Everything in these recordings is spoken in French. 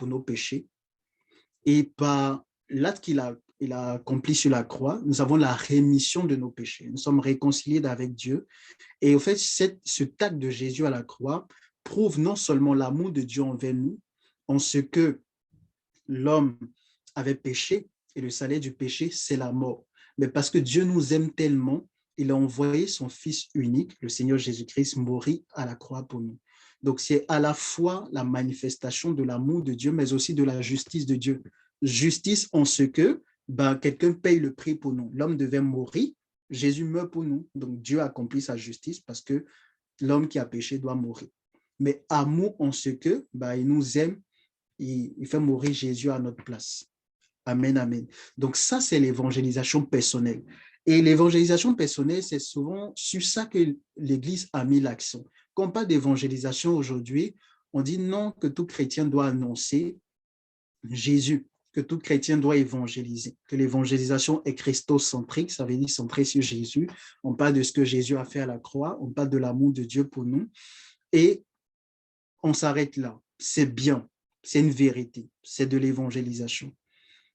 pour nos péchés. Et par l'acte il a accompli sur la croix, nous avons la rémission de nos péchés. Nous sommes réconciliés avec Dieu. Et au fait, ce acte de Jésus à la croix prouve non seulement l'amour de Dieu envers nous, en ce que l'homme avait péché, et le salaire du péché, c'est la mort. Mais parce que Dieu nous aime tellement, il a envoyé son Fils unique, le Seigneur Jésus-Christ, mourir à la croix pour nous. Donc, c'est à la fois la manifestation de l'amour de Dieu, mais aussi de la justice de Dieu. Justice en ce que quelqu'un paye le prix pour nous. L'homme devait mourir, Jésus meurt pour nous. Donc, Dieu accomplit sa justice parce que l'homme qui a péché doit mourir. Mais amour en ce que il nous aime, il fait mourir Jésus à notre place. Amen, amen. Donc, ça, c'est l'évangélisation personnelle. Et l'évangélisation personnelle, c'est souvent sur ça que l'Église a mis l'accent. Quand on parle d'évangélisation aujourd'hui, on dit non, que tout chrétien doit annoncer Jésus, que tout chrétien doit évangéliser, que l'évangélisation est christocentrique, ça veut dire centré sur Jésus. On parle de ce que Jésus a fait à la croix, on parle de l'amour de Dieu pour nous, et on s'arrête là. C'est bien, c'est une vérité, c'est de l'évangélisation.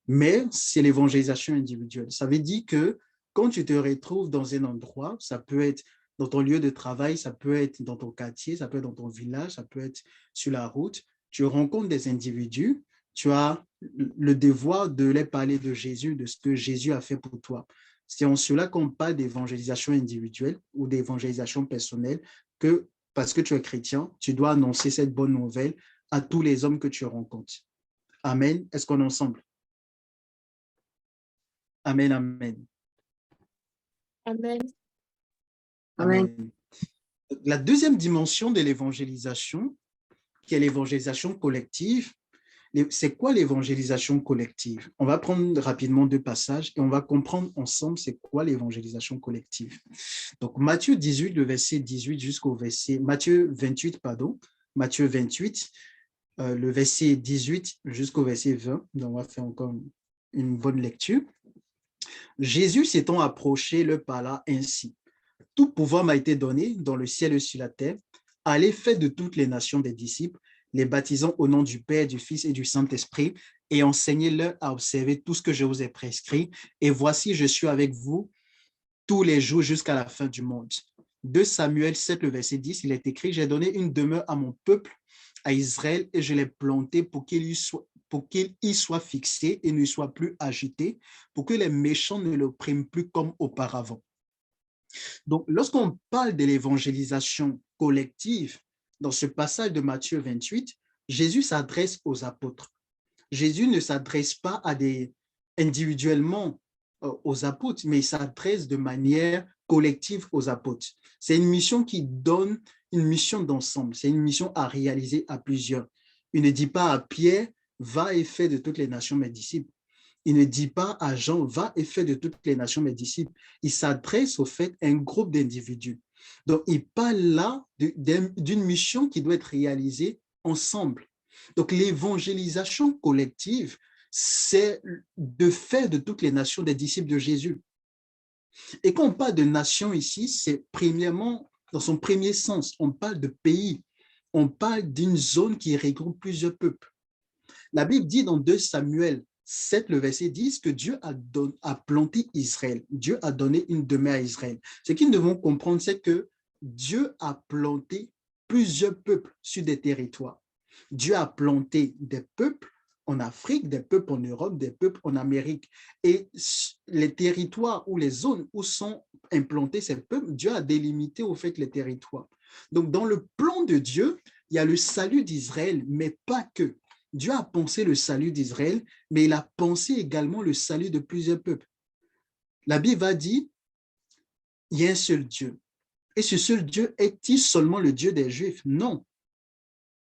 Mais c'est l'évangélisation individuelle. Ça veut dire que quand tu te retrouves dans un endroit, ça peut être dans ton lieu de travail, ça peut être dans ton quartier, ça peut être dans ton village, ça peut être sur la route, tu rencontres des individus, tu as le devoir de leur parler de Jésus, de ce que Jésus a fait pour toi. C'est en cela qu'on parle d'évangélisation individuelle ou d'évangélisation personnelle, que parce que tu es chrétien, tu dois annoncer cette bonne nouvelle à tous les hommes que tu rencontres. Amen. Est-ce qu'on est ensemble? Amen, amen. Amen. Amen. La deuxième dimension de l'évangélisation, qui est l'évangélisation collective, c'est quoi l'évangélisation collective? On va prendre rapidement deux passages et on va comprendre ensemble c'est quoi l'évangélisation collective. Donc, Matthieu 18, le verset 18 jusqu'au verset, Matthieu 28, pardon, Matthieu 28, le verset 18 jusqu'au verset 20. Donc, on va faire encore une bonne lecture. Jésus s'étant approché, leur parla ainsi. Tout pouvoir m'a été donné dans le ciel et sur la terre. Allez, faites de toutes les nations des disciples, les baptisant au nom du Père, du Fils et du Saint-Esprit, et enseignez-leur à observer tout ce que je vous ai prescrit. Et voici, je suis avec vous tous les jours jusqu'à la fin du monde. 2 Samuel 7, le verset 10, il est écrit, j'ai donné une demeure à mon peuple, à Israël, et je l'ai planté pour qu'il y soit fixé et ne soit plus agité, pour que les méchants ne l'oppriment plus comme auparavant. Donc, lorsqu'on parle de l'évangélisation collective, dans ce passage de Matthieu 28, Jésus s'adresse aux apôtres. Jésus ne s'adresse pas individuellement aux apôtres, mais il s'adresse de manière collective aux apôtres. C'est une mission qui donne une mission d'ensemble, c'est une mission à réaliser à plusieurs. Il ne dit pas à Pierre, va et fais de toutes les nations mes disciples. Il ne dit pas à Jean, va et fais de toutes les nations mes disciples. Il s'adresse au fait à un groupe d'individus. Donc, il parle là d'une mission qui doit être réalisée ensemble. Donc, l'évangélisation collective, c'est de faire de toutes les nations des disciples de Jésus. Et quand on parle de nation ici, c'est premièrement, dans son premier sens, on parle de pays. On parle d'une zone qui regroupe plusieurs peuples. La Bible dit dans 2 Samuel 7, le verset 10, que Dieu a planté Israël. Dieu a donné une demeure à Israël. Ce qu'ils devons comprendre, c'est que Dieu a planté plusieurs peuples sur des territoires. Dieu a planté des peuples en Afrique, des peuples en Europe, des peuples en Amérique. Et les territoires ou les zones où sont implantés ces peuples, Dieu a délimité au fait les territoires. Donc, dans le plan de Dieu, il y a le salut d'Israël, mais pas que. Dieu a pensé le salut d'Israël, mais il a pensé également le salut de plusieurs peuples. La Bible va dire, il y a un seul Dieu. Et ce seul Dieu est-il seulement le Dieu des Juifs? Non.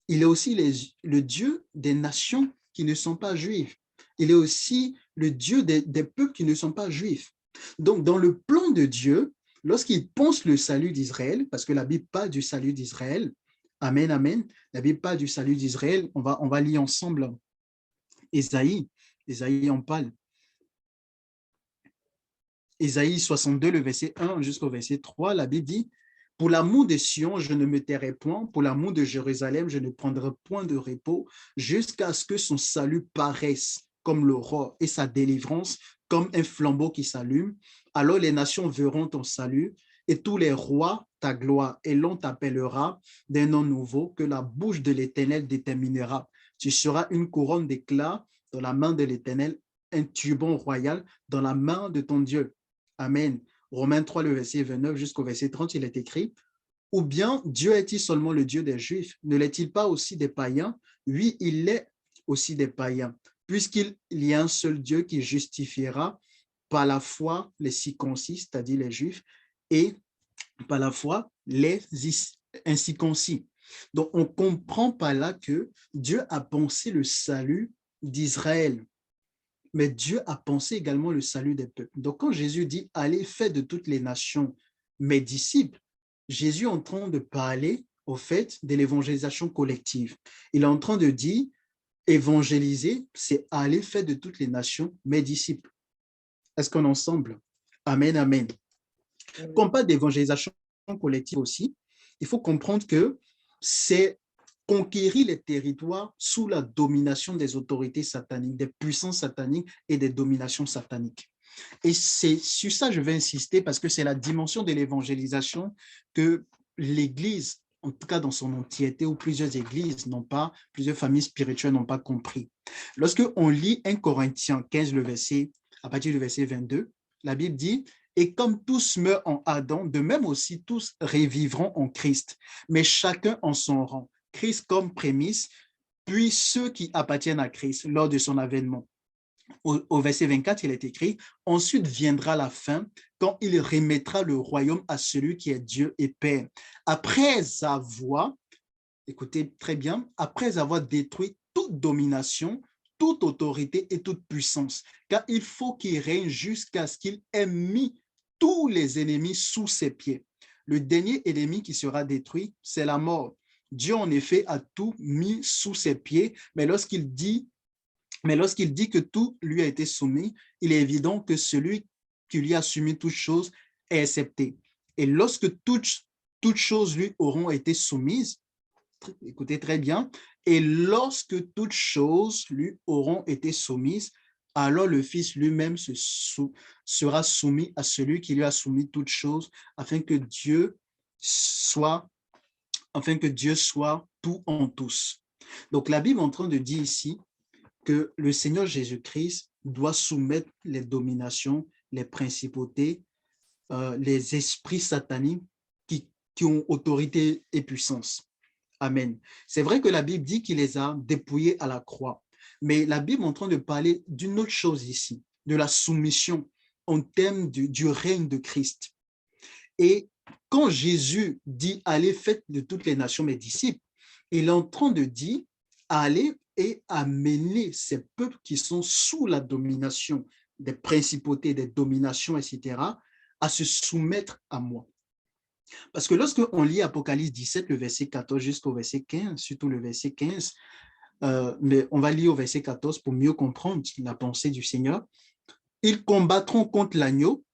Il est aussi le Dieu des nations qui ne sont pas juifs. Il est aussi le Dieu des peuples qui ne sont pas juifs. Donc, dans le plan de Dieu, lorsqu'il pense le salut d'Israël, parce que la Bible parle du salut d'Israël, amen, amen, la Bible parle du salut d'Israël, on va lire ensemble Ésaïe en parle. Ésaïe 62, le verset 1 jusqu'au verset 3, la Bible dit, Pour l'amour de Sion, je ne me tairai point. Pour l'amour de Jérusalem, je ne prendrai point de repos jusqu'à ce que son salut paraisse comme l'aurore et sa délivrance comme un flambeau qui s'allume. Alors les nations verront ton salut et tous les rois ta gloire, et l'on t'appellera d'un nom nouveau que la bouche de l'Éternel déterminera. Tu seras une couronne d'éclat dans la main de l'Éternel, un turban royal dans la main de ton Dieu. Amen. Romains 3, le verset 29 jusqu'au verset 30, il est écrit: ou bien Dieu est-il seulement le Dieu des Juifs? Ne l'est-il pas aussi des païens? Oui, il l'est aussi des païens, puisqu'il y a un seul Dieu qui justifiera par la foi les circoncis, c'est-à-dire les Juifs, et par la foi les incirconcis. Donc, on comprend par là que Dieu a pensé le salut d'Israël, mais Dieu a pensé également le salut des peuples. Donc, quand Jésus dit « Allez, faites de toutes les nations mes disciples », Jésus est en train de parler, au fait, de l'évangélisation collective. Il est en train de dire « Évangéliser, c'est aller faire de toutes les nations mes disciples ». Est-ce qu'on est ensemble? Amen, amen. Quand on parle d'évangélisation collective aussi, il faut comprendre que c'est conquérir les territoires sous la domination des autorités sataniques, des puissances sataniques et des dominations sataniques. Et c'est sur ça que je vais insister parce que c'est la dimension de l'évangélisation que l'Église, en tout cas dans son entièreté, ou plusieurs églises n'ont pas, plusieurs familles spirituelles n'ont pas compris. Lorsque on lit 1 Corinthiens 15, le verset, à partir du verset 22, la Bible dit: et comme tous meurent en Adam, de même aussi tous revivront en Christ, mais chacun en son rang. Christ comme prémisse, puis ceux qui appartiennent à Christ lors de son avènement. Au verset 24, il est écrit: ensuite viendra la fin, quand il remettra le royaume à celui qui est Dieu et Père. Après avoir, écoutez très bien, après avoir détruit toute domination, toute autorité et toute puissance, car il faut qu'il règne jusqu'à ce qu'il ait mis tous les ennemis sous ses pieds. Le dernier ennemi qui sera détruit, c'est la mort. Dieu, en effet, a tout mis sous ses pieds, mais lorsqu'il dit que tout lui a été soumis, il est évident que celui qui lui a soumis toutes choses est accepté. Et lorsque toutes choses lui auront été soumises, écoutez très bien, et lorsque toutes choses lui auront été soumises, alors le Fils lui-même sera soumis à celui qui lui a soumis toutes choses, afin que Dieu soit tout en tous. Donc la Bible est en train de dire ici que le Seigneur Jésus-Christ doit soumettre les dominations, les principautés, les esprits sataniques qui ont autorité et puissance. Amen. C'est vrai que la Bible dit qu'il les a dépouillés à la croix, mais la Bible est en train de parler d'une autre chose ici, de la soumission en termes du règne de Christ. Et quand Jésus dit « Allez, faites de toutes les nations mes disciples », il est en train de dire « Allez et amener ces peuples qui sont sous la domination des principautés, des dominations, etc., à se soumettre à moi. » Parce que lorsque on lit Apocalypse 17, le verset 14 jusqu'au verset 15, surtout le verset 15, mais on va lire au verset 14 pour mieux comprendre la pensée du Seigneur. Ils combattront contre l'agneau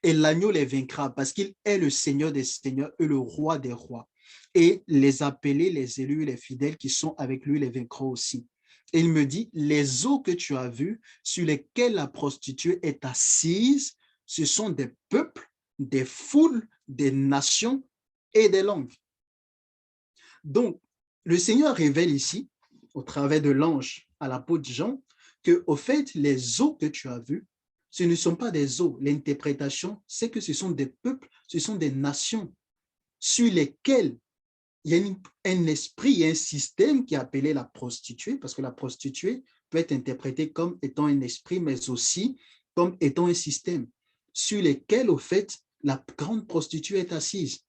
et l'agneau les vaincra parce qu'il est le Seigneur des seigneurs et le roi des rois. Et les appelés, les élus, les fidèles qui sont avec lui les vaincront aussi. Et il me dit, les eaux que tu as vues sur lesquelles la prostituée est assise, ce sont des peuples, des foules, des nations et des langues. Donc, le Seigneur révèle ici, au travers de l'ange à l'apôtre Jean, que au fait, les eaux que tu as vues, ce ne sont pas des eaux. L'interprétation, c'est que ce sont des peuples, ce sont des nations sur lesquelles il y a un esprit, un système qui est appelé la prostituée, parce que la prostituée peut être interprétée comme étant un esprit, mais aussi comme étant un système, sur lesquels, au fait, la grande prostituée est assise.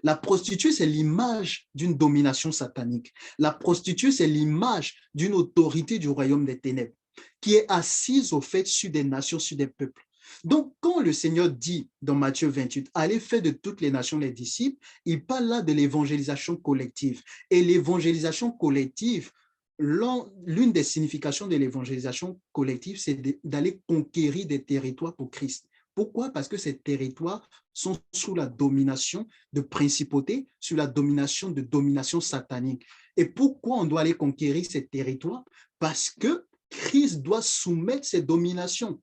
La prostituée, c'est l'image d'une domination satanique. La prostituée, c'est l'image d'une autorité du royaume des ténèbres qui est assise, au fait, sur des nations, sur des peuples. Donc, quand le Seigneur dit dans Matthieu 28, allez faire de toutes les nations les disciples, il parle là de l'évangélisation collective. Et l'évangélisation collective, l'une des significations de l'évangélisation collective, c'est d'aller conquérir des territoires pour Christ, Pourquoi? Parce que ces territoires sont sous la domination de principautés, sous la domination satanique. Et pourquoi on doit aller conquérir ces territoires? Parce que Christ doit soumettre ces dominations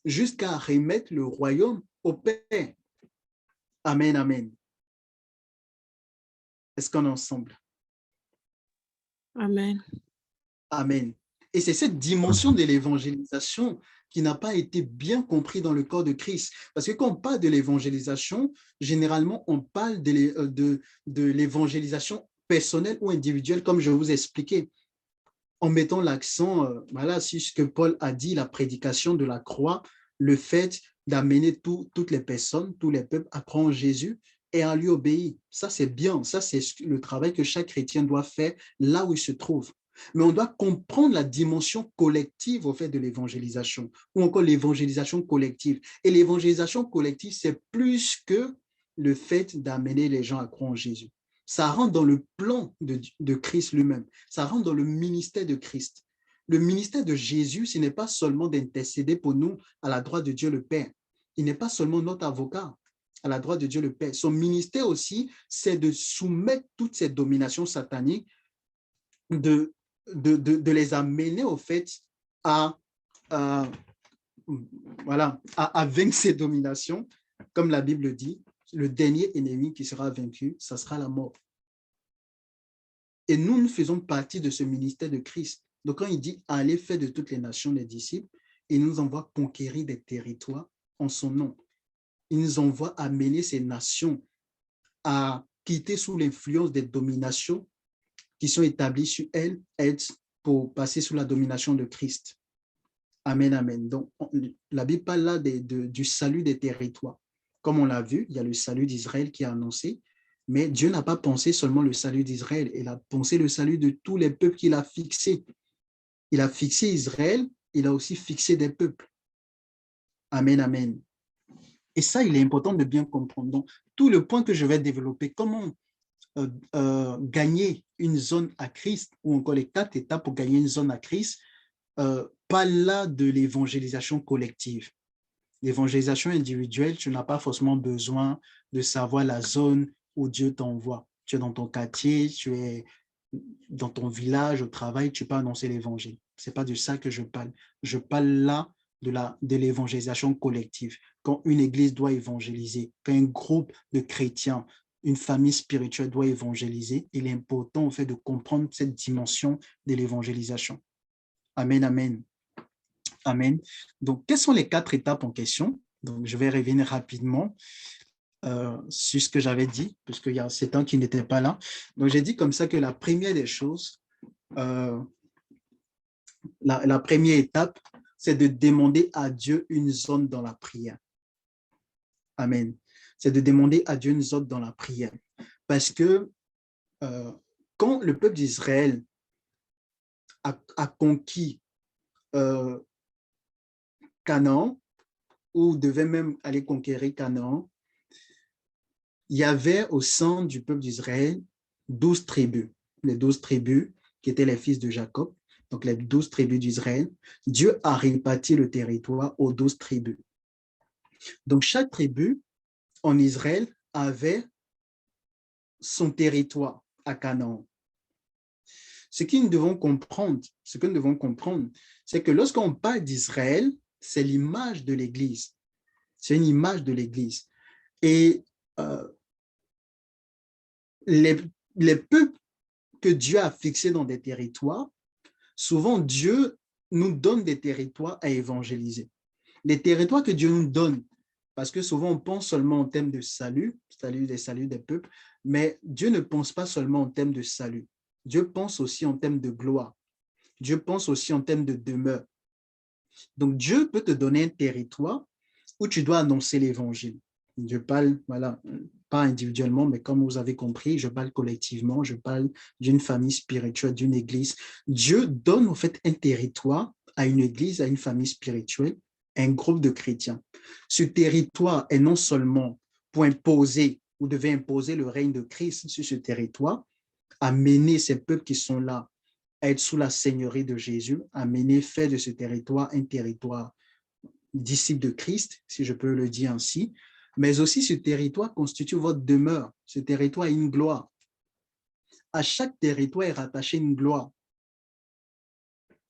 jusqu'à remettre le royaume au Père. Amen, amen. Est-ce qu'on est ensemble? Amen. Amen. Et c'est cette dimension de l'évangélisation qui n'a pas été bien comprise dans le corps de Christ. Parce que quand on parle de l'évangélisation, généralement, on parle de l'évangélisation personnelle ou individuelle, comme je vous ai expliqué, en mettant l'accent voilà, sur ce que Paul a dit, la prédication de la croix, le fait d'amener toutes les personnes, tous les peuples à croire en Jésus et à lui obéir. Ça, c'est bien. Ça, c'est le travail que chaque chrétien doit faire là où il se trouve. Mais on doit comprendre la dimension collective au fait de l'évangélisation, ou encore l'évangélisation collective. Et l'évangélisation collective, c'est plus que le fait d'amener les gens à croire en Jésus. Ça rentre dans le plan de Christ lui-même. Ça rentre dans le ministère de Christ. Le ministère de Jésus, ce n'est pas seulement d'intercéder pour nous à la droite de Dieu le Père. Il n'est pas seulement notre avocat à la droite de Dieu le Père. Son ministère aussi, c'est de soumettre toutes ces dominations sataniques, de les amener au fait à, voilà, à vaincre ces dominations. Comme la Bible dit, le dernier ennemi qui sera vaincu, ça sera la mort. Et nous faisons partie de ce ministère de Christ. Donc, quand il dit « Allez faire de toutes les nations les disciples », il nous envoie conquérir des territoires en son nom. Il nous envoie amener ces nations à quitter sous l'influence des dominations qui sont établies sur elles, pour passer sous la domination de Christ. Amen, amen. Donc, la Bible parle là du salut des territoires. Comme on l'a vu, il y a le salut d'Israël qui est annoncé, mais Dieu n'a pas pensé seulement le salut d'Israël, il a pensé le salut de tous les peuples qu'il a fixés. Il a fixé Israël, il a aussi fixé des peuples. Amen, amen. Et ça, il est important de bien comprendre. Donc, tout le point que je vais développer, comment gagner une zone à Christ, ou encore les 4 étapes pour gagner une zone à Christ, pas là de l'évangélisation collective. L'évangélisation individuelle, tu n'as pas forcément besoin de savoir la zone où Dieu t'envoie. Tu es dans ton quartier, tu es dans ton village, au travail, tu peux annoncer l'évangile. Ce n'est pas de ça que je parle. Je parle là de l'évangélisation collective. Quand une église doit évangéliser, quand un groupe de chrétiens, une famille spirituelle doit évangéliser, il est important en fait de comprendre cette dimension de l'évangélisation. Amen, amen. Amen. Donc, quelles sont les 4 étapes en question? Donc, je vais revenir rapidement sur ce que j'avais dit, puisqu'il y a 7 ans qui n'étaient pas là. Donc, j'ai dit comme ça que la première des choses, la première étape, c'est de demander à Dieu une zone dans la prière. Amen. C'est de demander à Dieu une zone dans la prière. Parce que quand le peuple d'Israël a conquis Canaan, ou devait même aller conquérir Canaan, il y avait au sein du peuple d'Israël 12 tribus, les 12 tribus qui étaient les fils de Jacob, donc les 12 tribus d'Israël. Dieu a réparti le territoire aux 12 tribus. Donc chaque tribu en Israël avait son territoire à Canaan. Ce que nous devons comprendre, c'est que lorsqu'on parle d'Israël, c'est l'image de l'Église. C'est une image de l'Église. Et les peuples que Dieu a fixés dans des territoires, souvent Dieu nous donne des territoires à évangéliser. Les territoires que Dieu nous donne, parce que souvent on pense seulement en termes de salut des peuples, mais Dieu ne pense pas seulement en termes de salut. Dieu pense aussi en termes de gloire. Dieu pense aussi en termes de demeure. Donc Dieu peut te donner un territoire où tu dois annoncer l'évangile. Je parle, voilà, pas individuellement, mais comme vous avez compris, je parle collectivement, je parle d'une famille spirituelle, d'une église. Dieu donne en fait un territoire à une église, à une famille spirituelle, un groupe de chrétiens. Ce territoire est non seulement pour imposer, vous devez imposer le règne de Christ sur ce territoire, amener ces peuples qui sont là à être sous la seigneurie de Jésus, amener, faire de ce territoire un territoire disciples de Christ, si je peux le dire ainsi, mais aussi ce territoire constitue votre demeure. Ce territoire a une gloire. À chaque territoire est rattaché une gloire.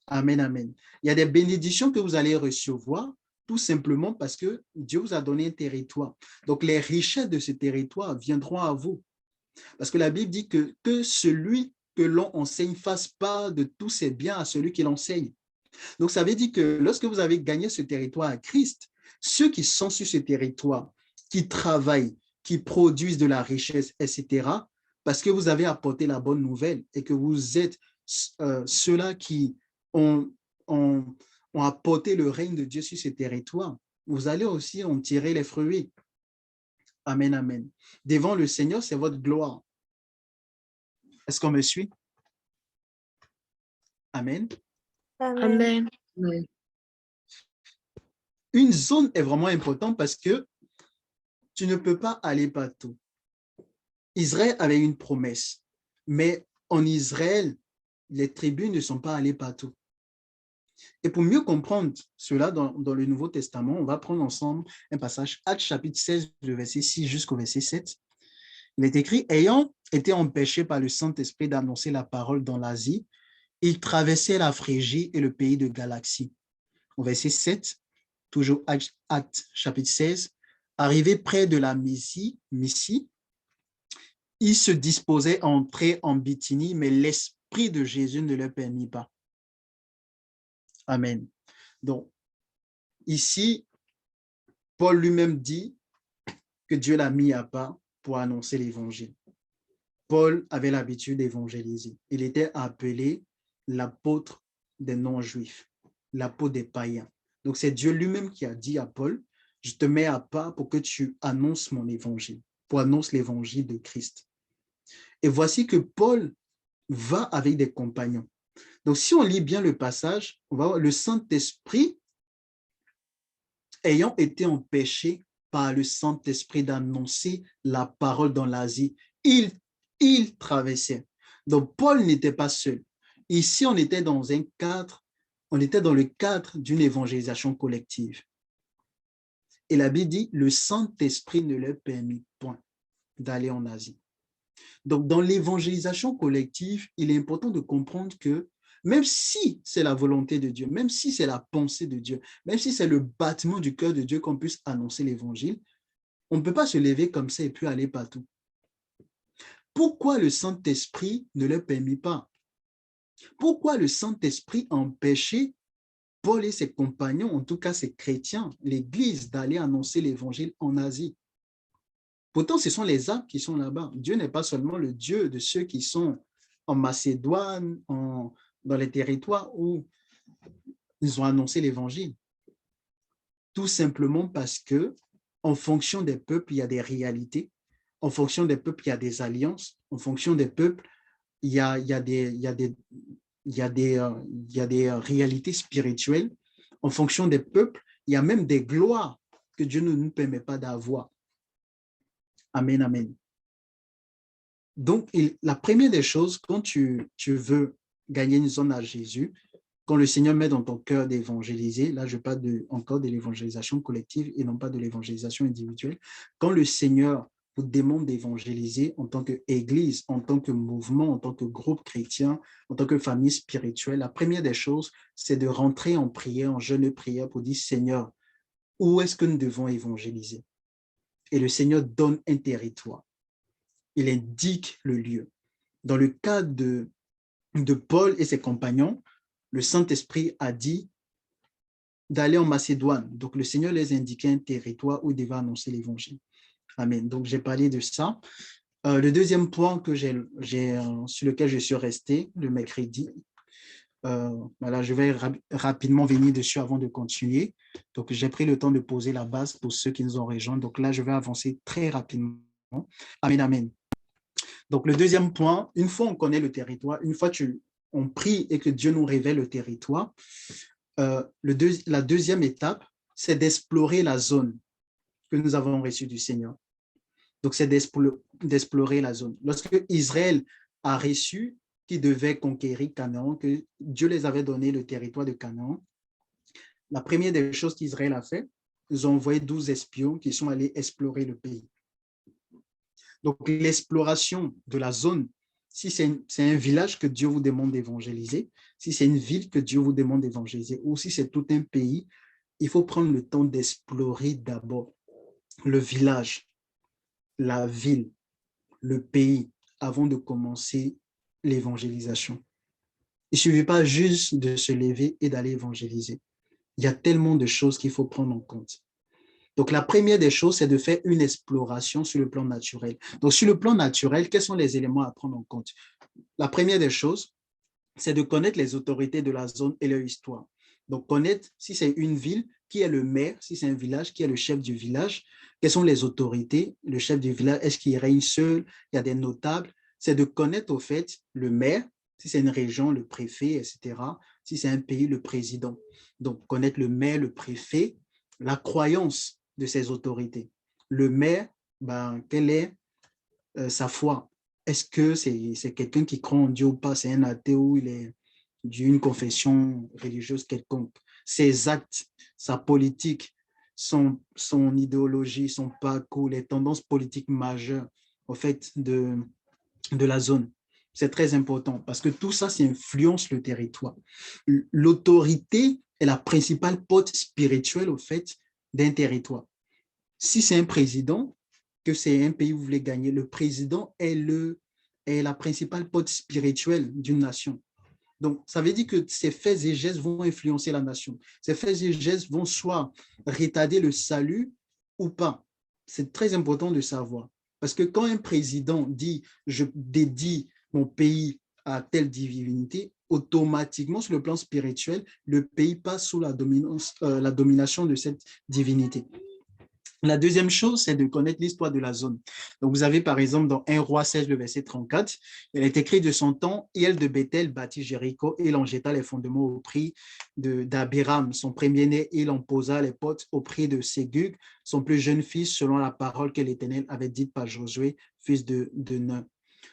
Amen, amen. Il y a des bénédictions que vous allez recevoir tout simplement parce que Dieu vous a donné un territoire. Donc, les richesses de ce territoire viendront à vous. Parce que la Bible dit que celui que l'on enseigne fasse part de tous ses biens à celui qui l'enseigne. Donc, ça veut dire que lorsque vous avez gagné ce territoire à Christ, ceux qui sont sur ce territoire, qui travaillent, qui produisent de la richesse, etc., parce que vous avez apporté la bonne nouvelle et que vous êtes ceux-là qui ont apporté le règne de Dieu sur ce territoire, vous allez aussi en tirer les fruits. Amen, amen. Devant le Seigneur, c'est votre gloire. Est-ce qu'on me suit? Amen. Amen. Amen. Une zone est vraiment importante parce que tu ne peux pas aller partout. Israël avait une promesse, mais en Israël, les tribus ne sont pas allées partout. Et pour mieux comprendre cela dans le Nouveau Testament, on va prendre ensemble un passage, Actes chapitre 16, le verset 6 jusqu'au verset 7. Il est écrit, ayant été empêchés par le Saint-Esprit d'annoncer la parole dans l'Asie, ils traversaient la Phrygie et le pays de Galatie. Au verset 7, toujours Actes chapitre 16, arrivés près de la Mysie, ils se disposaient à entrer en Bithynie, mais l'Esprit de Jésus ne leur permit pas. Amen. Donc, ici, Paul lui-même dit que Dieu l'a mis à part pour annoncer l'Évangile. Paul avait l'habitude d'évangéliser. Il était appelé l'apôtre des non-juifs, l'apôtre des païens. Donc, c'est Dieu lui-même qui a dit à Paul, je te mets à part pour que tu annonces mon évangile, pour annoncer l'évangile de Christ. Et voici que Paul va avec des compagnons. Donc, si on lit bien le passage, on va voir le Saint-Esprit ayant été empêché par le Saint-Esprit d'annoncer la parole dans l'Asie, il traversait. Donc, Paul n'était pas seul. Ici, on était dans le cadre d'une évangélisation collective. Et la Bible dit, le Saint-Esprit ne leur permit point d'aller en Asie. Donc, dans l'évangélisation collective, il est important de comprendre que même si c'est la volonté de Dieu, même si c'est la pensée de Dieu, même si c'est le battement du cœur de Dieu qu'on puisse annoncer l'évangile, on ne peut pas se lever comme ça et puis aller partout. Pourquoi le Saint-Esprit ne le permit pas? Pourquoi le Saint-Esprit empêchait Paul et ses compagnons, en tout cas ses chrétiens, l'Église, d'aller annoncer l'évangile en Asie? Pourtant, ce sont les âmes qui sont là-bas. Dieu n'est pas seulement le Dieu de ceux qui sont en Macédoine, dans les territoires où ils ont annoncé l'évangile. Tout simplement parce que, en fonction des peuples, il y a des réalités. En fonction des peuples, il y a des alliances. En fonction des peuples, il y a des réalités spirituelles. En fonction des peuples, il y a même des gloires que Dieu ne nous permet pas d'avoir. Amen, amen. Donc, la première des choses, quand tu veux gagner une zone à Jésus, quand le Seigneur met dans ton cœur d'évangéliser, là je parle encore de l'évangélisation collective et non pas de l'évangélisation individuelle, quand le Seigneur vous demande d'évangéliser en tant qu'Église, en tant que mouvement, en tant que groupe chrétien, en tant que famille spirituelle, la première des choses, c'est de rentrer en prière, en jeûne et prière pour dire, Seigneur, où est-ce que nous devons évangéliser? Et le Seigneur donne un territoire. Il indique le lieu. Dans le cas de Paul et ses compagnons, le Saint-Esprit a dit d'aller en Macédoine. Donc, le Seigneur les indiquait un territoire où ils devaient annoncer l'évangile. Amen. Donc, j'ai parlé de ça. Le deuxième point sur lequel je suis resté le mercredi, voilà, je vais rapidement venir dessus avant de continuer. Donc, j'ai pris le temps de poser la base pour ceux qui nous ont rejoints. Donc, là, je vais avancer très rapidement. Amen, amen. Donc, le deuxième point, une fois on connaît le territoire, une fois on prie et que Dieu nous révèle le territoire, la deuxième étape, c'est d'explorer la zone que nous avons reçue du Seigneur. Donc, c'est d'explorer la zone. Lorsque Israël a reçu qu'ils devaient conquérir Canaan, que Dieu les avait donné le territoire de Canaan, La première des choses qu'Israël a fait, ils ont envoyé 12 espions qui sont allés explorer le pays. Donc, l'exploration de la zone, si c'est un village que Dieu vous demande d'évangéliser, si c'est une ville que Dieu vous demande d'évangéliser, ou si c'est tout un pays, il faut prendre le temps d'explorer d'abord le village, la ville, le pays, avant de commencer l'évangélisation. Il ne suffit pas juste de se lever et d'aller évangéliser. Il y a tellement de choses qu'il faut prendre en compte. Donc, la première des choses, c'est de faire une exploration sur le plan naturel. Donc, sur le plan naturel, quels sont les éléments à prendre en compte? La première des choses, c'est de connaître les autorités de la zone et leur histoire. Donc, connaître si c'est une ville, qui est le maire, si c'est un village, qui est le chef du village, quelles sont les autorités, le chef du village, est-ce qu'il règne seul, il y a des notables. C'est de connaître au fait le maire, si c'est une région, le préfet, etc. Si c'est un pays, le président. Donc, connaître le maire, le préfet, la croyance de ces autorités. Le maire, ben, quelle est sa foi? Est-ce que c'est quelqu'un qui croit en Dieu ou pas? C'est un athée ou il est d'une confession religieuse quelconque? Ses actes, sa politique, son idéologie, son parcours, les tendances politiques majeures au fait de la zone. C'est très important parce que tout ça, ça influence le territoire. L'autorité est la principale porte spirituelle au fait d'un territoire. Si c'est un président, que c'est un pays où vous voulez gagner, le président est la principale porte spirituelle d'une nation. Donc, ça veut dire que ces faits et gestes vont influencer la nation. Ces faits et gestes vont soit retarder le salut ou pas. C'est très important de savoir. Parce que quand un président dit « je dédie mon pays à telle divinité », automatiquement, sur le plan spirituel, le pays passe sous la domination de cette divinité. La deuxième chose, c'est de connaître l'histoire de la zone. Donc, vous avez par exemple dans 1 Roi 16, le verset 34, il est écrit de son temps, Hiel de Bethel bâtit Jéricho, il en jeta les fondements au prix d'Abiram, son premier-né, il en posa les portes au prix de Ségug, son plus jeune fils, selon la parole que l'Éternel avait dite par Josué, fils de Nun.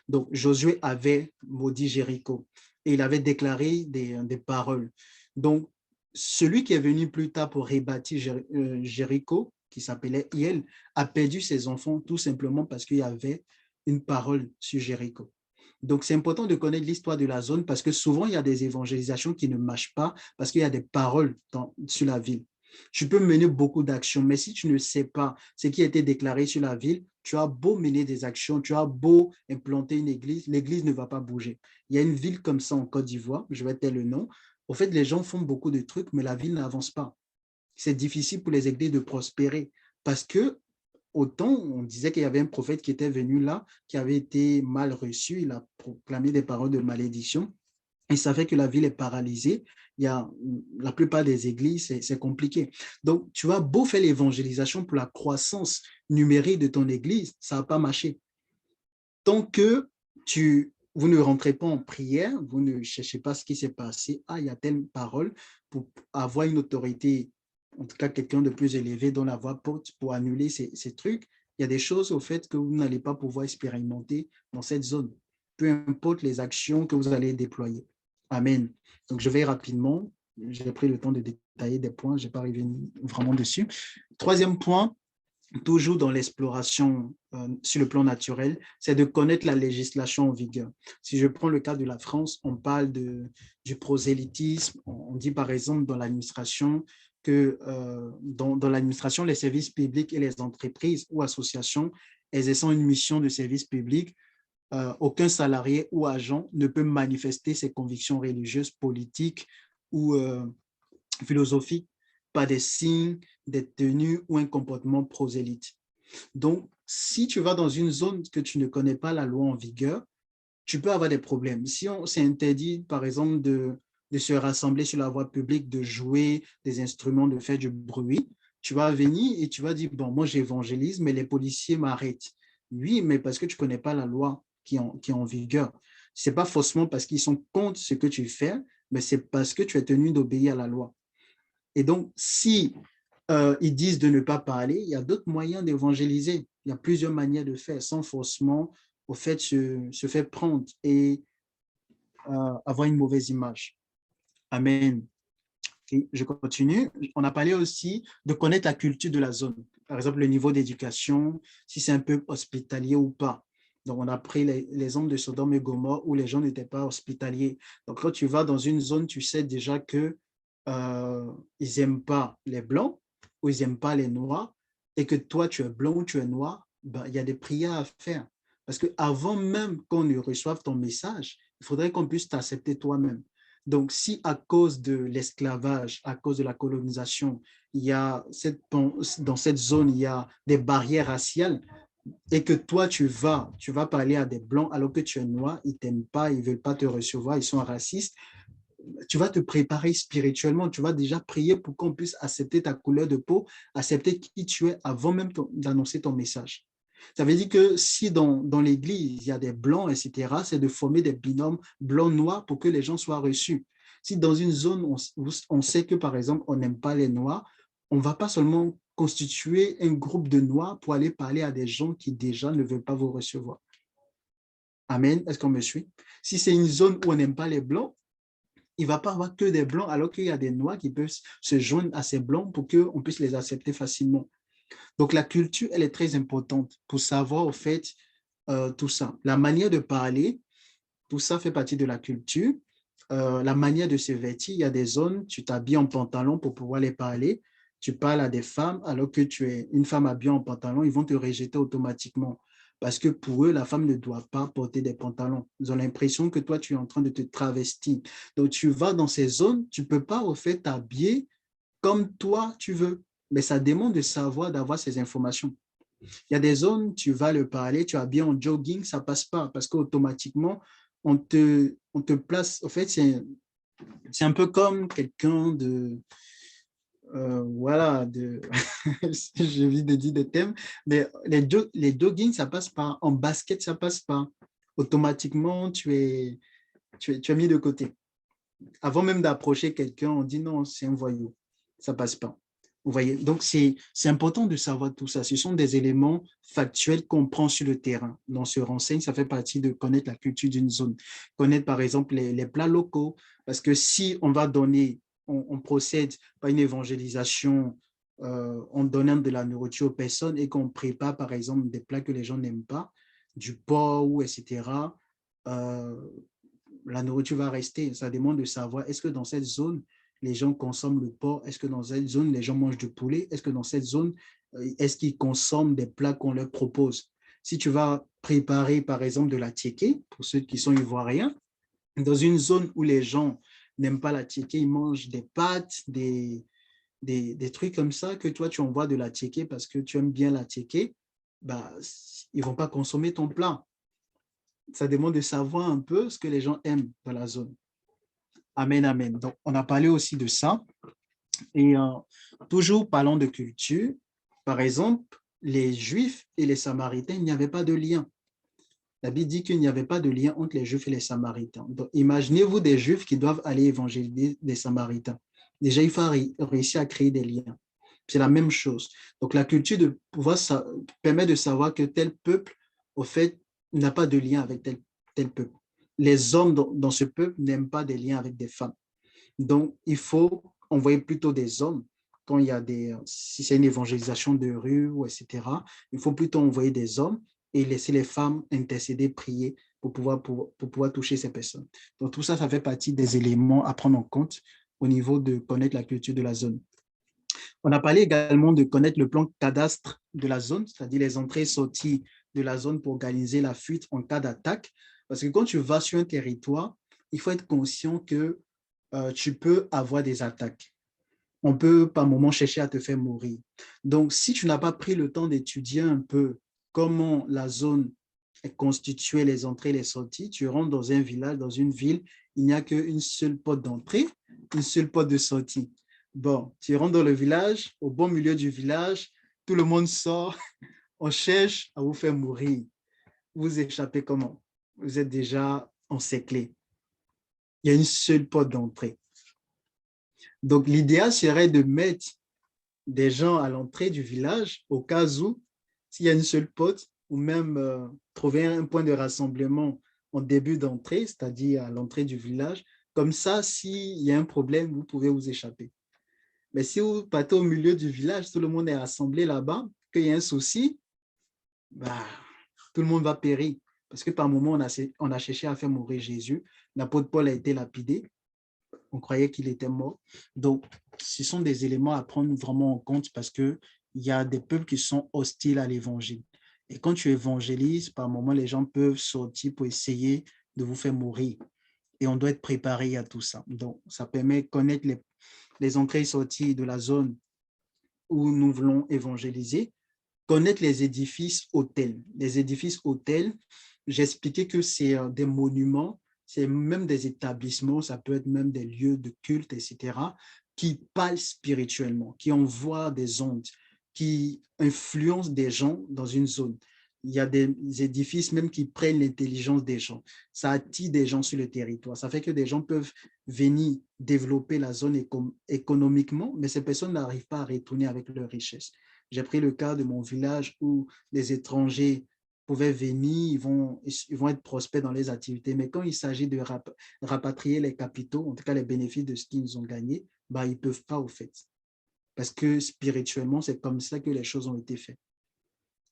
Donc, Josué avait maudit Jéricho et il avait déclaré des paroles. Donc, celui qui est venu plus tard pour rebâtir Jéricho, qui s'appelait Hiel, a perdu ses enfants tout simplement parce qu'il y avait une parole sur Jéricho. Donc, c'est important de connaître l'histoire de la zone parce que souvent, il y a des évangélisations qui ne marchent pas parce qu'il y a des paroles sur la ville. Tu peux mener beaucoup d'actions, mais si tu ne sais pas ce qui a été déclaré sur la ville, tu as beau mener des actions, tu as beau implanter une église, l'église ne va pas bouger. Il y a une ville comme ça en Côte d'Ivoire, je vais taire le nom. Au fait, les gens font beaucoup de trucs, mais la ville n'avance pas. C'est difficile pour les églises de prospérer parce que autant on disait qu'il y avait un prophète qui était venu là, qui avait été mal reçu, il a proclamé des paroles de malédiction. Et ça fait que la ville est paralysée. Il y a la plupart des églises, c'est compliqué. Donc, tu vas beau faire l'évangélisation pour la croissance numérique de ton église, ça va pas marcher. Tant que vous ne rentrez pas en prière, vous ne cherchez pas ce qui s'est passé. Ah, il y a telle parole pour avoir une autorité, en tout cas quelqu'un de plus élevé dans la voix porte pour annuler ces trucs. Il y a des choses au fait que vous n'allez pas pouvoir expérimenter dans cette zone, peu importe les actions que vous allez déployer. Amen. Donc, je vais rapidement. J'ai pris le temps de détailler des points. Je n'ai pas arrivé vraiment dessus. Troisième point, toujours dans l'exploration sur le plan naturel, c'est de connaître la législation en vigueur. Si je prends le cas de la France, on parle du prosélytisme. On dit par exemple dans l'administration que dans l'administration, les services publics et les entreprises ou associations exerçant une mission de service public, aucun salarié ou agent ne peut manifester ses convictions religieuses, politiques ou philosophiques par des signes, des tenues ou un comportement prosélyte. Donc, si tu vas dans une zone que tu ne connais pas la loi en vigueur, tu peux avoir des problèmes. Si on s'est interdit, par exemple, de se rassembler sur la voie publique, de jouer des instruments, de faire du bruit, tu vas venir et tu vas dire, bon, moi j'évangélise, mais les policiers m'arrêtent. Oui, mais parce que tu ne connais pas la loi qui est en vigueur. Ce n'est pas forcément parce qu'ils sont contre ce que tu fais, mais c'est parce que tu es tenu d'obéir à la loi. Et donc, si ils disent de ne pas parler, il y a d'autres moyens d'évangéliser. Il y a plusieurs manières de faire sans forcément, au fait, se faire prendre et avoir une mauvaise image. Amen. Je continue. On a parlé aussi de connaître la culture de la zone. Par exemple, le niveau d'éducation, si c'est un peu hospitalier ou pas. Donc, on a pris l'exemple de Sodome et Gomorrhe où les gens n'étaient pas hospitaliers. Donc, quand tu vas dans une zone, tu sais déjà que ils n'aiment pas les blancs ou ils n'aiment pas les noirs et que toi, tu es blanc ou tu es noir, ben, il y a des prières à faire. Parce qu'avant même qu'on ne reçoive ton message, il faudrait qu'on puisse t'accepter toi-même. Donc, si à cause de l'esclavage, à cause de la colonisation, il y a dans cette zone, il y a des barrières raciales et que toi, tu vas parler à des blancs alors que tu es noir, ils ne t'aiment pas, ils ne veulent pas te recevoir, ils sont racistes, tu vas te préparer spirituellement, tu vas déjà prier pour qu'on puisse accepter ta couleur de peau, accepter qui tu es avant même d'annoncer ton message. Ça veut dire que si dans l'église, il y a des blancs, etc., c'est de former des binômes blancs-noirs pour que les gens soient reçus. Si dans une zone où on sait que, par exemple, on n'aime pas les noirs, on ne va pas seulement constituer un groupe de noirs pour aller parler à des gens qui déjà ne veulent pas vous recevoir. Amen. Est-ce qu'on me suit? Si c'est une zone où on n'aime pas les blancs, il ne va pas avoir que des blancs, alors qu'il y a des noirs qui peuvent se joindre à ces blancs pour qu'on puisse les accepter facilement. Donc, la culture, elle est très importante pour savoir, au fait, tout ça. La manière de parler, tout ça fait partie de la culture. La manière de se vêtir, il y a des zones, tu t'habilles en pantalon pour pouvoir les parler. Tu parles à des femmes, alors que tu es une femme habillée en pantalon, ils vont te rejeter automatiquement. Parce que pour eux, la femme ne doit pas porter des pantalons. Ils ont l'impression que toi, tu es en train de te travestir. Donc, tu vas dans ces zones, tu ne peux pas, au fait, t'habiller comme toi, tu veux. Mais ça demande de savoir, d'avoir ces informations. Il y a des zones, tu vas le parler, tu as bien en jogging, ça ne passe pas parce qu'automatiquement, on te place. En fait, c'est un peu comme quelqu'un de. Voilà, j'ai envie de dire des thèmes, mais les jogging, ça passe pas. En basket, ça passe pas. Automatiquement, tu es mis de côté. Avant même d'approcher quelqu'un, on dit non, c'est un voyou. Ça passe pas. Vous voyez, donc c'est important de savoir tout ça. Ce sont des éléments factuels qu'on prend sur le terrain. On se renseigne, ça fait partie de connaître la culture d'une zone. Connaître par exemple les plats locaux, parce que si on va donner, on procède par une évangélisation en donnant de la nourriture aux personnes et qu'on prépare par exemple des plats que les gens n'aiment pas, du porc ou etc., euh, la nourriture va rester. Ça demande de savoir, est-ce que dans cette zone, les gens consomment le porc? Est-ce que dans cette zone, les gens mangent du poulet? Est-ce que dans cette zone, est-ce qu'ils consomment des plats qu'on leur propose? Si tu vas préparer, par exemple, de la tiéké, pour ceux qui sont ivoiriens, dans une zone où les gens n'aiment pas la tiéké, ils mangent des pâtes, des trucs comme ça, que toi, tu envoies de la tiéké parce que tu aimes bien la tiéké, bah, ils ne vont pas consommer ton plat. Ça demande de savoir un peu ce que les gens aiment dans la zone. Amen, amen. Donc, on a parlé aussi de ça. Et toujours parlant de culture, par exemple, les Juifs et les Samaritains, il n'y avait pas de lien. La Bible dit qu'il n'y avait pas de lien entre les Juifs et les Samaritains. Donc, imaginez-vous des Juifs qui doivent aller évangéliser des Samaritains. Déjà, il faut réussir à créer des liens. C'est la même chose. Donc, la culture de pouvoir permet de savoir que tel peuple, au fait, n'a pas de lien avec tel peuple. Les hommes dans ce peuple n'aiment pas des liens avec des femmes. Donc, il faut envoyer plutôt des hommes quand il y a si c'est une évangélisation de rue, ou etc. Il faut plutôt envoyer des hommes et laisser les femmes intercéder, prier pour pouvoir toucher ces personnes. Donc, tout ça, ça fait partie des éléments à prendre en compte au niveau de connaître la culture de la zone. On a parlé également de connaître le plan cadastre de la zone, c'est-à-dire les entrées et sorties de la zone pour organiser la fuite en cas d'attaque. Parce que quand tu vas sur un territoire, il faut être conscient que tu peux avoir des attaques. On peut par moment chercher à te faire mourir. Donc, si tu n'as pas pris le temps d'étudier un peu comment la zone est constituée, les entrées et les sorties, tu rentres dans un village, dans une ville, il n'y a qu'une seule porte d'entrée, une seule porte de sortie. Bon, tu rentres dans le village, au bon milieu du village, tout le monde sort, on cherche à vous faire mourir. Vous échappez comment? Vous êtes déjà encerclé. Il y a une seule porte d'entrée. Donc, l'idéal serait de mettre des gens à l'entrée du village au cas où, s'il y a une seule porte, ou même trouver un point de rassemblement en début d'entrée, c'est-à-dire à l'entrée du village. Comme ça, s'il y a un problème, vous pouvez vous échapper. Mais si vous partez au milieu du village, tout le monde est rassemblé là-bas, qu'il y a un souci, bah, tout le monde va périr. Parce que par moment, on a cherché à faire mourir Jésus. L'apôtre Paul a été lapidé. On croyait qu'il était mort. Donc, ce sont des éléments à prendre vraiment en compte parce qu'il y a des peuples qui sont hostiles à l'évangile. Et quand tu évangélises, par moment, les gens peuvent sortir pour essayer de vous faire mourir. Et on doit être préparé à tout ça. Donc, ça permet de connaître les entrées et sorties de la zone où nous voulons évangéliser, connaître les édifices hôtels. Les édifices hôtels, j'expliquais que c'est des monuments, c'est même des établissements, ça peut être même des lieux de culte, etc., qui parlent spirituellement, qui envoient des ondes, qui influencent des gens dans une zone. Il y a des édifices même qui prennent l'intelligence des gens. Ça attire des gens sur le territoire. Ça fait que des gens peuvent venir développer la zone économiquement, mais ces personnes n'arrivent pas à retourner avec leurs richesses. J'ai pris le cas de mon village où les étrangers pouvaient venir, ils vont être prospères dans les activités, mais quand il s'agit de rapatrier les capitaux, en tout cas les bénéfices de ce qu'ils ont gagné, bah, ils ne peuvent pas au fait. Parce que spirituellement, c'est comme ça que les choses ont été faites.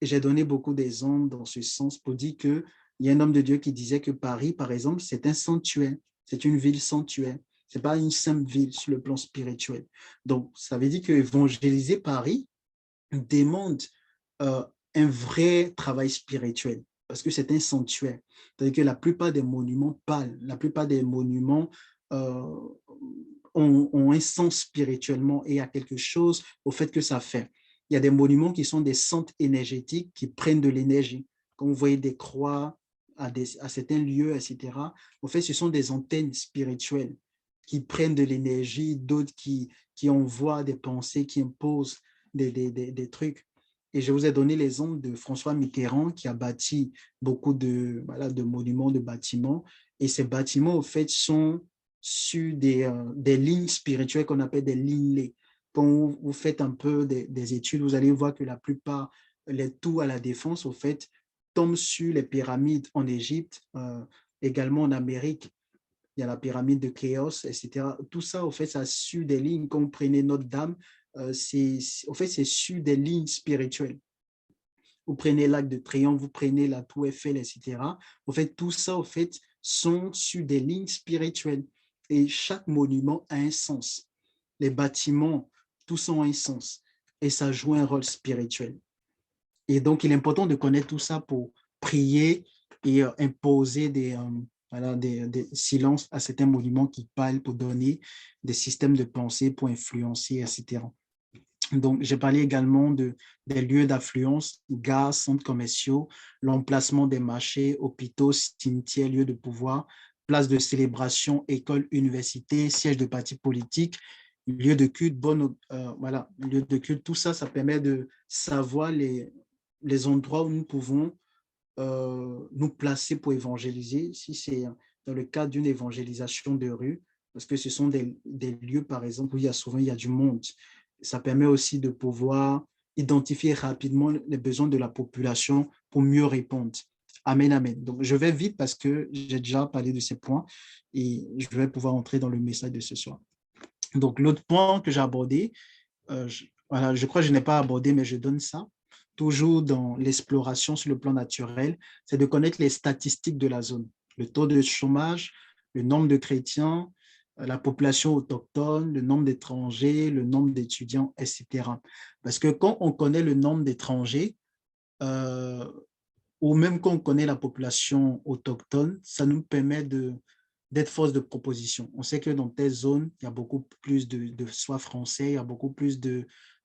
Et j'ai donné beaucoup d'exemples dans ce sens pour dire qu'il y a un homme de Dieu qui disait que Paris, par exemple, c'est un sanctuaire, c'est une ville sanctuaire. Ce n'est pas une simple ville sur le plan spirituel. Donc, ça veut dire que évangéliser Paris demande euh, un vrai travail spirituel parce que c'est un sanctuaire. C'est-à-dire que la plupart des monuments parlent, la plupart des monuments euh, ont un sens spirituellement et il y a quelque chose au fait que ça fait. Il y a des monuments qui sont des centres énergétiques qui prennent de l'énergie. Quand vous voyez des croix à certains lieux, etc., en fait, ce sont des antennes spirituelles qui prennent de l'énergie, d'autres qui envoient des pensées, qui imposent des trucs. Et je vous ai donné l'exemple de François Mitterrand qui a bâti beaucoup voilà, de monuments, de bâtiments. Et ces bâtiments, au fait, sont sur des lignes spirituelles qu'on appelle des lignes lait. Quand vous faites un peu des études, vous allez voir que la plupart, les tours à la défense, au fait, tombent sur les pyramides en Égypte, également en Amérique. Il y a la pyramide de Khéops, etc. Tout ça, au fait, ça suit des lignes. Quand vous prenez Notre-Dame, au fait, c'est sur des lignes spirituelles. Vous prenez l'Arc de Triomphe, vous prenez la Tour Eiffel, etc. Au fait, tout ça, au fait, sont sur des lignes spirituelles. Et chaque monument a un sens. Les bâtiments, tous ont un sens. Et ça joue un rôle spirituel. Et donc, il est important de connaître tout ça pour prier et imposer voilà, des silences à certains monuments qui parlent pour donner des systèmes de pensée, pour influencer, etc. Donc, j'ai parlé également des lieux d'affluence, gares, centres commerciaux, l'emplacement des marchés, hôpitaux, cimetières, lieux de pouvoir, places de célébration, écoles, universités, sièges de partis politiques, lieux de culte, voilà, lieux de culte. Tout ça, ça permet de savoir les endroits où nous pouvons nous placer pour évangéliser, si c'est dans le cadre d'une évangélisation de rue, parce que ce sont des lieux, par exemple, où il y a du monde. Ça permet aussi de pouvoir identifier rapidement les besoins de la population pour mieux répondre. Amen, amen. Donc, je vais vite parce que j'ai déjà parlé de ces points et je vais pouvoir entrer dans le message de ce soir. Donc, l'autre point que j'ai abordé, voilà, je crois que je n'ai pas abordé, mais je donne ça, toujours dans l'exploration sur le plan naturel, c'est de connaître les statistiques de la zone, le taux de chômage, le nombre de chrétiens, la population autochtone, le nombre d'étrangers, le nombre d'étudiants, etc. Parce que quand on connaît le nombre d'étrangers, euh, ou même quand on connaît la population autochtone, ça nous permet d'être force de proposition. On sait que dans telle zone, il y a beaucoup plus de soins français, il y a beaucoup plus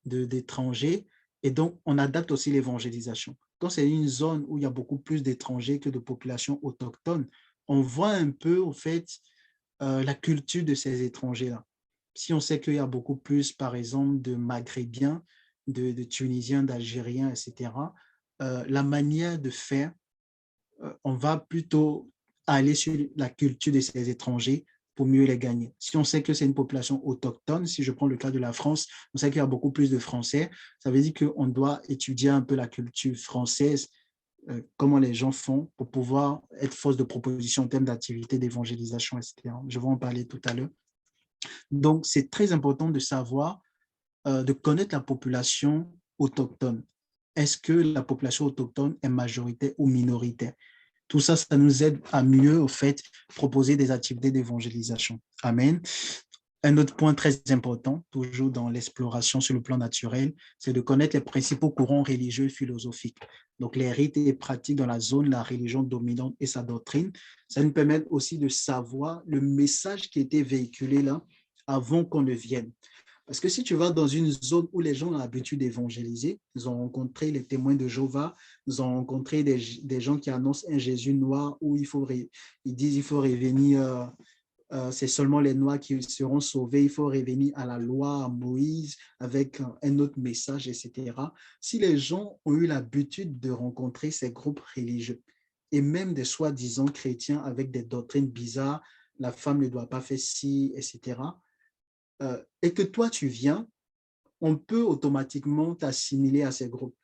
d'étrangers, et donc on adapte aussi l'évangélisation. Quand c'est une zone où il y a beaucoup plus d'étrangers que de populations autochtones, on voit un peu, au fait, la culture de ces étrangers-là. Si on sait qu'il y a beaucoup plus, par exemple, de Maghrébiens, de Tunisiens, d'Algériens, etc., la manière de faire, on va plutôt aller sur la culture de ces étrangers pour mieux les gagner. Si on sait que c'est une population autochtone, si je prends le cas de la France, on sait qu'il y a beaucoup plus de Français, ça veut dire qu'on doit étudier un peu la culture française, comment les gens font pour pouvoir être force de proposition en termes d'activité, d'évangélisation, etc. Je vais en parler tout à l'heure. Donc, c'est très important de savoir de connaître la population autochtone. Est-ce que la population autochtone est majoritaire ou minoritaire? Tout ça, ça nous aide à mieux, au fait, proposer des activités d'évangélisation. Amen. Un autre point très important, toujours dans l'exploration sur le plan naturel, c'est de connaître les principaux courants religieux et philosophiques. Donc, les rites et pratiques dans la zone, la religion dominante et sa doctrine. Ça nous permet aussi de savoir le message qui était véhiculé là avant qu'on ne vienne. Parce que si tu vas dans une zone où les gens ont l'habitude d'évangéliser, ils ont rencontré les témoins de Jéhovah, ils ont rencontré des gens qui annoncent un Jésus noir où ils disent qu'il faut revenir, c'est seulement les noirs qui seront sauvés, il faut revenir à la loi, à Moïse, avec un autre message, etc. Si les gens ont eu l'habitude de rencontrer ces groupes religieux, et même des soi-disant chrétiens avec des doctrines bizarres, la femme ne doit pas faire ci, etc., et que toi tu viens, on peut automatiquement t'assimiler à ces groupes.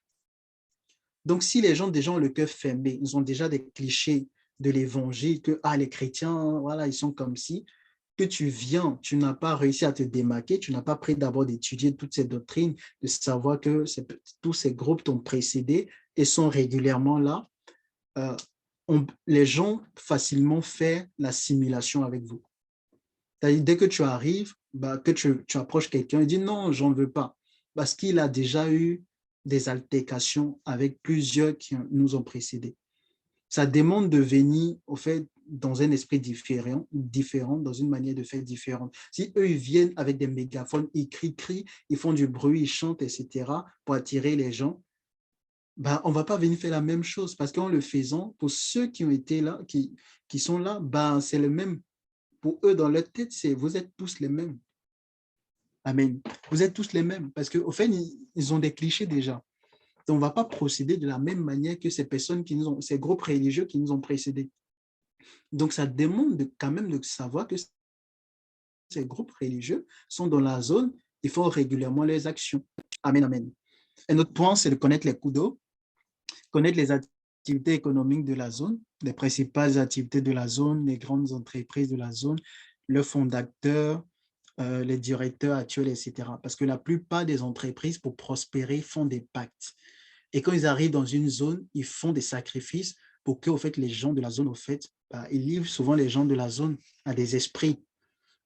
Donc, si les gens déjà ont le cœur fermé, ils ont déjà des clichés de l'évangile, que les chrétiens, voilà, ils sont comme si, que tu viens, tu n'as pas réussi à te démarquer, tu n'as pas pris d'abord d'étudier toutes ces doctrines, de savoir que tous ces groupes t'ont précédé et sont régulièrement là, euh, les gens facilement font l'assimilation avec vous. Dès que tu arrives, que tu approches quelqu'un, il dit non, j'en veux pas. Parce qu'il a déjà eu des altercations avec plusieurs qui nous ont précédés. Ça demande de venir, au fait, dans un esprit différent, dans une manière de faire différente. Si eux, ils viennent avec des mégaphones, ils crient, ils font du bruit, ils chantent, etc., pour attirer les gens, on ne va pas venir faire la même chose parce qu'en le faisant, pour ceux qui ont été là, qui sont là, c'est le même. Pour eux, dans leur tête, c'est vous êtes tous les mêmes. Amen. Vous êtes tous les mêmes parce qu'au fait, ils ont des clichés déjà. Donc, on ne va pas procéder de la même manière que ces personnes ces groupes religieux qui nous ont précédés. Donc, ça demande quand même de savoir que ces groupes religieux sont dans la zone, il faut régulièrement les actions. Amen, amen. Un autre point, c'est de connaître les cours d'eau, connaître les activités économiques de la zone, les principales activités de la zone, les grandes entreprises de la zone, le fondateur, les directeurs actuels, etc. Parce que la plupart des entreprises, pour prospérer, font des pactes. Et quand ils arrivent dans une zone, ils font des sacrifices pour que, au fait, les gens de la zone, au fait, ils livrent souvent les gens de la zone à des esprits.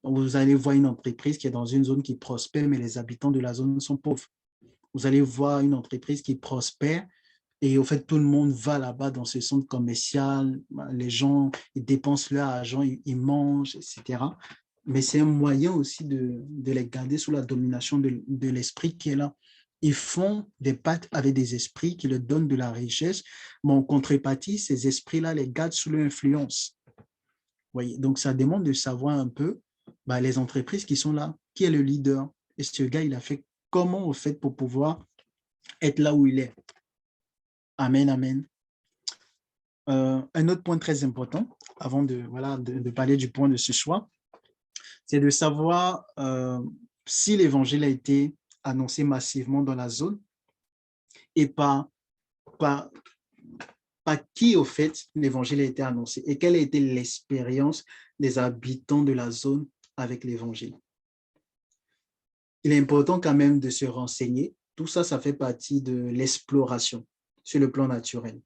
Donc, vous allez voir une entreprise qui est dans une zone qui prospère, mais les habitants de la zone sont pauvres. Vous allez voir une entreprise qui prospère et, au fait, tout le monde va là-bas dans ce centre commercial. Les gens, ils dépensent leur argent, ils mangent, etc. Mais c'est un moyen aussi de les garder sous la domination de l'esprit qui est là. Ils font des pactes avec des esprits qui leur donnent de la richesse, mais en contrepartie, ces esprits-là les gardent sous leur influence. Voyez, donc, ça demande de savoir un peu les entreprises qui sont là, qui est le leader. Et ce gars, il a fait comment, au fait, pour pouvoir être là où il est. Amen, amen. Un autre point très important, avant de parler du point de ce soir, c'est de savoir si l'évangile a été annoncé massivement dans la zone et par qui, au fait, l'évangile a été annoncé et quelle a été l'expérience des habitants de la zone avec l'évangile. Il est important quand même de se renseigner. Tout ça, ça fait partie de l'exploration sur le plan naturel.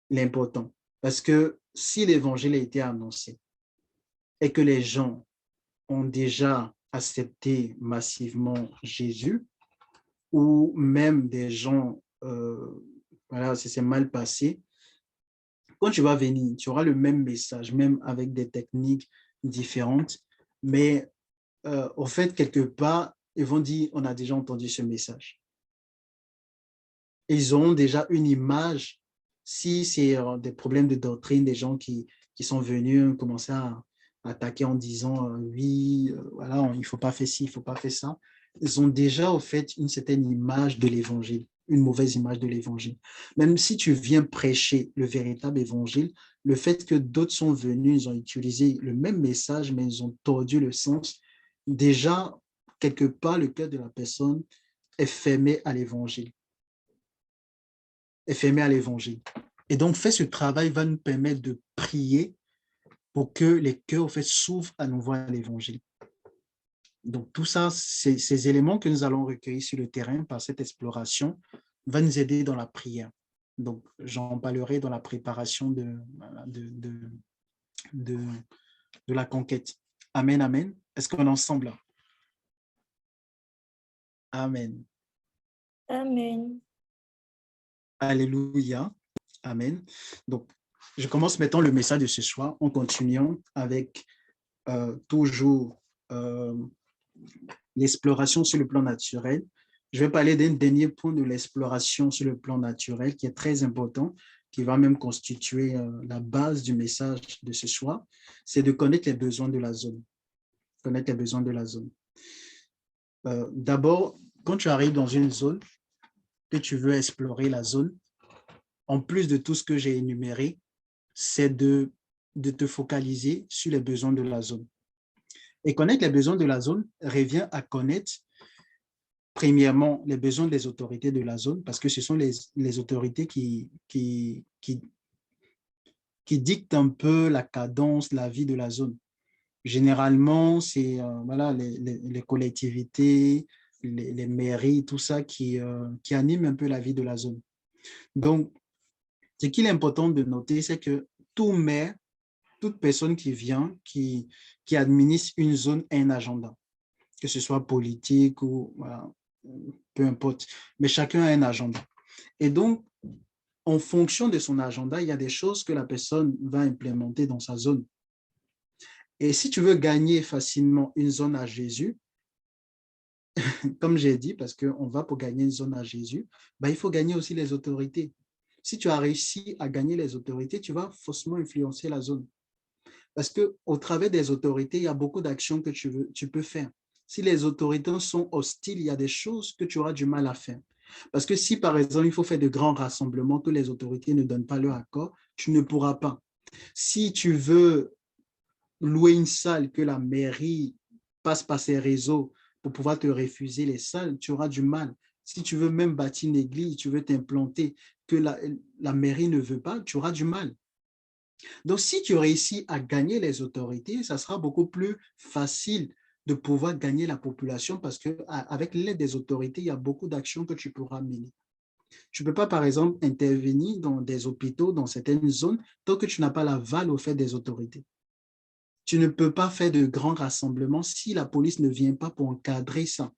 Il est important parce que si l'évangile a été annoncé et que les gens ont déjà accepté massivement Jésus, ou même des gens, si c'est mal passé, quand tu vas venir, tu auras le même message, même avec des techniques différentes, mais au fait, quelque part, ils vont dire, on a déjà entendu ce message. Ils ont déjà une image, si c'est des problèmes de doctrine, des gens qui sont venus commencer à attaquer en disant oui, voilà, il ne faut pas faire ci, il ne faut pas faire ça. Ils ont déjà, au fait, une certaine image de l'évangile, une mauvaise image de l'évangile. Même si tu viens prêcher le véritable évangile, le fait que d'autres sont venus, ils ont utilisé le même message, mais ils ont tordu le sens, déjà, quelque part, le cœur de la personne est fermé à l'évangile. Est fermé à l'évangile. Et donc, faire ce travail va nous permettre de prier pour que les cœurs, en fait, s'ouvrent à nouveau à l'évangile. Donc, tout ça, ces éléments que nous allons recueillir sur le terrain par cette exploration va nous aider dans la prière. Donc, j'en parlerai dans la préparation de, de la conquête. Amen, amen. Est-ce qu'on est ensemble là? Amen. Amen. Alléluia. Amen. Donc, je commence maintenant le message de ce soir en continuant avec toujours l'exploration sur le plan naturel. Je vais parler d'un dernier point de l'exploration sur le plan naturel qui est très important, qui va même constituer la base du message de ce soir, c'est de connaître les besoins de la zone. Connaître les besoins de la zone. D'abord, quand tu arrives dans une zone, que tu veux explorer la zone, en plus de tout ce que j'ai énuméré, c'est de te focaliser sur les besoins de la zone. Et connaître les besoins de la zone revient à connaître, premièrement, les besoins des autorités de la zone, parce que ce sont les autorités qui dictent un peu la cadence, la vie de la zone. Généralement, c'est voilà, les collectivités, les mairies, tout ça qui anime un peu la vie de la zone. Donc, ce qu'il est important de noter, c'est que tout maire, toute personne qui vient, qui administre une zone a un agenda, que ce soit politique ou voilà, peu importe, mais chacun a un agenda. Et donc, en fonction de son agenda, il y a des choses que la personne va implémenter dans sa zone. Et si tu veux gagner facilement une zone à Jésus, comme j'ai dit, parce qu'on va pour gagner une zone à Jésus, ben, il faut gagner aussi les autorités. Si tu as réussi à gagner les autorités, tu vas forcément influencer la zone. Parce qu'au travers des autorités, il y a beaucoup d'actions que tu peux faire. Si les autorités sont hostiles, il y a des choses que tu auras du mal à faire. Parce que si, par exemple, il faut faire de grands rassemblements que les autorités ne donnent pas leur accord, tu ne pourras pas. Si tu veux louer une salle que la mairie passe par ses réseaux pour pouvoir te refuser les salles, tu auras du mal. Si tu veux même bâtir une église, tu veux t'implanter, que la mairie ne veut pas, tu auras du mal. Donc, si tu réussis à gagner les autorités, ça sera beaucoup plus facile de pouvoir gagner la population parce qu'avec l'aide des autorités, il y a beaucoup d'actions que tu pourras mener. Tu ne peux pas, par exemple, intervenir dans des hôpitaux, dans certaines zones, tant que tu n'as pas l'aval au fait des autorités. Tu ne peux pas faire de grands rassemblements si la police ne vient pas pour encadrer ça.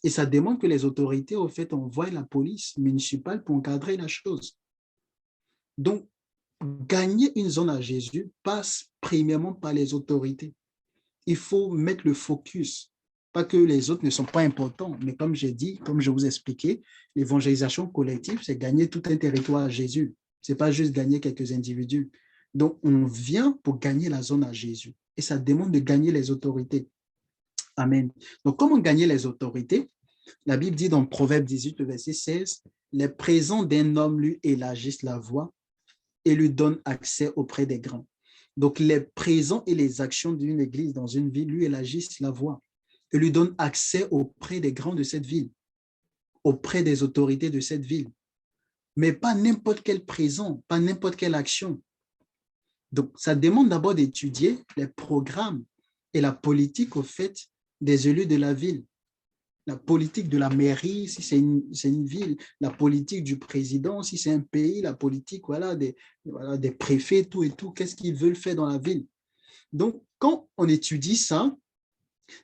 Et ça demande que les autorités, au fait, envoient la police municipale pour encadrer la chose. Donc, gagner une zone à Jésus passe premièrement par les autorités. Il faut mettre le focus. Pas que les autres ne sont pas importants, mais comme j'ai dit, comme je vous ai expliqué, l'évangélisation collective, c'est gagner tout un territoire à Jésus. Ce n'est pas juste gagner quelques individus. Donc, on vient pour gagner la zone à Jésus. Et ça demande de gagner les autorités. Amen. Donc, comment gagner les autorités? La Bible dit dans Proverbe 18, le verset 16, « Les présents d'un homme lui élargissent la voie et lui donnent accès auprès des grands. » Donc, les présents et les actions d'une église dans une ville lui élargissent la voie et lui donnent accès auprès des grands de cette ville, auprès des autorités de cette ville. Mais pas n'importe quel présent, pas n'importe quelle action. Donc, ça demande d'abord d'étudier les programmes et la politique, au fait, des élus de la ville. La politique de la mairie, si c'est une ville, la politique du président, si c'est un pays, la politique voilà, des préfets, tout et tout, qu'est-ce qu'ils veulent faire dans la ville. Donc, quand on étudie ça,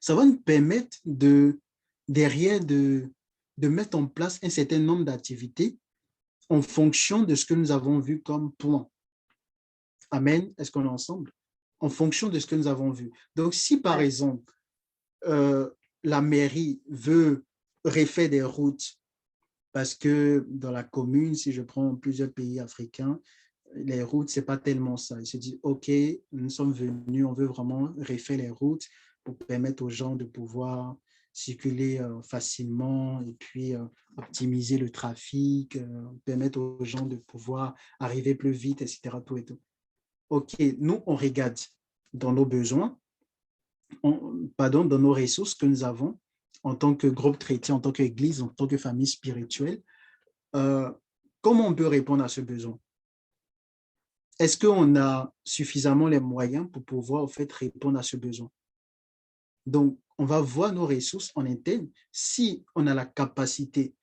ça va nous permettre derrière de mettre en place un certain nombre d'activités en fonction de ce que nous avons vu comme point. Amen. Est-ce qu'on est ensemble? En fonction de ce que nous avons vu. Donc, si par exemple, la mairie veut refaire des routes parce que dans la commune, si je prends plusieurs pays africains, les routes, ce n'est pas tellement ça. Ils se disent, OK, nous sommes venus, on veut vraiment refaire les routes pour permettre aux gens de pouvoir circuler facilement et puis optimiser le trafic, permettre aux gens de pouvoir arriver plus vite, etc. Tout et tout. OK, nous, on regarde dans nos besoins, dans nos ressources que nous avons en tant que groupe chrétien, en tant qu'église, en tant que famille spirituelle, comment on peut répondre à ce besoin? Est-ce qu'on a suffisamment les moyens pour pouvoir en fait, répondre à ce besoin? Donc, on va voir nos ressources en interne. Si on a la capacité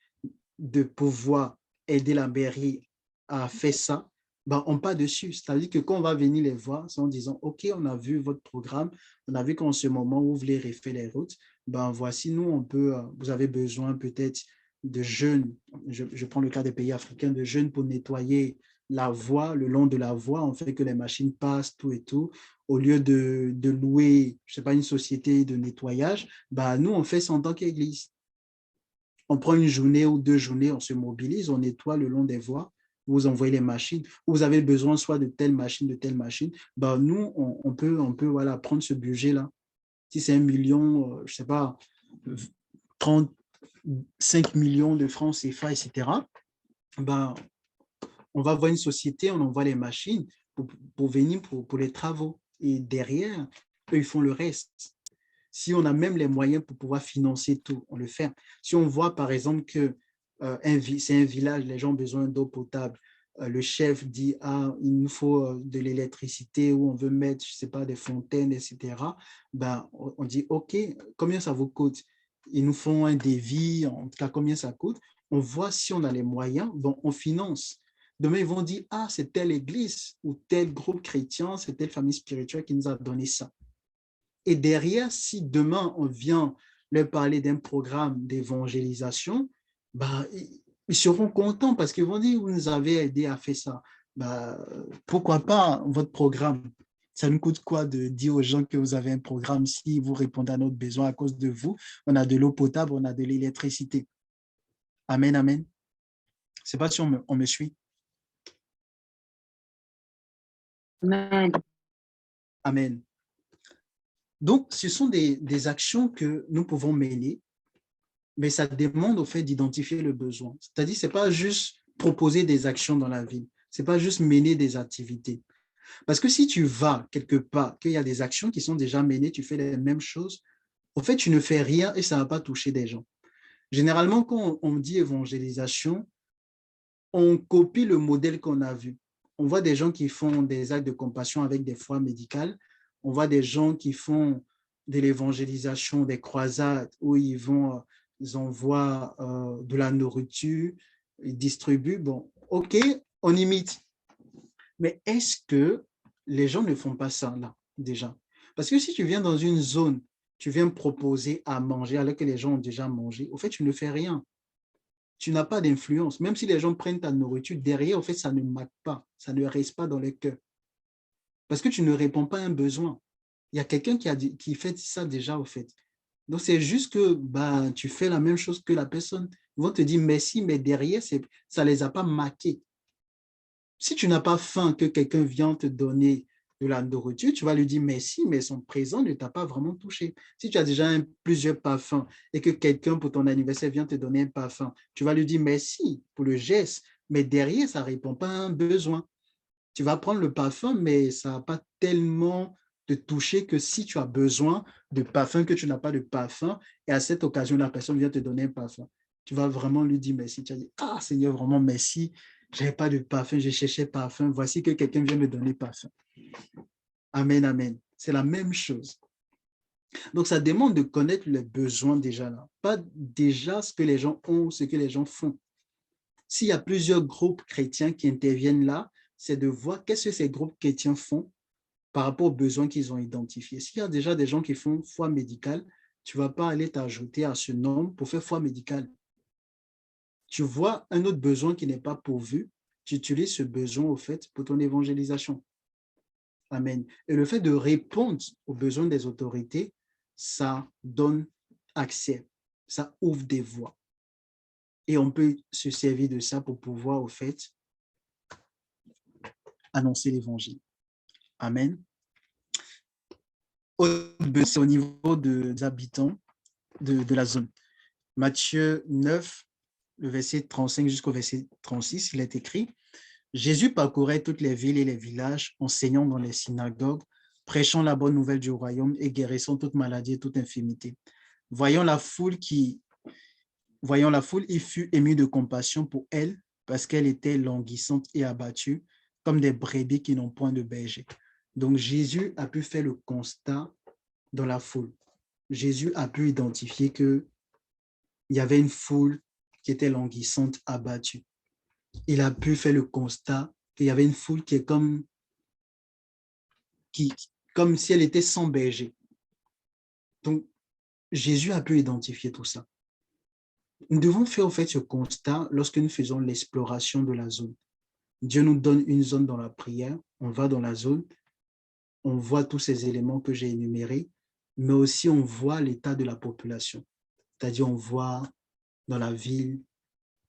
de pouvoir aider la mairie à faire ça, ben, on part dessus. C'est-à-dire que quand on va venir les voir, c'est en disant, OK, on a vu votre programme, on a vu qu'en ce moment, vous voulez refaire les routes, ben, voici, nous, on peut, vous avez besoin peut-être de jeunes, je prends le cas des pays africains, de jeunes pour nettoyer la voie, le long de la voie, on fait que les machines passent, tout et tout. Au lieu de louer, je ne sais pas, une société de nettoyage, ben, nous, on fait ça en tant qu'église. On prend une journée ou 2 journées, on se mobilise, on nettoie le long des voies, vous envoyez les machines, vous avez besoin soit de telle machine, de telle machine, ben nous, on peut voilà, prendre ce budget-là. Si c'est 1 million, je ne sais pas, 35 millions de francs CFA, etc., ben, on va voir une société, on envoie les machines pour venir pour les travaux. Et derrière, eux, ils font le reste. Si on a même les moyens pour pouvoir financer tout, on le fait. Si on voit par exemple que c'est un village, les gens ont besoin d'eau potable, le chef dit, ah, il nous faut de l'électricité ou on veut mettre, je ne sais pas, des fontaines, etc. Ben, on dit, OK, combien ça vous coûte? Ils nous font un devis, en tout cas, combien ça coûte? On voit si on a les moyens, bon, on finance. Demain, ils vont dire, ah, c'est telle église ou tel groupe chrétien, c'est telle famille spirituelle qui nous a donné ça. Et derrière, si demain on vient leur parler d'un programme d'évangélisation, bah, ils seront contents parce qu'ils vont dire, vous nous avez aidé à faire ça. Bah, pourquoi pas votre programme? Ça nous coûte quoi de dire aux gens que vous avez un programme si vous répondez à notre besoin à cause de vous? On a de l'eau potable, on a de l'électricité. Amen, amen. Je ne sais pas si on me suit. Amen. Amen. Donc, ce sont des actions que nous pouvons mener, mais ça demande au fait d'identifier le besoin. C'est-à-dire, ce n'est pas juste proposer des actions dans la ville, ce n'est pas juste mener des activités. Parce que si tu vas quelque part, qu'il y a des actions qui sont déjà menées, tu fais les mêmes choses, au fait, tu ne fais rien et ça ne va pas toucher des gens. Généralement, quand on dit évangélisation, on copie le modèle qu'on a vu. On voit des gens qui font des actes de compassion avec des foi médicales. On voit des gens qui font de l'évangélisation, des croisades où ils envoient de la nourriture, ils distribuent. Bon, OK, on imite. Mais est-ce que les gens ne font pas ça là, déjà? Parce que si tu viens dans une zone, tu viens proposer à manger alors que les gens ont déjà mangé, au fait, tu ne fais rien. Tu n'as pas d'influence. Même si les gens prennent ta nourriture, derrière, au fait, ça ne marque pas, ça ne reste pas dans le cœur. Parce que tu ne réponds pas à un besoin. Il y a quelqu'un qui fait ça déjà, au fait. Donc, c'est juste que bah, tu fais la même chose que la personne. Ils vont te dire merci, mais derrière, ça ne les a pas marqués. Si tu n'as pas faim que quelqu'un vient te donner de la nourriture, tu vas lui dire merci, mais son présent ne t'a pas vraiment touché. Si tu as déjà plusieurs parfums et que quelqu'un pour ton anniversaire vient te donner un parfum, tu vas lui dire merci pour le geste, mais derrière, ça ne répond pas à un besoin. Tu vas prendre le parfum, mais ça ne va pas tellement te toucher que si tu as besoin de parfum, que tu n'as pas de parfum, et à cette occasion, la personne vient te donner un parfum. Tu vas vraiment lui dire merci. Tu vas dire, ah Seigneur, vraiment merci. Je n'avais pas de parfum, je cherchais parfum. Voici que quelqu'un vient me donner parfum. Amen, amen. C'est la même chose. Donc, ça demande de connaître les besoins déjà là. Pas déjà ce que les gens ont, ce que les gens font. S'il y a plusieurs groupes chrétiens qui interviennent là, c'est de voir qu'est-ce que ces groupes chrétiens font par rapport aux besoins qu'ils ont identifiés. S'il y a déjà des gens qui font foi médicale, tu ne vas pas aller t'ajouter à ce nombre pour faire foi médicale. Tu vois un autre besoin qui n'est pas pourvu, tu utilises ce besoin au fait pour ton évangélisation. Amen. Et le fait de répondre aux besoins des autorités, ça donne accès, ça ouvre des voies. Et on peut se servir de ça pour pouvoir, au fait, annoncer l'évangile. Amen. C'est au niveau des habitants de la zone. Matthieu 9, le verset 35 jusqu'au verset 36, il est écrit: Jésus parcourait toutes les villes et les villages, enseignant dans les synagogues, prêchant la bonne nouvelle du royaume et guérissant toute maladie et toute infirmité. Voyant la foule, il fut ému de compassion pour elle, parce qu'elle était languissante et abattue, comme des brebis qui n'ont point de berger. Donc Jésus a pu faire le constat dans la foule. Jésus a pu identifier qu'il y avait une foule qui était languissante, abattue. Il a pu faire le constat qu'il y avait une foule qui est comme si elle était sans berger. Donc, Jésus a pu identifier tout ça. Nous devons faire en fait ce constat lorsque nous faisons l'exploration de la zone. Dieu nous donne une zone dans la prière, on va dans la zone, on voit tous ces éléments que j'ai énumérés, mais aussi on voit l'état de la population. C'est-à-dire on voit dans la ville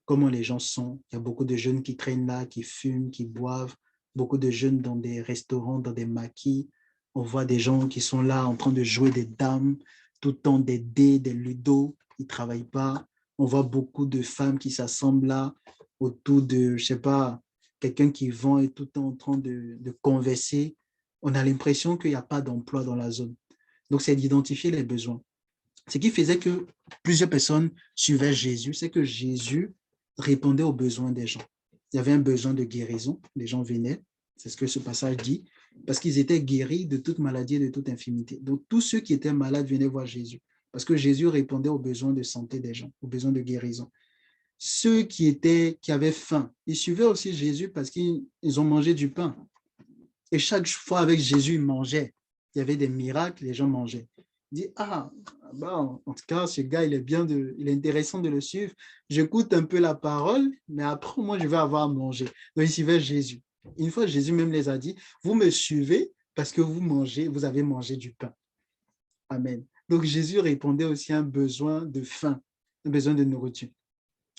comment les gens sont. Il y a beaucoup de jeunes qui traînent là, qui fument, qui boivent, beaucoup de jeunes dans des restaurants, dans des maquis. On voit des gens qui sont là en train de jouer des dames, tout le temps des dés, des ludos, ils ne travaillent pas. On voit beaucoup de femmes qui s'assemblent là autour de, je ne sais pas, quelqu'un qui vend et tout le temps en train de converser. On a l'impression qu'il n'y a pas d'emploi dans la zone. Donc, c'est d'identifier les besoins. Ce qui faisait que plusieurs personnes suivaient Jésus, c'est que Jésus répondait aux besoins des gens. Il y avait un besoin de guérison, les gens venaient, c'est ce que ce passage dit, parce qu'ils étaient guéris de toute maladie et de toute infirmité. Donc, tous ceux qui étaient malades venaient voir Jésus, parce que Jésus répondait aux besoins de santé des gens, aux besoins de guérison. Ceux qui avaient faim, ils suivaient aussi Jésus parce qu'ils ont mangé du pain. Et chaque fois avec Jésus, ils mangeaient. Il y avait des miracles, les gens mangeaient. Il dit, bon, en tout cas, ce gars, il est intéressant de le suivre. J'écoute un peu la parole, mais après, moi, je vais avoir à manger. Donc, ils suivaient Jésus. Une fois, Jésus même les a dit, vous me suivez parce que vous avez mangé du pain. Amen. Donc, Jésus répondait aussi à un besoin de faim, un besoin de nourriture.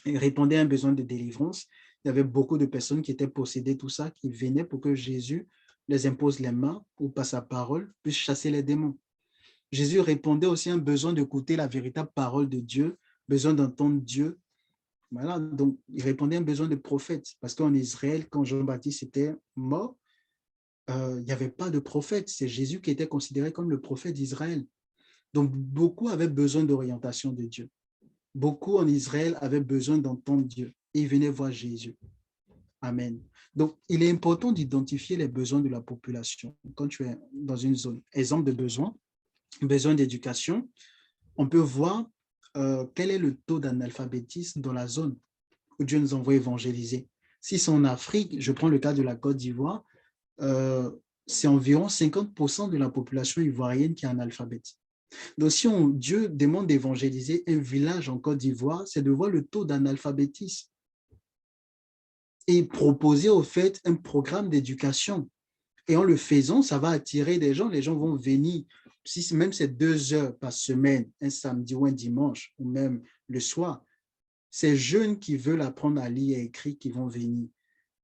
Il répondait à un besoin de délivrance. Il y avait beaucoup de personnes qui étaient possédées, tout ça, qui venaient pour que Jésus les impose les mains ou par sa parole puisse chasser les démons. Jésus répondait aussi à un besoin d'écouter la véritable parole de Dieu, besoin d'entendre Dieu. Voilà, donc il répondait à un besoin de prophète, parce qu'en Israël, quand Jean-Baptiste était mort, il n'y avait pas de prophète. C'est Jésus qui était considéré comme le prophète d'Israël. Donc beaucoup avaient besoin d'orientation de Dieu. Beaucoup en Israël avaient besoin d'entendre Dieu et ils venaient voir Jésus. Amen. Donc, il est important d'identifier les besoins de la population quand tu es dans une zone. Exemple de besoin d'éducation, on peut voir quel est le taux d'analphabétisme dans la zone où Dieu nous envoie évangéliser. Si c'est en Afrique, je prends le cas de la Côte d'Ivoire, c'est environ 50% de la population ivoirienne qui est analphabète. Donc, si Dieu demande d'évangéliser un village en Côte d'Ivoire, c'est de voir le taux d'analphabétisme et proposer au fait un programme d'éducation. Et en le faisant, ça va attirer des gens. Les gens vont venir, si même c'est 2 heures par semaine, un samedi ou un dimanche, ou même le soir. Ces jeunes qui veulent apprendre à lire et écrire qui vont venir.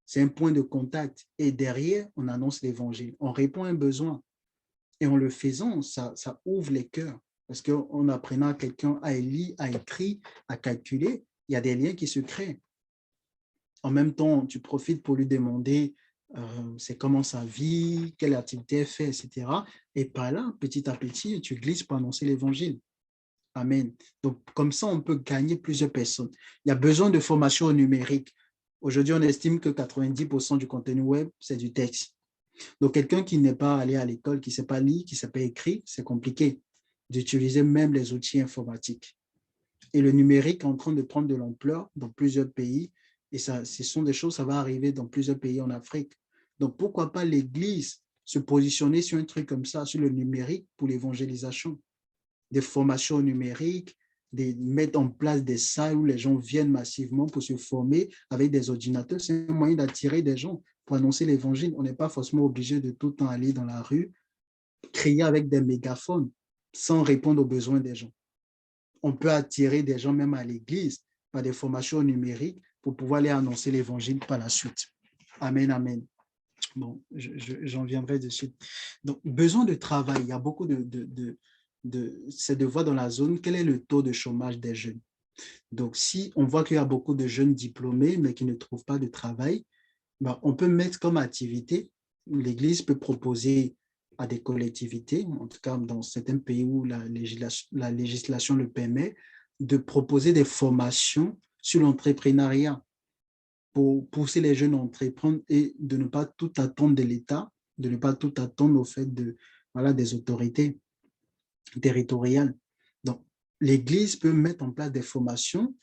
C'est un point de contact. Et derrière, on annonce l'évangile. On répond à un besoin. Et en le faisant, ça ouvre les cœurs. Parce qu'en apprenant à quelqu'un à lire, à écrire, à calculer, il y a des liens qui se créent. En même temps, tu profites pour lui demander c'est comment sa vie, quelle activité elle fait, etc. Et par là, petit à petit, tu glisses pour annoncer l'évangile. Amen. Donc, comme ça, on peut gagner plusieurs personnes. Il y a besoin de formation au numérique. Aujourd'hui, on estime que 90% du contenu web, c'est du texte. Donc, quelqu'un qui n'est pas allé à l'école, qui ne sait pas lire, qui ne sait pas écrire, c'est compliqué d'utiliser même les outils informatiques. Et le numérique est en train de prendre de l'ampleur dans plusieurs pays. Et ça, ce sont des choses, ça va arriver dans plusieurs pays en Afrique. Donc, pourquoi pas l'Église se positionner sur un truc comme ça, sur le numérique pour l'évangélisation, des formations numériques, mettre en place des salles où les gens viennent massivement pour se former avec des ordinateurs. C'est un moyen d'attirer des gens pour annoncer l'évangile. On n'est pas forcément obligé de tout le temps aller dans la rue, crier avec des mégaphones sans répondre aux besoins des gens. On peut attirer des gens même à l'église par des formations numériques pour pouvoir aller annoncer l'évangile par la suite. Amen, amen. Bon, j'en viendrai dessus. Donc, besoin de travail. Il y a beaucoup c'est de voir dans la zone quel est le taux de chômage des jeunes. Donc, si on voit qu'il y a beaucoup de jeunes diplômés, mais qui ne trouvent pas de travail, ben, on peut mettre comme activité, l'Église peut proposer à des collectivités, en tout cas dans certains pays où la législation le permet, de proposer des formations sur l'entrepreneuriat pour pousser les jeunes à entreprendre et de ne pas tout attendre de l'État, de ne pas tout attendre au fait des autorités territoriales. l'Église peut mettre en place des formations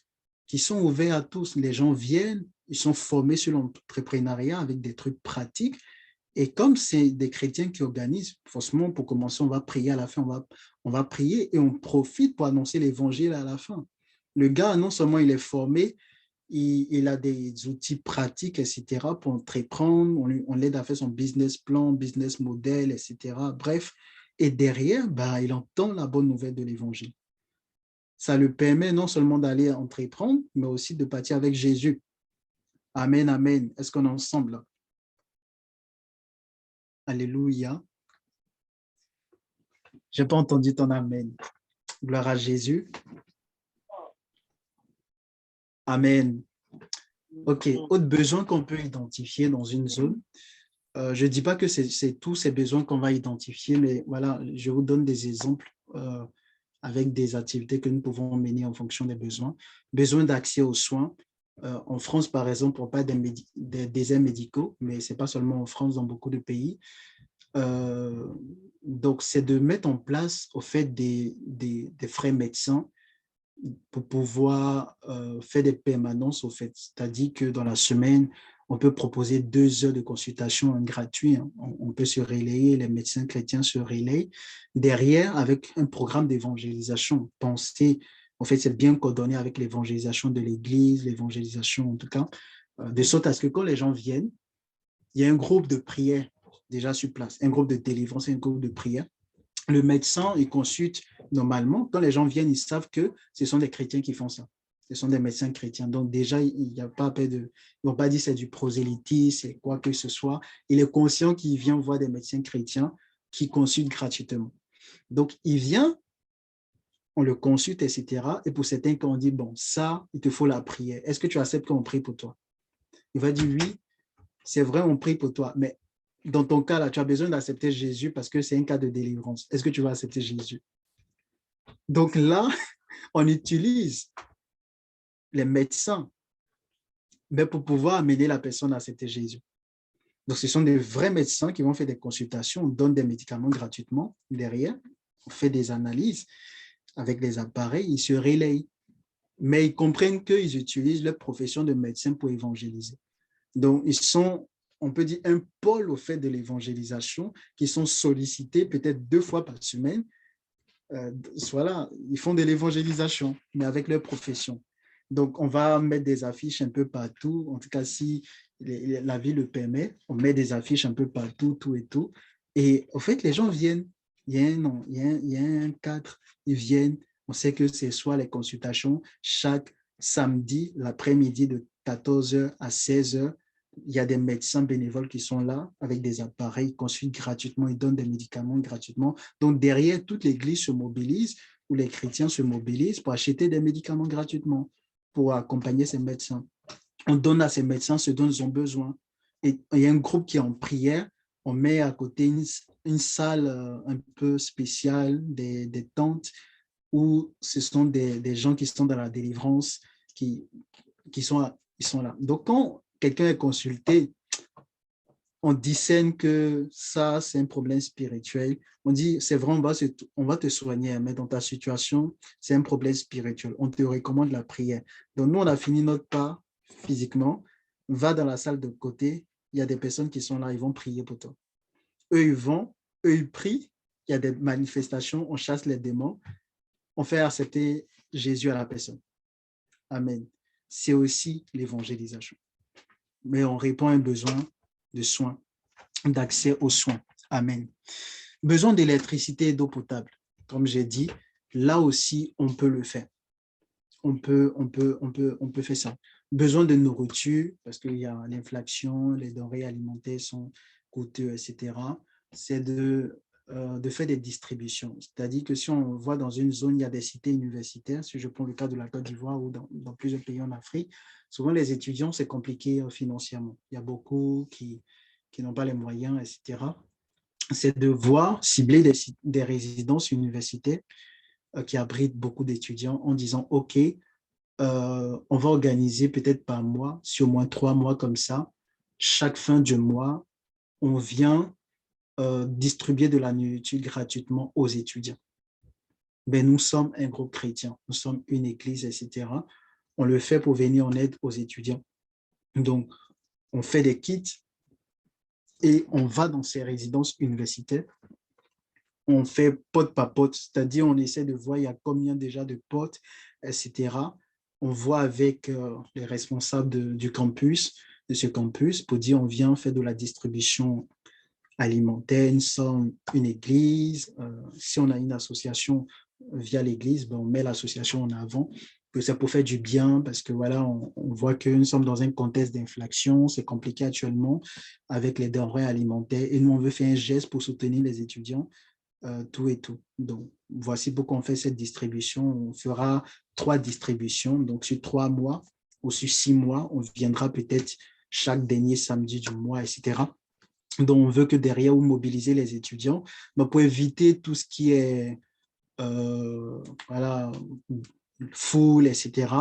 qui sont ouvertes à tous. Les gens viennent, ils sont formés sur l'entrepreneuriat avec des trucs pratiques. Et comme c'est des chrétiens qui organisent, forcément, pour commencer, on va prier à la fin, on va prier et on profite pour annoncer l'évangile à la fin. Le gars, non seulement il est formé, il a des outils pratiques, etc., pour entreprendre, on l'aide à faire son business plan, business model, etc. Bref, et derrière, bah, il entend la bonne nouvelle de l'évangile. Ça lui permet non seulement d'aller entreprendre, mais aussi de partir avec Jésus. Amen, amen. Est-ce qu'on est ensemble là? Alléluia. Je n'ai pas entendu ton amen. Gloire à Jésus. Amen. OK. Autre besoin qu'on peut identifier dans une zone. Je ne dis pas que c'est tous ces besoins qu'on va identifier, mais voilà, je vous donne des exemples avec des activités que nous pouvons mener en fonction des besoins. Besoin d'accès aux soins. En France, par exemple, on parle des déserts médicaux, mais ce n'est pas seulement en France, dans beaucoup de pays. Donc, c'est de mettre en place, au fait, des frais médecins pour pouvoir faire des permanences, au fait. C'est-à-dire que dans la semaine, on peut proposer 2 heures de consultation gratuite. Hein. On peut se relayer, les médecins chrétiens se relayent. Derrière, avec un programme d'évangélisation, pensez, en fait, c'est bien coordonné avec l'évangélisation de l'Église, l'évangélisation en tout cas, de sorte à ce que quand les gens viennent, il y a un groupe de prière déjà sur place, un groupe de délivrance, un groupe de prière. Le médecin, il consulte normalement. Quand les gens viennent, ils savent que ce sont des chrétiens qui font ça. Ce sont des médecins chrétiens. Donc déjà, il n'y a pas de... Ils ne vont pas dire c'est du prosélytisme, c'est quoi que ce soit. Il est conscient qu'il vient voir des médecins chrétiens qui consultent gratuitement. Donc, il vient, on le consulte, etc. Et pour certains, quand on dit, bon, ça, il te faut la prière. Est-ce que tu acceptes qu'on prie pour toi? Il va dire, oui, c'est vrai, on prie pour toi. Mais dans ton cas, là, tu as besoin d'accepter Jésus parce que c'est un cas de délivrance. Est-ce que tu vas accepter Jésus? Donc là, on utilise les médecins, mais pour pouvoir amener la personne à accepter Jésus. Donc, ce sont des vrais médecins qui vont faire des consultations, on donne des médicaments gratuitement derrière, on fait des analyses avec les appareils, ils se relayent. Mais ils comprennent qu'ils utilisent leur profession de médecin pour évangéliser. Donc, ils sont, on peut dire, un pôle au fait de l'évangélisation, qui sont sollicités peut-être 2 fois par semaine. Voilà, ils font de l'évangélisation, mais avec leur profession. Donc, on va mettre des affiches un peu partout. En tout cas, si la vie le permet, on met des affiches un peu partout, tout et tout. Et au fait, les gens viennent. Il y a un cadre. Ils viennent. On sait que c'est soit les consultations chaque samedi, l'après-midi de 14h à 16h. Il y a des médecins bénévoles qui sont là avec des appareils, ils consultent gratuitement, ils donnent des médicaments gratuitement. Donc, derrière, toute l'Église se mobilise ou les chrétiens se mobilisent pour acheter des médicaments gratuitement pour accompagner ces médecins. On donne à ces médecins ce dont ils ont besoin. Et il y a un groupe qui est en prière, on met à côté une salle un peu spéciale, des tentes, où ce sont des gens qui sont dans la délivrance, qui sont là. Donc, quand quelqu'un est consulté, on discerne que ça, c'est un problème spirituel. On dit, c'est vrai, on va te soigner, mais dans ta situation, c'est un problème spirituel. On te recommande la prière. Donc, nous, on a fini notre part physiquement. Va dans la salle de côté. Il y a des personnes qui sont là, ils vont prier pour toi. Eux, ils prient. Il y a des manifestations, on chasse les démons. On fait accepter Jésus à la personne. Amen. C'est aussi l'évangélisation. Mais on répond à un besoin de soins, d'accès aux soins. Amen. Besoin d'électricité et d'eau potable. Comme j'ai dit, là aussi, on peut le faire. On peut faire ça. Besoin de nourriture, parce qu'il y a l'inflation, les denrées alimentaires sont coûteux, etc. C'est de faire des distributions. C'est-à-dire que si on voit dans une zone, il y a des cités universitaires, si je prends le cas de la Côte d'Ivoire ou dans plusieurs pays en Afrique, souvent les étudiants, c'est compliqué financièrement. Il y a beaucoup qui n'ont pas les moyens, etc. C'est de voir, cibler des résidences universitaires qui abritent beaucoup d'étudiants en disant, OK, on va organiser peut-être par mois, sur au moins 3 mois comme ça, chaque fin du mois, on vient distribuer de la nourriture gratuitement aux étudiants. ben, nous sommes un groupe chrétien, nous sommes une église, etc. On le fait pour venir en aide aux étudiants. Donc, on fait des kits et on va dans ces résidences universitaires. On fait pote par pote, c'est-à-dire on essaie de voir il y a combien déjà de potes, etc. On voit avec les responsables du campus, de ce campus, pour dire on vient faire de la distribution alimentaire, nous sommes une église. Si on a une association via l'église, ben on met l'association en avant, que c'est pour faire du bien, parce que voilà, on voit que nous sommes dans un contexte d'inflation, c'est compliqué actuellement avec les denrées alimentaires, et nous, on veut faire un geste pour soutenir les étudiants, tout et tout. Donc, voici pourquoi on fait cette distribution. On fera 3 distributions, donc sur 3 mois ou sur 6 mois, on viendra peut-être chaque dernier samedi du mois, etc. Donc, on veut que derrière, vous mobilisez les étudiants, mais pour éviter tout ce qui est voilà, foule, etc.,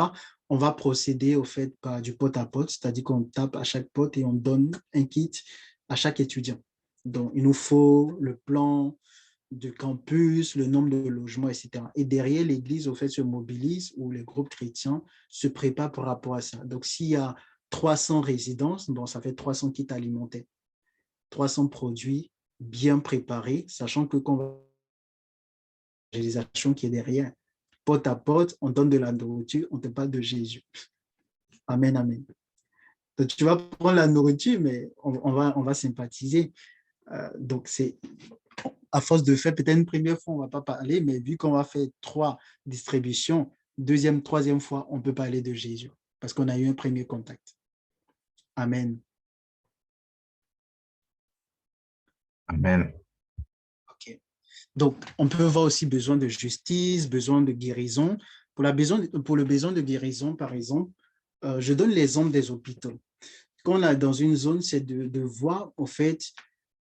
on va procéder au fait par du pot à pot, c'est-à-dire qu'on tape à chaque pot et on donne un kit à chaque étudiant. Donc, il nous faut le plan du campus, le nombre de logements, etc. Et derrière, l'Église, au fait, se mobilise ou les groupes chrétiens se préparent par rapport à ça. Donc, s'il y a 300 résidences, bon, ça fait 300 kits alimentaires, 300 produits bien préparés, sachant que quand on l'évangélisation qui est derrière, porte à porte, on donne de la nourriture, on te parle de Jésus. Amen, amen. Donc, tu vas prendre la nourriture, mais on va sympathiser. Donc, c'est à force de faire, peut-être une première fois, on ne va pas parler, mais vu qu'on va faire 3 distributions, deuxième, troisième fois, on peut parler de Jésus parce qu'on a eu un premier contact. Amen. Amen. OK. Donc, on peut avoir aussi besoin de justice, besoin de guérison. Pour le besoin de guérison, par exemple, je donne l'exemple des hôpitaux. Quand on est dans une zone, c'est de voir, en fait,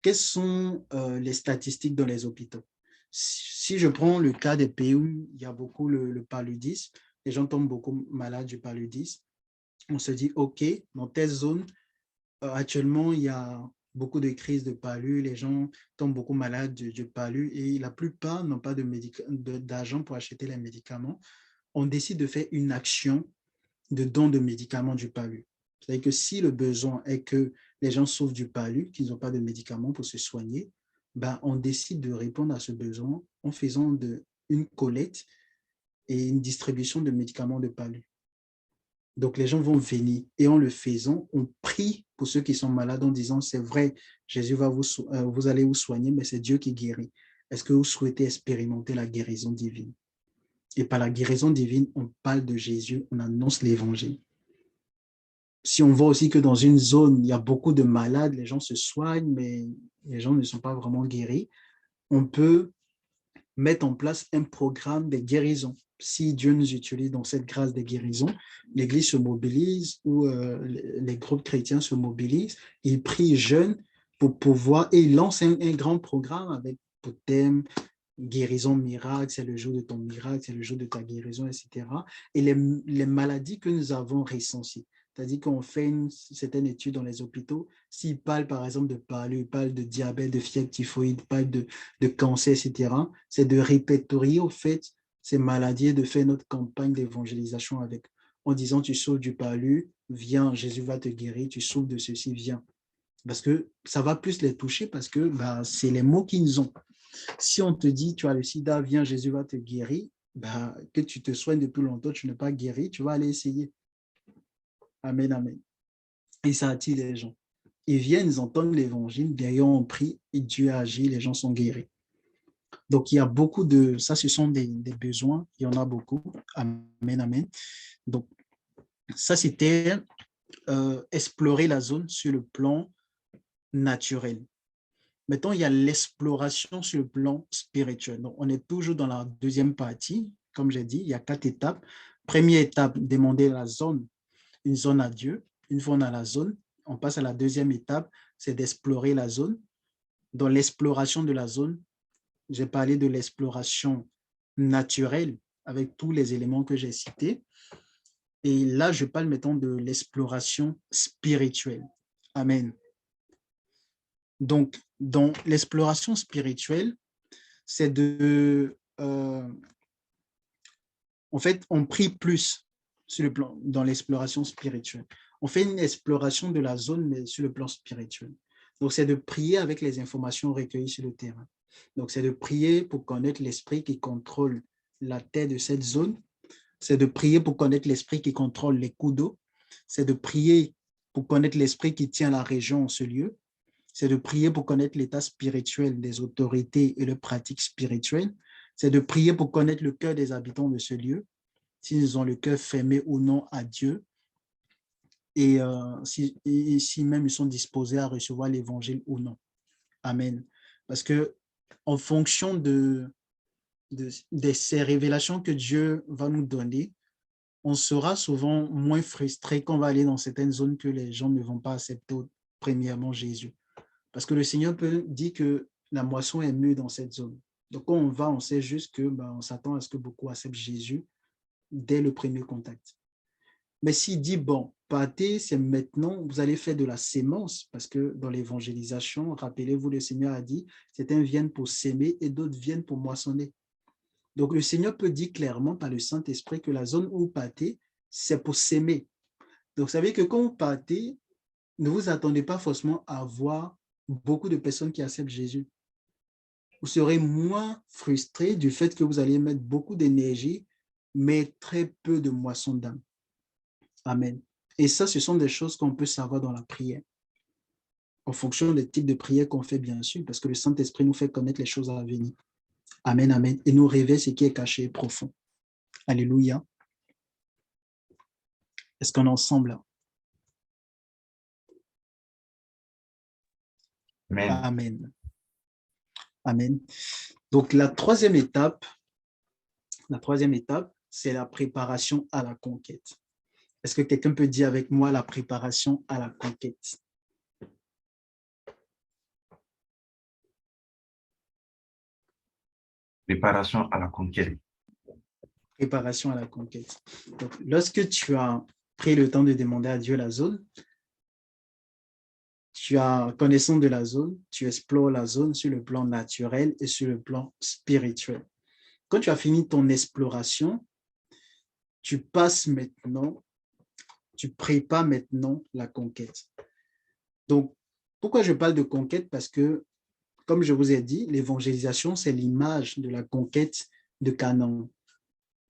quelles sont les statistiques dans les hôpitaux. Si je prends le cas des pays où il y a beaucoup le paludisme, les gens tombent beaucoup malades du paludisme, on se dit, OK, dans telle zone, actuellement, il y a beaucoup de crises de palu, les gens tombent beaucoup malades du palu et la plupart n'ont pas d'argent pour acheter les médicaments. On décide de faire une action de don de médicaments du palu. C'est-à-dire que si le besoin est que les gens souffrent du palu, qu'ils n'ont pas de médicaments pour se soigner, ben, on décide de répondre à ce besoin en faisant une collecte et une distribution de médicaments de palu. Donc, les gens vont venir et en le faisant, on prie pour ceux qui sont malades en disant, c'est vrai, Jésus va vous allez vous soigner, mais c'est Dieu qui guérit. Est-ce que vous souhaitez expérimenter la guérison divine? Et par la guérison divine, on parle de Jésus, on annonce l'évangile. Si on voit aussi que dans une zone, il y a beaucoup de malades, les gens se soignent, mais les gens ne sont pas vraiment guéris, on peut mettre en place un programme de guérison. Si Dieu nous utilise dans cette grâce de guérison, l'Église se mobilise ou les groupes chrétiens se mobilisent, ils prient jeunes pour pouvoir, et ils lancent un grand programme avec pour thème guérison miracle, c'est le jour de ton miracle, c'est le jour de ta guérison, etc. Et les maladies que nous avons recensées, c'est-à-dire qu'on fait une certaine étude dans les hôpitaux, s'ils parlent par exemple de palu, ils parlent de diabète, de fièvre typhoïde, ils parlent de cancer, etc., c'est de répertorier au fait ces maladies et de faire notre campagne d'évangélisation avec, en disant tu souffres du palu, viens, Jésus va te guérir, tu souffres de ceci, viens. Parce que ça va plus les toucher parce que bah, c'est les mots qu'ils ont. Si on te dit, tu as le sida, viens, Jésus va te guérir, bah, que tu te soignes depuis longtemps, tu n'es pas guéri, tu vas aller essayer. Amen, amen. Et ça attire les gens. Ils viennent, ils entendent l'évangile, derrière on prie, et Dieu agit, les gens sont guéris. Donc, il y a beaucoup de... Ça, ce sont des besoins, il y en a beaucoup. Amen, amen. Donc, ça, c'était explorer la zone sur le plan naturel. Maintenant, il y a l'exploration sur le plan spirituel. Donc, on est toujours dans la deuxième partie. Comme j'ai dit, il y a 4 étapes. Première étape, demander une zone à Dieu. Une fois on a la zone, on passe à la deuxième étape, c'est d'explorer la zone. Dans l'exploration de la zone, j'ai parlé de l'exploration naturelle avec tous les éléments que j'ai cités. Et là, je parle maintenant de l'exploration spirituelle. Amen. Donc, dans l'exploration spirituelle, c'est En fait, on prie plus sur le plan, dans l'exploration spirituelle. On fait une exploration de la zone, mais sur le plan spirituel. Donc, c'est de prier avec les informations recueillies sur le terrain. Donc, c'est de prier pour connaître l'esprit qui contrôle la terre de cette zone. C'est de prier pour connaître l'esprit qui contrôle les cours d'eau. C'est de prier pour connaître l'esprit qui tient la région en ce lieu. C'est de prier pour connaître l'état spirituel des autorités et leurs pratiques spirituelles. C'est de prier pour connaître le cœur des habitants de ce lieu, s'ils ont le cœur fermé ou non à Dieu, et si même ils sont disposés à recevoir l'évangile ou non. Amen. Parce que en fonction de ces révélations que Dieu va nous donner, on sera souvent moins frustré quand on va aller dans certaines zones que les gens ne vont pas accepter premièrement Jésus. Parce que le Seigneur peut dire que la moisson est mûre dans cette zone. Donc, quand on va, on sait juste que on s'attend à ce que beaucoup acceptent Jésus dès le premier contact. Mais s'il dit, bon, partez, c'est maintenant, vous allez faire de la sémence, parce que dans l'évangélisation, rappelez-vous, le Seigneur a dit, certains viennent pour s'aimer et d'autres viennent pour moissonner. Donc, le Seigneur peut dire clairement par le Saint-Esprit que la zone où vous partez, c'est pour s'aimer. Donc, vous savez que quand vous partez, ne vous attendez pas forcément à voir beaucoup de personnes qui acceptent Jésus. Vous serez moins frustré du fait que vous allez mettre beaucoup d'énergie, mais très peu de moisson d'âme. Amen. Et ça, ce sont des choses qu'on peut savoir dans la prière, en fonction des types de prières qu'on fait, bien sûr, parce que le Saint-Esprit nous fait connaître les choses à venir. Amen, amen. Et nous révèle ce qui est caché et profond. Alléluia. Est-ce qu'on est ensemble là? Amen. Amen. Amen. Donc, la troisième étape, c'est la préparation à la conquête. Est-ce que quelqu'un peut dire avec moi la préparation à la conquête? Préparation à la conquête. Préparation à la conquête. Donc, lorsque tu as pris le temps de demander à Dieu la zone, tu as connaissance de la zone, tu explores la zone sur le plan naturel et sur le plan spirituel. Quand tu as fini ton exploration, tu passes maintenant, tu prépares maintenant la conquête. Donc, pourquoi je parle de conquête? Parce que, comme je vous ai dit, l'évangélisation, c'est l'image de la conquête de Canaan.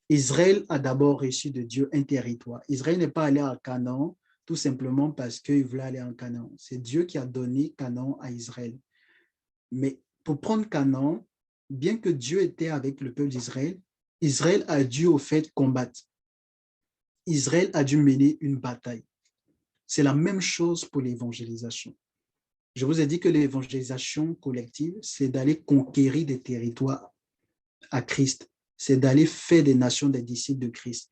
Israël a d'abord reçu de Dieu un territoire. Israël n'est pas allé à Canaan tout simplement parce qu'il voulait aller en Canaan. C'est Dieu qui a donné Canaan à Israël. Mais pour prendre Canaan, bien que Dieu était avec le peuple d'Israël, Israël a dû au fait combattre. Israël a dû mener une bataille. C'est la même chose pour l'évangélisation. Je vous ai dit que l'évangélisation collective, c'est d'aller conquérir des territoires à Christ. C'est d'aller faire des nations des disciples de Christ.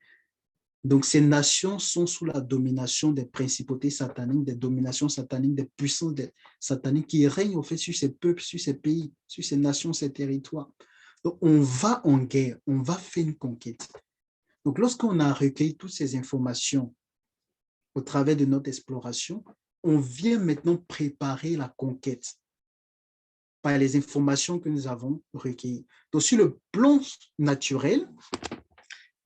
Donc, ces nations sont sous la domination des principautés sataniques, des dominations sataniques, des puissances sataniques qui règnent au fait sur ces peuples, sur ces pays, sur ces nations, ces territoires. Donc, on va en guerre, on va faire une conquête. Donc, lorsqu'on a recueilli toutes ces informations au travers de notre exploration, on vient maintenant préparer la conquête par les informations que nous avons recueillies. Donc, sur le plan naturel,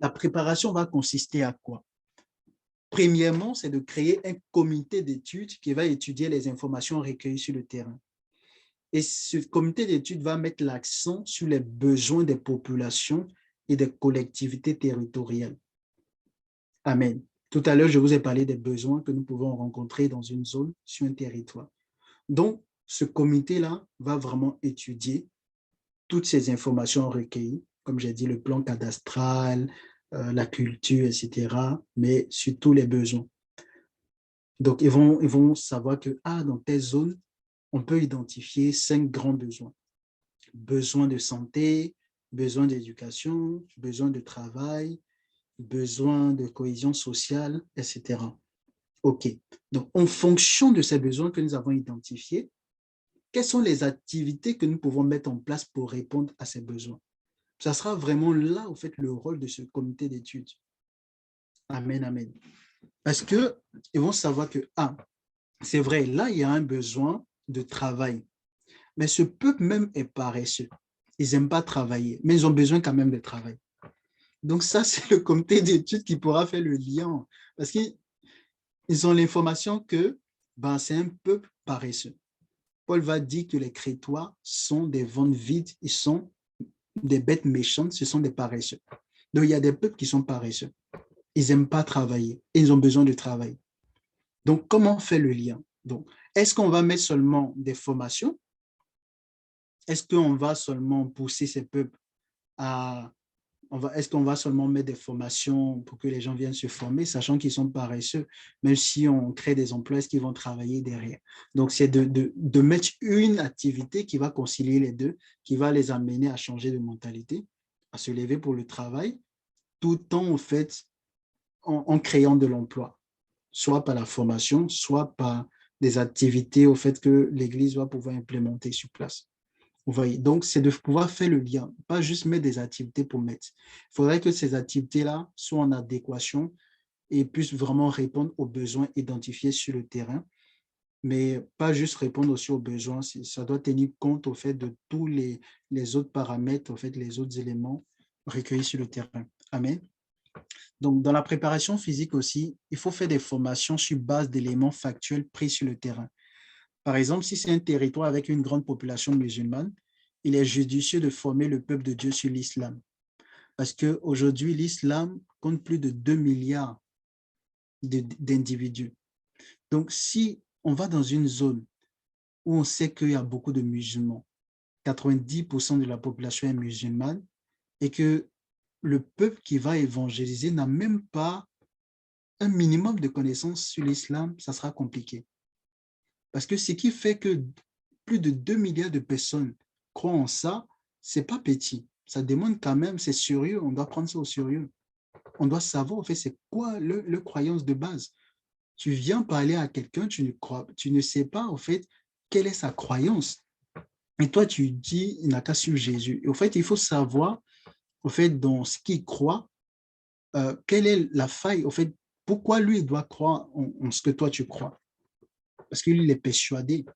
la préparation va consister à quoi? Premièrement, c'est de créer un comité d'études qui va étudier les informations recueillies sur le terrain. Et ce comité d'études va mettre l'accent sur les besoins des populations et des collectivités territoriales. Amen. Tout à l'heure, je vous ai parlé des besoins que nous pouvons rencontrer dans une zone, sur un territoire. Donc, ce comité-là va vraiment étudier toutes ces informations recueillies, comme j'ai dit, le plan cadastral, la culture, etc., mais sur tous les besoins. Donc, ils vont savoir que dans telle zone, on peut identifier 5 grands besoins. Besoin de santé, besoin d'éducation, besoin de travail, besoin de cohésion sociale, etc. OK. Donc, en fonction de ces besoins que nous avons identifiés, quelles sont les activités que nous pouvons mettre en place pour répondre à ces besoins? Ça sera vraiment là, en fait, le rôle de ce comité d'études. Amen, amen. Parce qu'ils vont savoir que, c'est vrai, là, il y a un besoin de travail. Mais ce peuple même est paresseux. Ils n'aiment pas travailler, mais ils ont besoin quand même de travail. Donc ça, c'est le comité d'études qui pourra faire le lien. Parce qu'ils ont l'information que ben, c'est un peuple paresseux. Paul va dire que les Crétois sont des ventres vides, ils sont des bêtes méchantes, ce sont des paresseux. Donc, il y a des peuples qui sont paresseux. Ils n'aiment pas travailler et ils ont besoin de travail. Donc, comment on fait le lien? Donc, est-ce qu'on va mettre seulement des formations? Est-ce qu'on va seulement pousser ces peuples à... Est-ce qu'on va seulement mettre des formations pour que les gens viennent se former, sachant qu'ils sont paresseux, même si on crée des emplois, est-ce qu'ils vont travailler derrière? Donc, c'est de mettre une activité qui va concilier les deux, qui va les amener à changer de mentalité, à se lever pour le travail, tout en fait, en créant de l'emploi, soit par la formation, soit par des activités au fait que l'Église va pouvoir implémenter sur place. Vous voyez, donc c'est de pouvoir faire le lien, pas juste mettre des activités pour mettre. Il faudrait que ces activités-là soient en adéquation et puissent vraiment répondre aux besoins identifiés sur le terrain, mais pas juste répondre aussi aux besoins, ça doit tenir compte au fait de tous les autres paramètres, au fait, les autres éléments recueillis sur le terrain. Amen. Donc, dans la préparation physique aussi, il faut faire des formations sur base d'éléments factuels pris sur le terrain. Par exemple, si c'est un territoire avec une grande population musulmane, il est judicieux de former le peuple de Dieu sur l'islam. Parce qu'aujourd'hui, l'islam compte plus de 2 milliards d'individus. Donc, si on va dans une zone où on sait qu'il y a beaucoup de musulmans, 90% de la population est musulmane, et que le peuple qui va évangéliser n'a même pas un minimum de connaissances sur l'islam, ça sera compliqué. Parce que ce qui fait que plus de 2 milliards de personnes croient en ça, ce n'est pas petit. Ça demande quand même, c'est sérieux, on doit prendre ça au sérieux. On doit savoir, en fait, c'est quoi le croyance de base. Tu viens parler à quelqu'un, tu ne sais pas, en fait, quelle est sa croyance. Et toi, tu dis, il n'a qu'à suivre Jésus. Et en fait, il faut savoir, en fait, dans ce qu'il croit, quelle est la faille, en fait, pourquoi lui, il doit croire en ce que toi, tu crois. Parce qu'il est persuadé.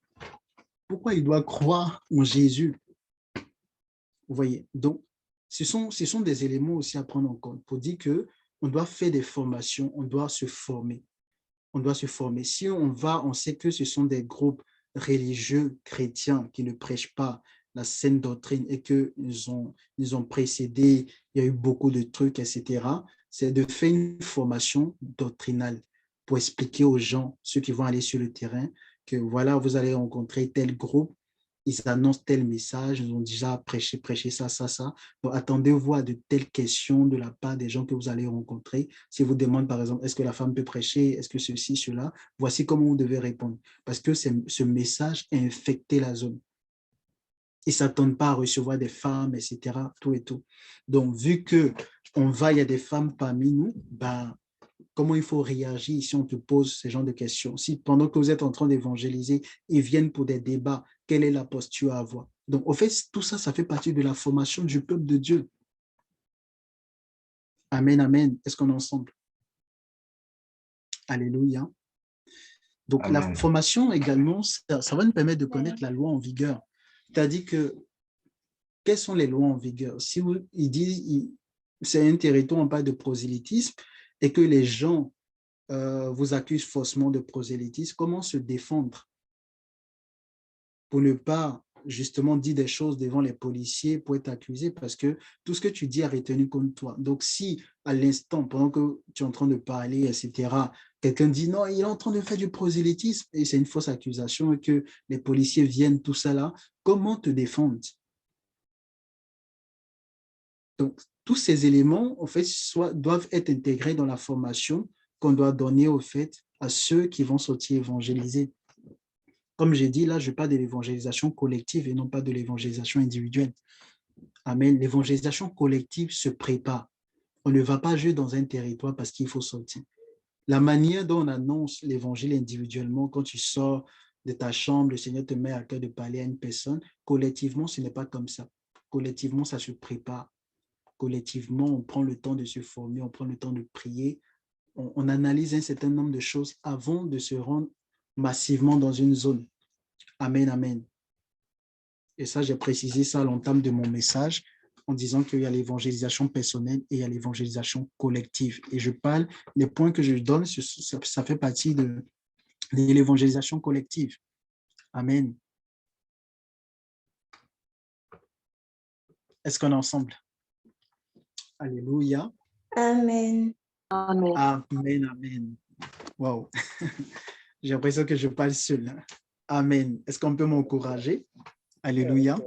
Pourquoi il doit croire en Jésus? Vous voyez, donc, ce sont des éléments aussi à prendre en compte pour dire qu'on doit faire des formations, on doit se former. On doit se former. Si on sait que ce sont des groupes religieux chrétiens qui ne prêchent pas la saine doctrine et qu'ils ont précédé, il y a eu beaucoup de trucs, etc. C'est de faire une formation doctrinale pour expliquer aux gens, ceux qui vont aller sur le terrain, que voilà, vous allez rencontrer tel groupe, ils annoncent tel message, ils ont déjà prêché ça, ça, ça. Donc, attendez-vous à de telles questions de la part des gens que vous allez rencontrer. Si vous demandez, par exemple, est-ce que la femme peut prêcher, est-ce que ceci, cela, voici comment vous devez répondre. Parce que ce message a infecté la zone. Ils ne s'attendent pas à recevoir des femmes, etc., tout et tout. Donc, vu qu'on va, il y a des femmes parmi nous, ben, comment il faut réagir si on te pose ce genre de questions? Si pendant que vous êtes en train d'évangéliser, ils viennent pour des débats, quelle est la posture à avoir? Donc, au fait, tout ça, ça fait partie de la formation du peuple de Dieu. Amen, amen. Est-ce qu'on est ensemble? Alléluia. Donc, la Amen. formation également, ça va nous permettre de connaître la loi en vigueur. C'est-à-dire que, quelles sont les lois en vigueur? Si il dit, c'est un territoire, on parle de prosélytisme, et que les gens vous accusent faussement de prosélytisme, comment se défendre pour ne pas justement dire des choses devant les policiers pour être accusé, parce que tout ce que tu dis a retenu contre toi. Donc, si à l'instant, pendant que tu es en train de parler, etc., quelqu'un dit non, il est en train de faire du prosélytisme et c'est une fausse accusation et que les policiers viennent, tout ça là, comment te défendre? Donc, tous ces éléments, en fait, doivent être intégrés dans la formation qu'on doit donner, au fait, à ceux qui vont sortir évangéliser. Comme j'ai dit, là, je parle de l'évangélisation collective et non pas de l'évangélisation individuelle. Amen. L'évangélisation collective se prépare. On ne va pas juste dans un territoire parce qu'il faut sortir. La manière dont on annonce l'évangile individuellement, quand tu sors de ta chambre, le Seigneur te met à cœur de parler à une personne, collectivement, ce n'est pas comme ça. Collectivement, ça se prépare. Collectivement, on prend le temps de se former, on prend le temps de prier, on analyse un certain nombre de choses avant de se rendre massivement dans une zone. Amen, amen. Et ça, j'ai précisé ça à l'entame de mon message. en disant qu'il y a l'évangélisation personnelle et il y a l'évangélisation collective. Et je parle, les points que je donne, ça fait partie de l'évangélisation collective. Amen. Est-ce qu'on est ensemble? Alléluia. Amen. Amen. Amen, amen. Wow. J'ai l'impression que je parle seul. Amen. Est-ce qu'on peut m'encourager? Alléluia.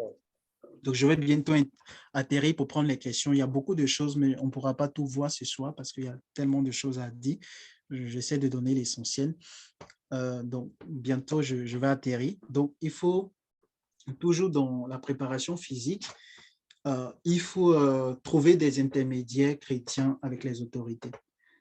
Donc, je vais bientôt atterrir pour prendre les questions. Il y a beaucoup de choses, mais on ne pourra pas tout voir ce soir parce qu'il y a tellement de choses à dire. J'essaie de donner l'essentiel. Donc, bientôt, je vais atterrir. Donc, il faut, toujours dans la préparation physique, il faut trouver des intermédiaires chrétiens avec les autorités.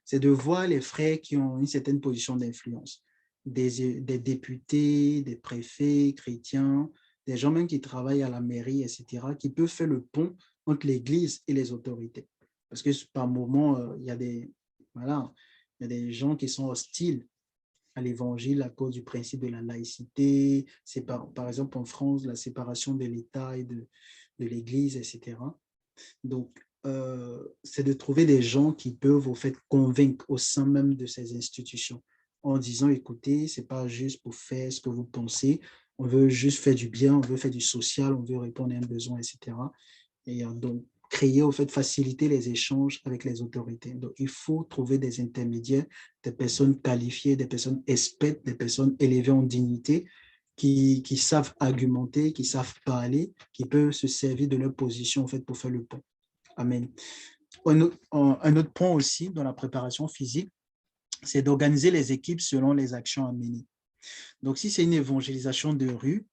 C'est de voir les frères qui ont une certaine position d'influence, des députés, des préfets chrétiens, des gens même qui travaillent à la mairie, etc., qui peuvent faire le pont entre l'Église et les autorités. Parce que par moment, il y a des gens qui sont hostiles à l'Évangile à cause du principe de la laïcité. C'est par exemple en France, la séparation de l'État et de l'Église, etc. Donc, c'est de trouver des gens qui peuvent, au fait, convaincre au sein même de ces institutions en disant, écoutez, ce n'est pas juste pour faire ce que vous pensez, on veut juste faire du bien, on veut faire du social, on veut répondre à un besoin, etc. Et donc, créer, au fait, faciliter les échanges avec les autorités. Donc, il faut trouver des intermédiaires, des personnes qualifiées, des personnes expertes, des personnes élevées en dignité, qui savent argumenter, qui savent parler, qui peuvent se servir de leur position, en fait, pour faire le pont. Amen. Un autre point aussi dans la préparation physique, c'est d'organiser les équipes selon les actions à mener. Donc, si c'est une évangélisation de rue,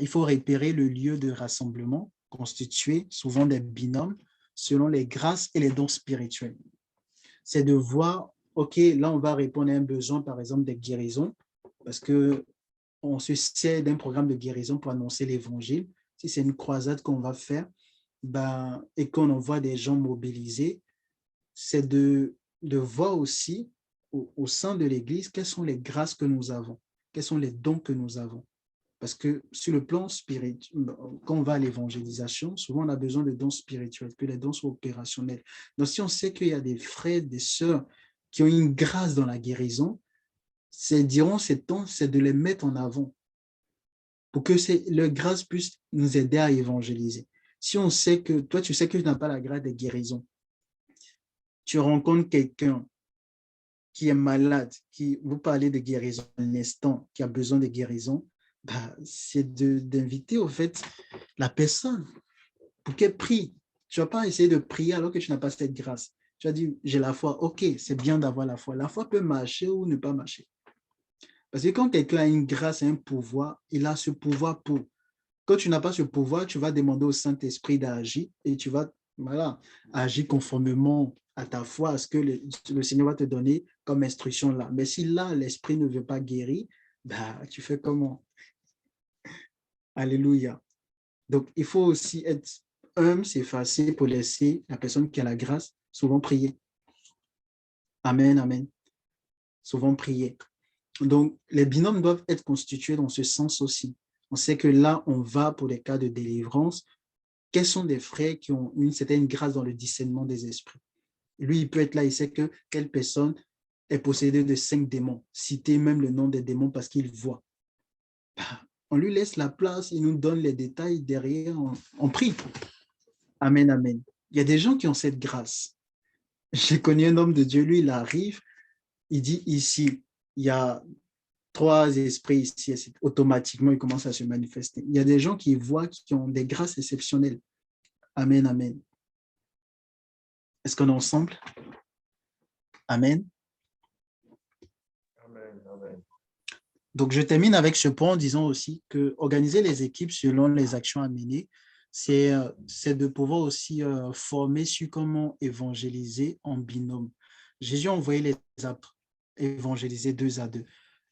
il faut repérer le lieu de rassemblement constitué souvent des binômes selon les grâces et les dons spirituels. C'est de voir, OK, là, on va répondre à un besoin, par exemple, des guérisons, parce qu'on se sert d'un programme de guérison pour annoncer l'évangile. Si c'est une croisade qu'on va faire, et qu'on envoie des gens mobilisés, c'est de voir aussi au sein de l'Église quelles sont les grâces que nous avons, quels sont les dons que nous avons. Parce que sur le plan spirituel, quand on va à l'évangélisation, souvent on a besoin de dons spirituels, que les dons soient opérationnels. Donc si on sait qu'il y a des frères, des sœurs qui ont une grâce dans la guérison, ces dons, c'est de les mettre en avant pour que leur grâce puisse nous aider à évangéliser. Si on sait que, toi tu sais que tu n'as pas la grâce de guérison, tu rencontres quelqu'un qui est malade, qui vous parlez de guérison à l'instant, qui a besoin de guérison, c'est d'inviter au fait la personne pour qu'elle prie. Tu ne vas pas essayer de prier alors que tu n'as pas cette grâce. Tu vas dire, j'ai la foi. OK, c'est bien d'avoir la foi. La foi peut marcher ou ne pas marcher. Parce que quand quelqu'un a une grâce et un pouvoir, il a ce pouvoir pour. Quand tu n'as pas ce pouvoir, tu vas demander au Saint-Esprit d'agir et tu vas agir conformément à ta foi, à ce que le Seigneur va te donner comme instruction là. Mais si là, l'Esprit ne veut pas guérir, tu fais comment? Alléluia. Donc, il faut aussi être humble, s'effacer pour laisser la personne qui a la grâce souvent prier. Amen, amen. Souvent prier. Donc, les binômes doivent être constitués dans ce sens aussi. On sait que là, on va pour les cas de délivrance. Quels sont des frères qui ont une certaine grâce dans le discernement des esprits? Lui, il peut être là, il sait que telle personne est possédée de 5 démons. Citer même le nom des démons parce qu'il voit. On lui laisse la place, il nous donne les détails derrière, on prie. Amen, amen. Il y a des gens qui ont cette grâce. J'ai connu un homme de Dieu, lui, il arrive, il dit ici, il y a 3 esprits ici, automatiquement, il commence à se manifester. Il y a des gens qui voient, qui ont des grâces exceptionnelles. Amen, amen. Est-ce qu'on est ensemble? Amen. Amen, amen. Donc, je termine avec ce point en disant aussi que organiser les équipes selon les actions à mener, c'est de pouvoir aussi former sur comment évangéliser en binôme. Jésus a envoyé les apôtres évangéliser 2 à 2.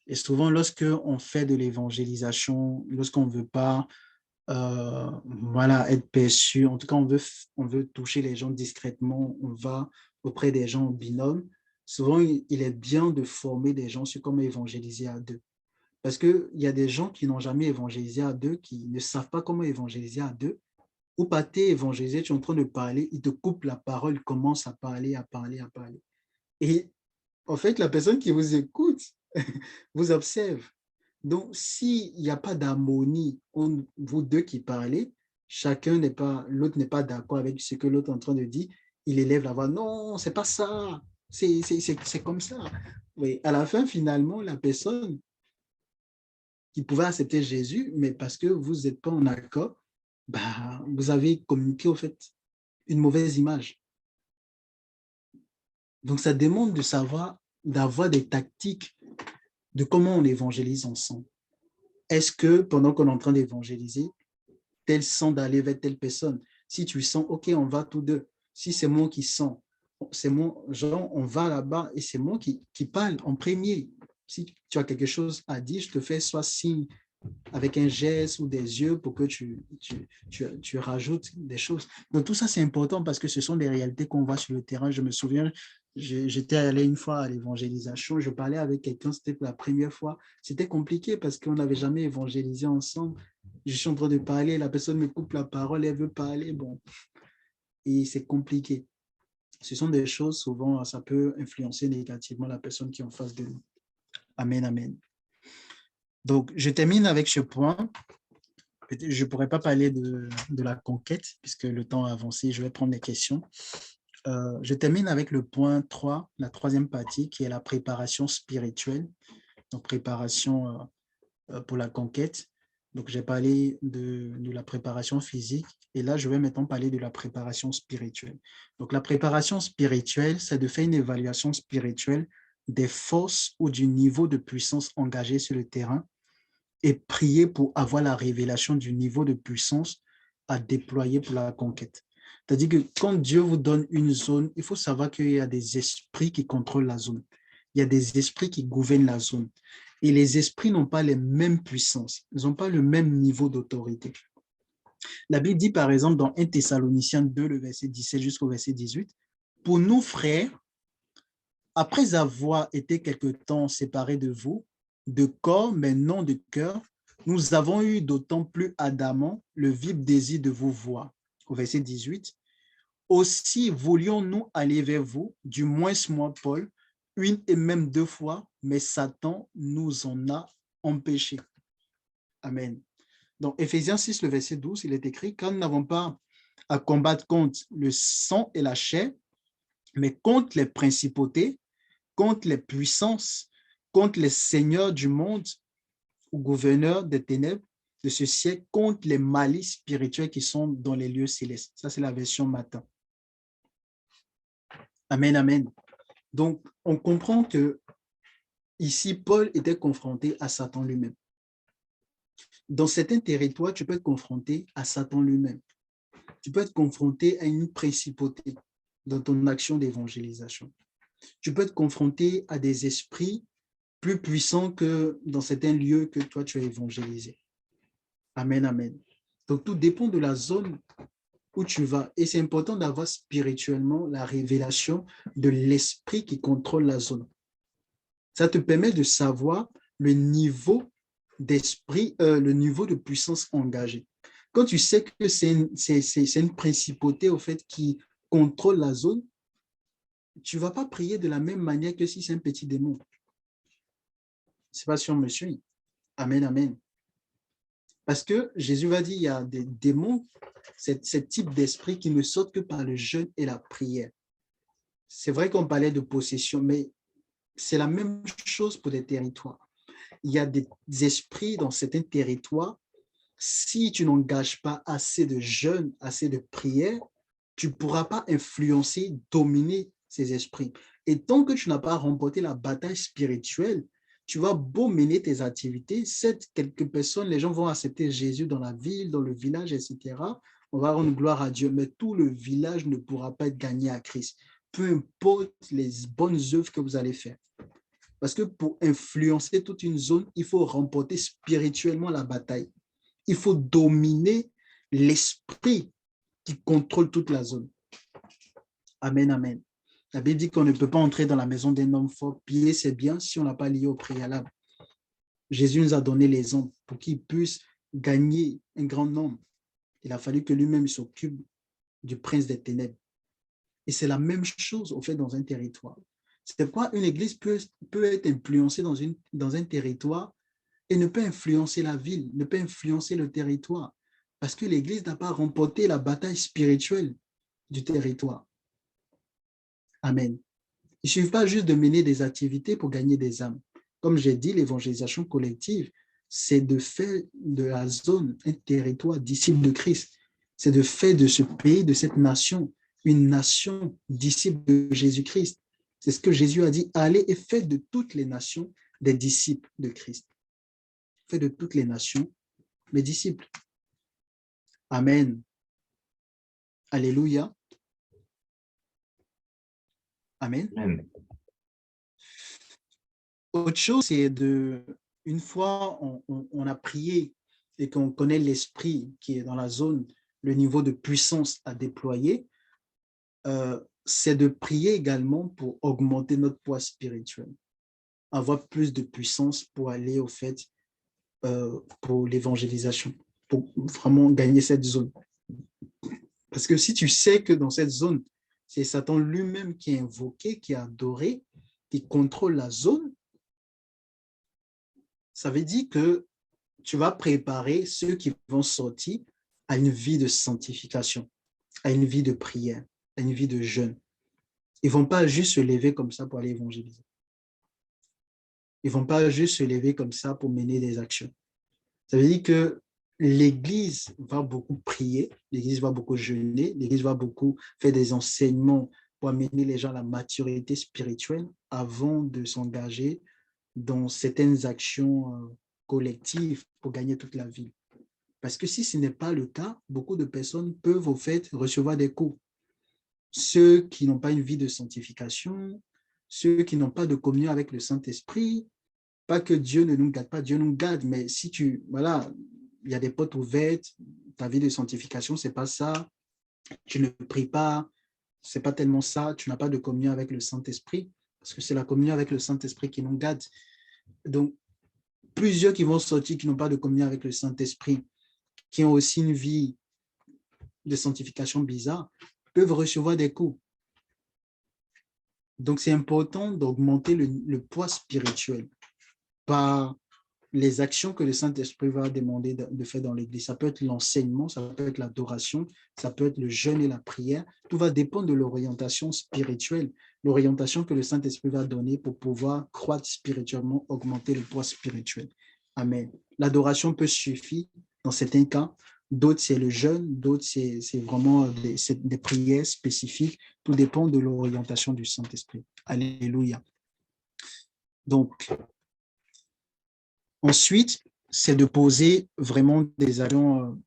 Et souvent, lorsqu'on fait de l'évangélisation, lorsqu'on ne veut pas être perçu, en tout cas, on veut toucher les gens discrètement, on va auprès des gens en binôme, souvent, il est bien de former des gens sur comment évangéliser à 2. Parce qu'il y a des gens qui n'ont jamais évangélisé à 2, qui ne savent pas comment évangéliser à 2. ou pas t'es évangélisé, tu es en train de parler, il te coupe la parole, il commence à parler, à parler, à parler. Et en fait, la personne qui vous écoute vous observe. Donc, s'il n'y a pas d'harmonie entre vous deux qui parlez, l'autre n'est pas d'accord avec ce que l'autre est en train de dire, il élève la voix. Non, c'est pas ça. C'est comme ça. Oui, à la fin, finalement, la personne qui pouvait accepter Jésus, mais parce que vous n'êtes pas en accord, bah, vous avez communiqué, au fait, une mauvaise image. Donc, ça demande de savoir, d'avoir des tactiques de comment on évangélise ensemble. Est-ce que pendant qu'on est en train d'évangéliser, tel sent d'aller vers telle personne? Si tu sens, OK, on va tous deux. Si c'est moi qui sens, c'est moi, genre, on va là-bas et c'est moi qui parle en premier. Si tu as quelque chose à dire, je te fais soit signe avec un geste ou des yeux pour que tu rajoutes des choses. Donc, tout ça, c'est important parce que ce sont des réalités qu'on voit sur le terrain. Je me souviens, j'étais allé une fois à l'évangélisation, je parlais avec quelqu'un, c'était pour la première fois. C'était compliqué parce qu'on n'avait jamais évangélisé ensemble. Je suis en train de parler, la personne me coupe la parole, elle veut parler, bon, et c'est compliqué. Ce sont des choses, souvent, ça peut influencer négativement la personne qui est en face de nous. Amen, amen. Donc, je termine avec ce point. Je ne pourrais pas parler de la conquête, puisque le temps a avancé, je vais prendre les questions. Je termine avec le point 3, la troisième partie, qui est la préparation spirituelle, donc préparation pour la conquête. Donc, j'ai parlé de la préparation physique, et là, je vais maintenant parler de la préparation spirituelle. Donc, la préparation spirituelle, c'est de faire une évaluation spirituelle des forces ou du niveau de puissance engagé sur le terrain et prier pour avoir la révélation du niveau de puissance à déployer pour la conquête. C'est-à-dire que quand Dieu vous donne une zone, il faut savoir qu'il y a des esprits qui contrôlent la zone. Il y a des esprits qui gouvernent la zone. Et les esprits n'ont pas les mêmes puissances. Ils n'ont pas le même niveau d'autorité. La Bible dit par exemple dans 1 Thessaloniciens 2, le verset 17 jusqu'au verset 18, « Pour nous, frères, après avoir été quelque temps séparés de vous, de corps, mais non de cœur, nous avons eu d'autant plus ardemment le vif désir de vous voir. » Au verset 18, « Aussi voulions-nous aller vers vous, du moins moi, Paul, une et même deux fois, mais Satan nous en a empêchés. » Amen. Donc, Éphésiens 6, le verset 12, il est écrit, « Car nous n'avons pas à combattre contre le sang et la chair, mais contre les principautés, contre les puissances, contre les seigneurs du monde ou gouverneurs des ténèbres de ce siècle, contre les malices spirituels qui sont dans les lieux célestes. » Ça, c'est la version matin. Amen, amen. Donc, on comprend que ici, Paul était confronté à Satan lui-même. Dans certains territoires, tu peux être confronté à Satan lui-même. Tu peux être confronté à une principauté dans ton action d'évangélisation. Tu peux être confronté à des esprits plus puissants que dans certains lieux que toi, tu as évangélisé. Amen, amen. Donc, tout dépend de la zone où tu vas. Et c'est important d'avoir spirituellement la révélation de l'esprit qui contrôle la zone. Ça te permet de savoir le niveau d'esprit, le niveau de puissance engagée. Quand tu sais que c'est une principauté au fait qui contrôle la zone, tu ne vas pas prier de la même manière que si c'est un petit démon. Je ne sais pas si on me suit. Amen, amen. Parce que Jésus va dire, il y a des démons, ce type d'esprit qui ne sortent que par le jeûne et la prière. C'est vrai qu'on parlait de possession, mais c'est la même chose pour des territoires. Il y a des esprits dans certains territoires, si tu n'engages pas assez de jeûne, assez de prière, tu ne pourras pas influencer, dominer ces esprits. Et tant que tu n'as pas remporté la bataille spirituelle, tu vas beau mener tes activités, quelques personnes, les gens vont accepter Jésus dans la ville, dans le village, etc. On va rendre gloire à Dieu, mais tout le village ne pourra pas être gagné à Christ, peu importe les bonnes œuvres que vous allez faire. Parce que pour influencer toute une zone, il faut remporter spirituellement la bataille. Il faut dominer l'esprit qui contrôle toute la zone. Amen, amen. La Bible dit qu'on ne peut pas entrer dans la maison d'un homme fort, piller ses biens si on n'a pas lié au préalable. Jésus nous a donné les hommes pour qu'ils puissent gagner un grand nombre. Il a fallu que lui-même s'occupe du prince des ténèbres. Et c'est la même chose, au fait, dans un territoire. C'est pourquoi une église peut être influencée dans un territoire et ne peut influencer la ville, ne peut influencer le territoire. Parce que l'église n'a pas remporté la bataille spirituelle du territoire. Amen. Il ne suffit pas juste de mener des activités pour gagner des âmes. Comme j'ai dit, l'évangélisation collective, c'est de faire de la zone un territoire disciple de Christ. C'est de faire de ce pays, de cette nation, une nation disciple de Jésus-Christ. C'est ce que Jésus a dit, allez et faites de toutes les nations des disciples de Christ. Faites de toutes les nations mes disciples. Amen. Alléluia. Amen. Amen. Autre chose, c'est une fois on a prié et qu'on connaît l'esprit qui est dans la zone, le niveau de puissance à déployer, c'est de prier également pour augmenter notre poids spirituel, avoir plus de puissance pour aller au fait pour l'évangélisation, pour vraiment gagner cette zone. Parce que si tu sais que dans cette zone, c'est Satan lui-même qui est invoqué, qui est adoré, qui contrôle la zone, ça veut dire que tu vas préparer ceux qui vont sortir à une vie de sanctification, à une vie de prière, à une vie de jeûne. Ils ne vont pas juste se lever comme ça pour aller évangéliser. Ils ne vont pas juste se lever comme ça pour mener des actions. Ça veut dire que l'Église va beaucoup prier, l'Église va beaucoup jeûner, l'Église va beaucoup faire des enseignements pour amener les gens à la maturité spirituelle avant de s'engager dans certaines actions collectives pour gagner toute la ville. Parce que si ce n'est pas le cas, beaucoup de personnes peuvent au fait recevoir des coups. Ceux qui n'ont pas une vie de sanctification, ceux qui n'ont pas de communion avec le Saint-Esprit, pas que Dieu ne nous garde pas, Dieu nous garde, mais si voilà, il y a des portes ouvertes, ta vie de sanctification, c'est pas ça, tu ne pries pas, c'est pas tellement ça, tu n'as pas de communion avec le Saint-Esprit, parce que c'est la communion avec le Saint-Esprit qui nous garde. Donc, plusieurs qui vont sortir qui n'ont pas de communion avec le Saint-Esprit, qui ont aussi une vie de sanctification bizarre, peuvent recevoir des coups. Donc, c'est important d'augmenter le poids spirituel par les actions que le Saint-Esprit va demander de faire dans l'Église. Ça peut être l'enseignement, ça peut être l'adoration, ça peut être le jeûne et la prière. Tout va dépendre de l'orientation spirituelle, l'orientation que le Saint-Esprit va donner pour pouvoir croître spirituellement, augmenter le poids spirituel. Amen. L'adoration peut suffire dans certains cas. D'autres, c'est le jeûne. D'autres, c'est vraiment des prières spécifiques. Tout dépend de l'orientation du Saint-Esprit. Alléluia. Donc, ensuite, c'est de poser vraiment des actions,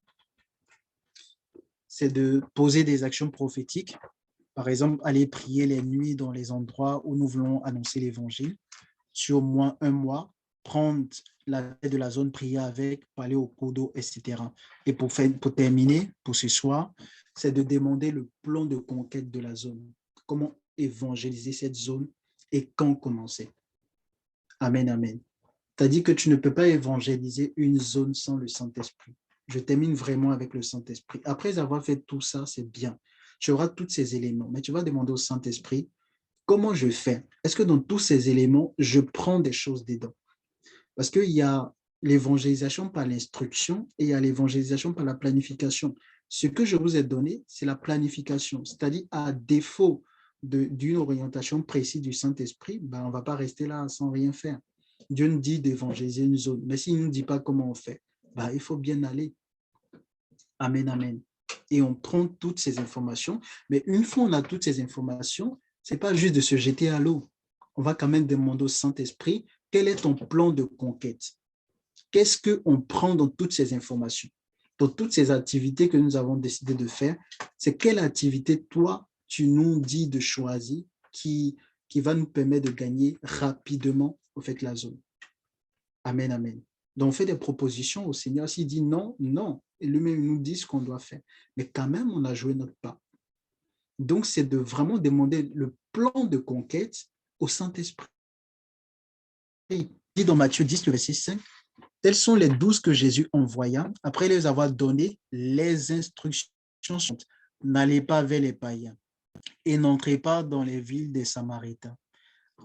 c'est de poser des actions prophétiques. Par exemple, aller prier les nuits dans les endroits où nous voulons annoncer l'évangile, sur au moins un mois, prendre la tête de la zone, prier avec, parler au cours d'eau, etc. Et pour terminer, pour ce soir, c'est de demander le plan de conquête de la zone. Comment évangéliser cette zone et quand commencer. Amen, amen. C'est-à-dire que tu ne peux pas évangéliser une zone sans le Saint-Esprit. Je termine vraiment avec le Saint-Esprit. Après avoir fait tout ça, c'est bien. Tu auras tous ces éléments, mais tu vas demander au Saint-Esprit, comment je fais? Est-ce que dans tous ces éléments, je prends des choses dedans? Parce qu'il y a l'évangélisation par l'instruction et il y a l'évangélisation par la planification. Ce que je vous ai donné, c'est la planification. C'est-à-dire, à défaut d'une orientation précise du Saint-Esprit, ben, on ne va pas rester là sans rien faire. Dieu nous dit d'évangéliser une zone, mais s'il ne nous dit pas comment on fait, ben, il faut bien aller. Amen, amen. Et on prend toutes ces informations, mais une fois on a toutes ces informations, ce n'est pas juste de se jeter à l'eau. On va quand même demander au Saint-Esprit, quel est ton plan de conquête? Qu'est-ce qu'on prend dans toutes ces informations? Dans toutes ces activités que nous avons décidé de faire, c'est quelle activité, toi, tu nous dis de choisir qui va nous permettre de gagner rapidement au fait la zone. Amen, amen. Donc, on fait des propositions au Seigneur. S'il dit non, non. Et lui-même nous dit ce qu'on doit faire. Mais quand même, on a joué notre part. Donc, c'est de vraiment demander le plan de conquête au Saint-Esprit. Il dit dans Matthieu 10, le verset 5, Tels sont les 12 que Jésus envoya après les avoir donné les instructions suivantes. N'allez pas vers les païens et n'entrez pas dans les villes des Samaritains.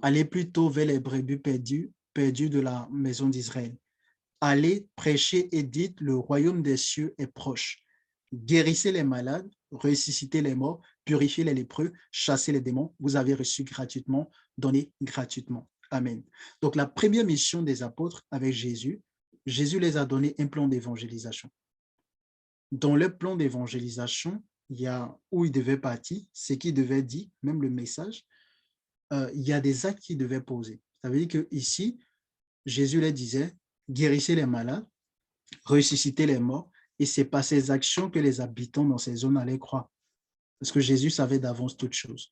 Allez plutôt vers les brebis perdues de la maison d'Israël. Allez, prêchez et dites, le royaume des cieux est proche. Guérissez les malades, ressuscitez les morts, purifiez les lépreux, chassez les démons. Vous avez reçu gratuitement, donné gratuitement. Amen. Donc, la première mission des apôtres avec Jésus, Jésus les a donné un plan d'évangélisation. Dans le plan d'évangélisation, il y a où ils devaient partir, ce qu'ils devaient dire, même le message, il y a des actes qu'ils devaient poser. Ça veut dire qu'ici, Jésus les disait, guérissez les malades, ressusciter les morts, et c'est par ces actions que les habitants dans ces zones allaient croire. Parce que Jésus savait d'avance toutes choses.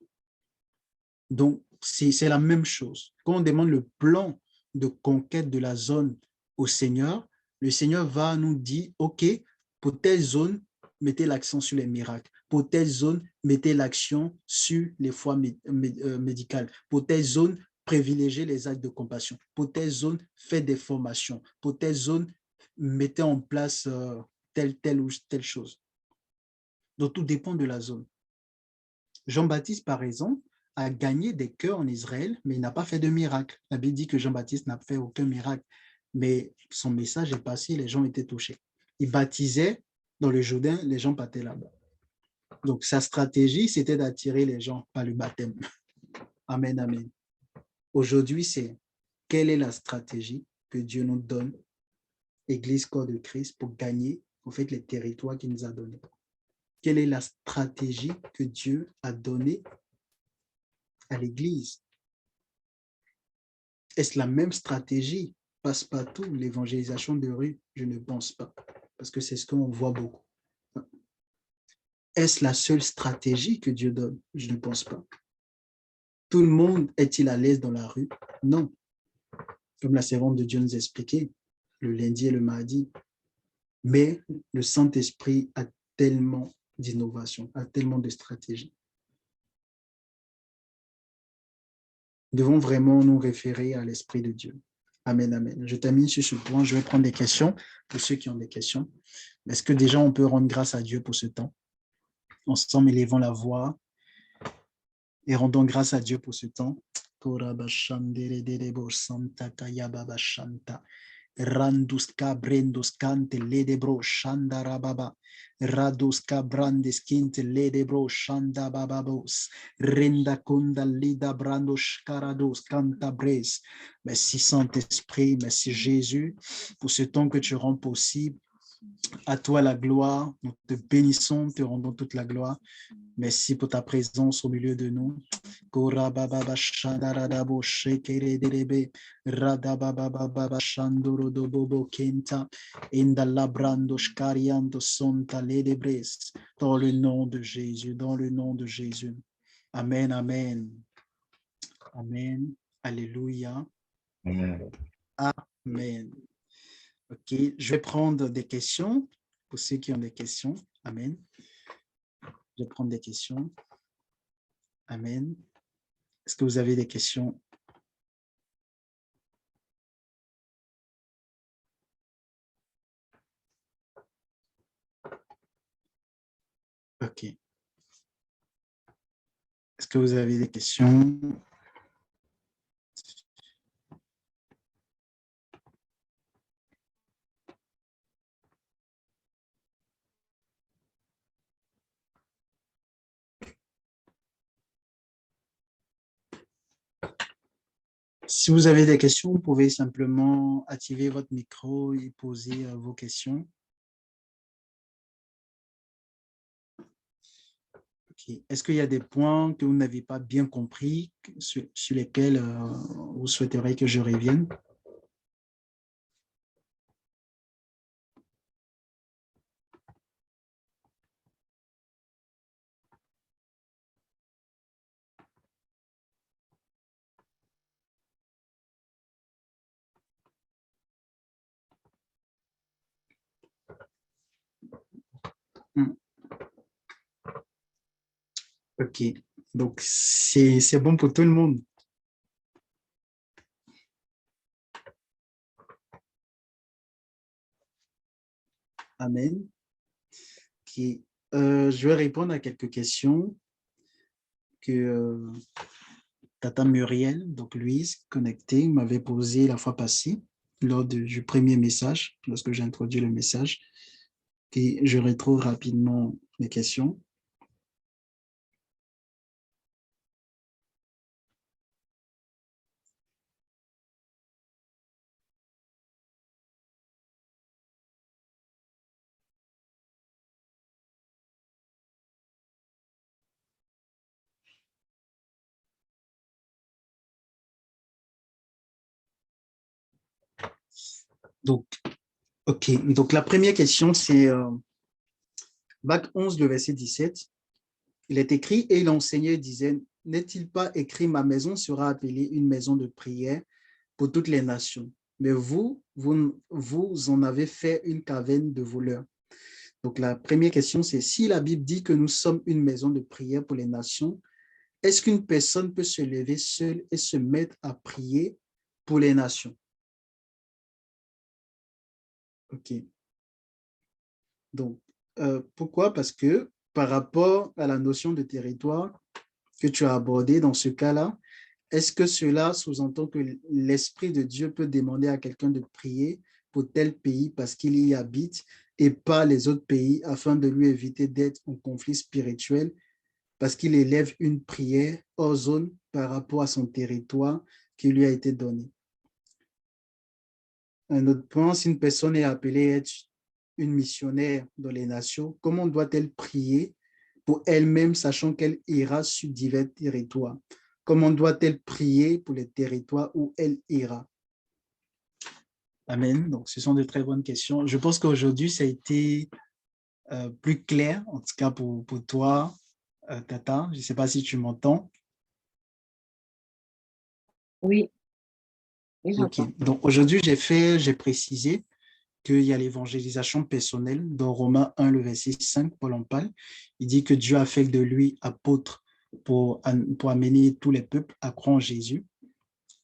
Donc, c'est la même chose. Quand on demande le plan de conquête de la zone au Seigneur, le Seigneur va nous dire, OK, pour telle zone, mettez l'accent sur les miracles. Pour telle zone, mettez l'accent sur les foi médicales. Pour telle zone, privilégiez les actes de compassion. Pour telle zone, faites des formations. Pour telle zone, mettez en place telle ou telle chose. Donc, tout dépend de la zone. Jean-Baptiste, par exemple, a gagné des cœurs en Israël, mais il n'a pas fait de miracle. La Bible dit que Jean-Baptiste n'a fait aucun miracle, mais son message est passé, les gens étaient touchés. Il baptisait dans le Jourdain, les gens partaient là-bas. Donc, sa stratégie, c'était d'attirer les gens par le baptême. Amen, amen. Aujourd'hui, c'est quelle est la stratégie que Dieu nous donne, Église Corps de Christ, pour gagner en fait les territoires qu'il nous a donnés. Quelle est la stratégie que Dieu a donnée à l'Église? Est-ce la même stratégie passe-partout, l'évangélisation de rue? Je ne pense pas, parce que c'est ce qu'on voit beaucoup. Est-ce la seule stratégie que Dieu donne? Je ne pense pas. Tout le monde est-il à l'aise dans la rue? Non. Comme la servante de Dieu nous expliquait, le lundi et le mardi. Mais le Saint-Esprit a tellement d'innovation, a tellement de stratégies. Nous devons vraiment nous référer à l'Esprit de Dieu. Amen, amen. Je termine sur ce point. Je vais prendre des questions pour ceux qui ont des questions. Est-ce que déjà on peut rendre grâce à Dieu pour ce temps? Ensemble, élevons la voix et rendons grâce à Dieu pour ce temps. Randuska brendus cante ledebro shanda rababa raduska brandes kinte ledebro shanda bababos renda kunda lida brandos carados canta bres. Merci Saint-Esprit, merci Jésus pour ce temps que tu rends possible. À toi la gloire, nous te bénissons, te rendons toute la gloire. Merci pour ta présence au milieu de nous. Korababa shandaradabo shekerederebe radababa shandorodobobo kenta indalabrando shkariando sonta ledebres. Dans le nom de Jésus, dans le nom de Jésus. Amen, amen. Amen. Alléluia. Amen. Amen. OK, je vais prendre des questions pour ceux qui ont des questions. Amen. Je vais prendre des questions. Amen. Est-ce que vous avez des questions? OK. Est-ce que vous avez des questions? Si vous avez des questions, vous pouvez simplement activer votre micro et poser vos questions. Okay. Est-ce qu'il y a des points que vous n'avez pas bien compris, sur lesquels vous souhaiteriez que je revienne? OK. Donc, c'est bon pour tout le monde. Amen. Okay. Je vais répondre à quelques questions que Tata Muriel, donc Louise, connectée, m'avait posées la fois passée lors du premier message, lorsque j'ai introduit le message. Et je retrouve rapidement les questions. Donc, OK. Donc, la première question, c'est Bac 11, le verset 17. Il est écrit, et il enseignait, disait, n'est-il pas écrit, ma maison sera appelée une maison de prière pour toutes les nations. Mais vous en avez fait une caverne de voleurs. Donc, la première question, c'est si la Bible dit que nous sommes une maison de prière pour les nations, est-ce qu'une personne peut se lever seule et se mettre à prier pour les nations? OK. Donc, pourquoi? Parce que par rapport à la notion de territoire que tu as abordée dans ce cas-là, est-ce que cela sous-entend que l'Esprit de Dieu peut demander à quelqu'un de prier pour tel pays parce qu'il y habite et pas les autres pays afin de lui éviter d'être en conflit spirituel parce qu'il élève une prière hors zone par rapport à son territoire qui lui a été donné? Un autre point, si une personne est appelée à être une missionnaire dans les nations, comment doit-elle prier pour elle-même, sachant qu'elle ira sur divers territoires? Comment doit-elle prier pour les territoires où elle ira? Amen. Donc, ce sont de très bonnes questions. Je pense qu'aujourd'hui, ça a été plus clair, en tout cas pour toi, Tata. Je ne sais pas si tu m'entends. Oui, oui, OK. j'entends. Donc, aujourd'hui, j'ai précisé qu'il y a l'évangélisation personnelle. Dans Romains 1, le verset 5, Paul en parle. Il dit que Dieu a fait de lui apôtre pour amener tous les peuples à croire en Jésus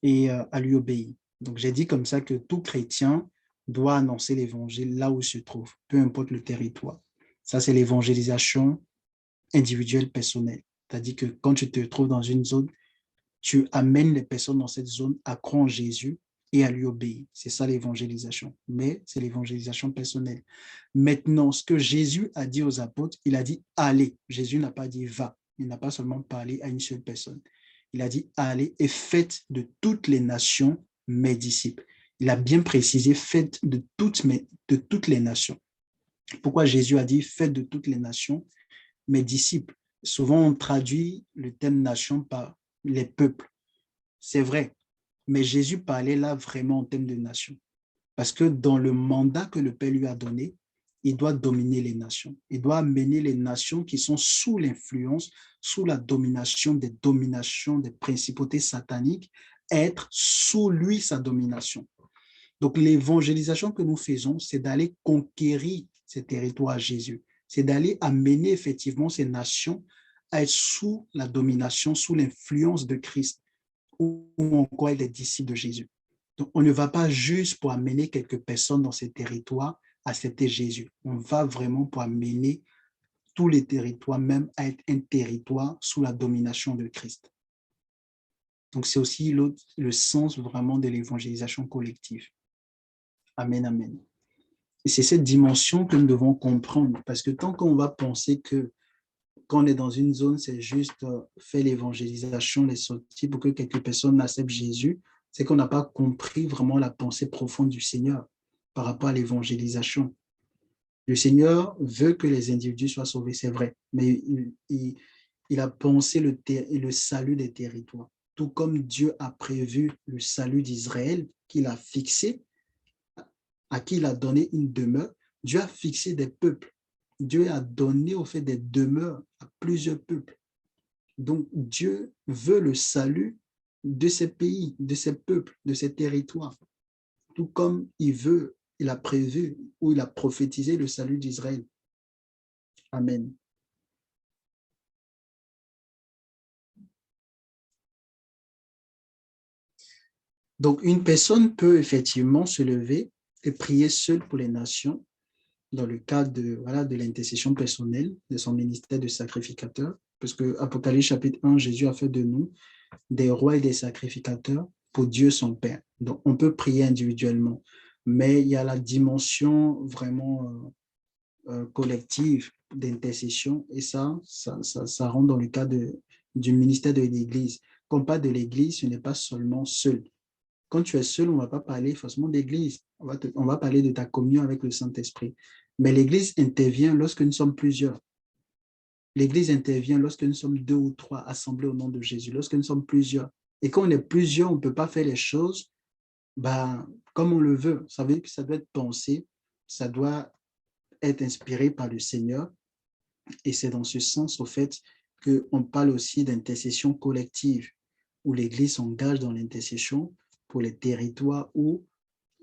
et à lui obéir. Donc, j'ai dit comme ça que tout chrétien doit annoncer l'évangile là où il se trouve, peu importe le territoire. Ça, c'est l'évangélisation individuelle personnelle. C'est-à-dire que quand tu te trouves dans une zone, tu amènes les personnes dans cette zone à croire en Jésus et à lui obéir. C'est ça l'évangélisation. Mais c'est l'évangélisation personnelle. Maintenant, ce que Jésus a dit aux apôtres, il a dit allez. Jésus n'a pas dit va. Il n'a pas seulement parlé à une seule personne. Il a dit allez et faites de toutes les nations mes disciples. Il a bien précisé faites de toutes les nations. Pourquoi Jésus a dit faites de toutes les nations mes disciples? Souvent, on traduit le terme nation par les peuples. C'est vrai, mais Jésus parlait là vraiment en termes de nation. Parce que dans le mandat que le Père lui a donné, il doit dominer les nations. Il doit amener les nations qui sont sous l'influence, sous la domination des principautés sataniques, à être sous lui sa domination. Donc l'évangélisation que nous faisons, c'est d'aller conquérir ces territoires à Jésus. C'est d'aller amener effectivement ces nations à être sous la domination, sous l'influence de Christ ou encore des disciples de Jésus. Donc, on ne va pas juste pour amener quelques personnes dans ces territoires à accepter Jésus. On va vraiment pour amener tous les territoires, même à être un territoire sous la domination de Christ. Donc, c'est aussi le sens vraiment de l'évangélisation collective. Amen, amen. Et c'est cette dimension que nous devons comprendre, parce que tant qu'on va penser que quand on est dans une zone, c'est juste faire l'évangélisation, les sorties pour que quelques personnes acceptent Jésus, c'est qu'on n'a pas compris vraiment la pensée profonde du Seigneur par rapport à l'évangélisation. Le Seigneur veut que les individus soient sauvés, c'est vrai, mais il a pensé le salut des territoires. Tout comme Dieu a prévu le salut d'Israël, qu'il a fixé, à qui il a donné une demeure, Dieu a fixé des peuples. Dieu a donné au fait des demeures à plusieurs peuples. Donc, Dieu veut le salut de ces pays, de ces peuples, de ces territoires, tout comme il a prévu ou il a prophétisé le salut d'Israël. Amen. Donc, une personne peut effectivement se lever et prier seule pour les nations, dans le cadre de l'intercession personnelle, de son ministère de sacrificateur, parce que Apocalypse chapitre 1, Jésus a fait de nous des rois et des sacrificateurs pour Dieu son Père. Donc, on peut prier individuellement, mais il y a la dimension vraiment collective d'intercession et ça rentre dans le cadre du ministère de l'Église. Quand on parle de l'Église, ce n'est pas seulement seul. Quand tu es seul, on ne va pas parler forcément d'Église. On va parler de ta communion avec le Saint-Esprit. Mais l'Église intervient lorsque nous sommes plusieurs. L'Église intervient lorsque nous sommes 2 ou 3 assemblés au nom de Jésus, lorsque nous sommes plusieurs. Et quand on est plusieurs, on ne peut pas faire les choses comme on le veut. Ça veut dire que ça doit être pensé, ça doit être inspiré par le Seigneur. Et c'est dans ce sens, au fait, qu'on parle aussi d'intercession collective, où l'Église s'engage dans l'intercession pour les territoires où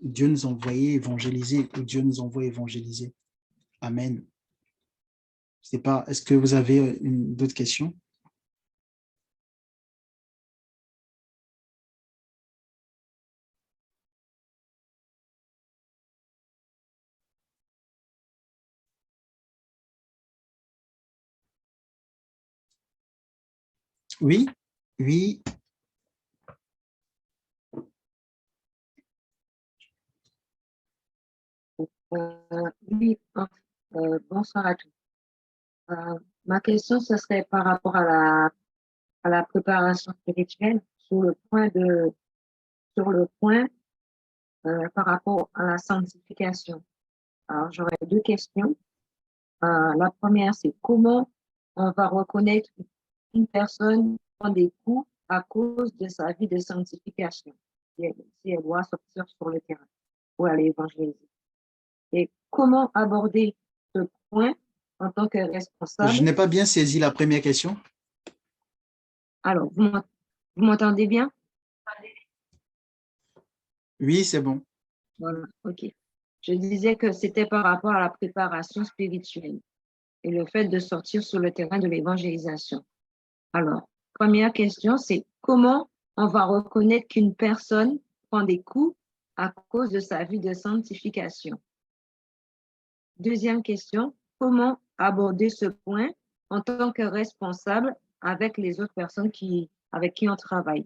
Dieu nous envoyait évangéliser, où Dieu nous envoie évangéliser. Amen. C'est pas, est-ce que vous avez d'autres questions? Oui, oui. Oui, bonsoir à tous. Ma question, ce serait par rapport à la préparation spirituelle sur le point par rapport à la sanctification. Alors, j'aurais deux questions. La première, c'est comment on va reconnaître une personne prend des coups à cause de sa vie de sanctification, si elle doit sortir sur le terrain pour aller évangéliser. Et comment aborder ce point en tant que Je responsable? n'ai pas bien saisi la première question. Alors, vous m'entendez bien? Oui, c'est bon. Voilà, ok. Je disais que c'était par rapport à la préparation spirituelle et le fait de sortir sur le terrain de l'évangélisation. Alors, première question, c'est comment on va reconnaître qu'une personne prend des coups à cause de sa vie de sanctification? Deuxième question, comment aborder ce point en tant que responsable avec les autres personnes avec qui on travaille?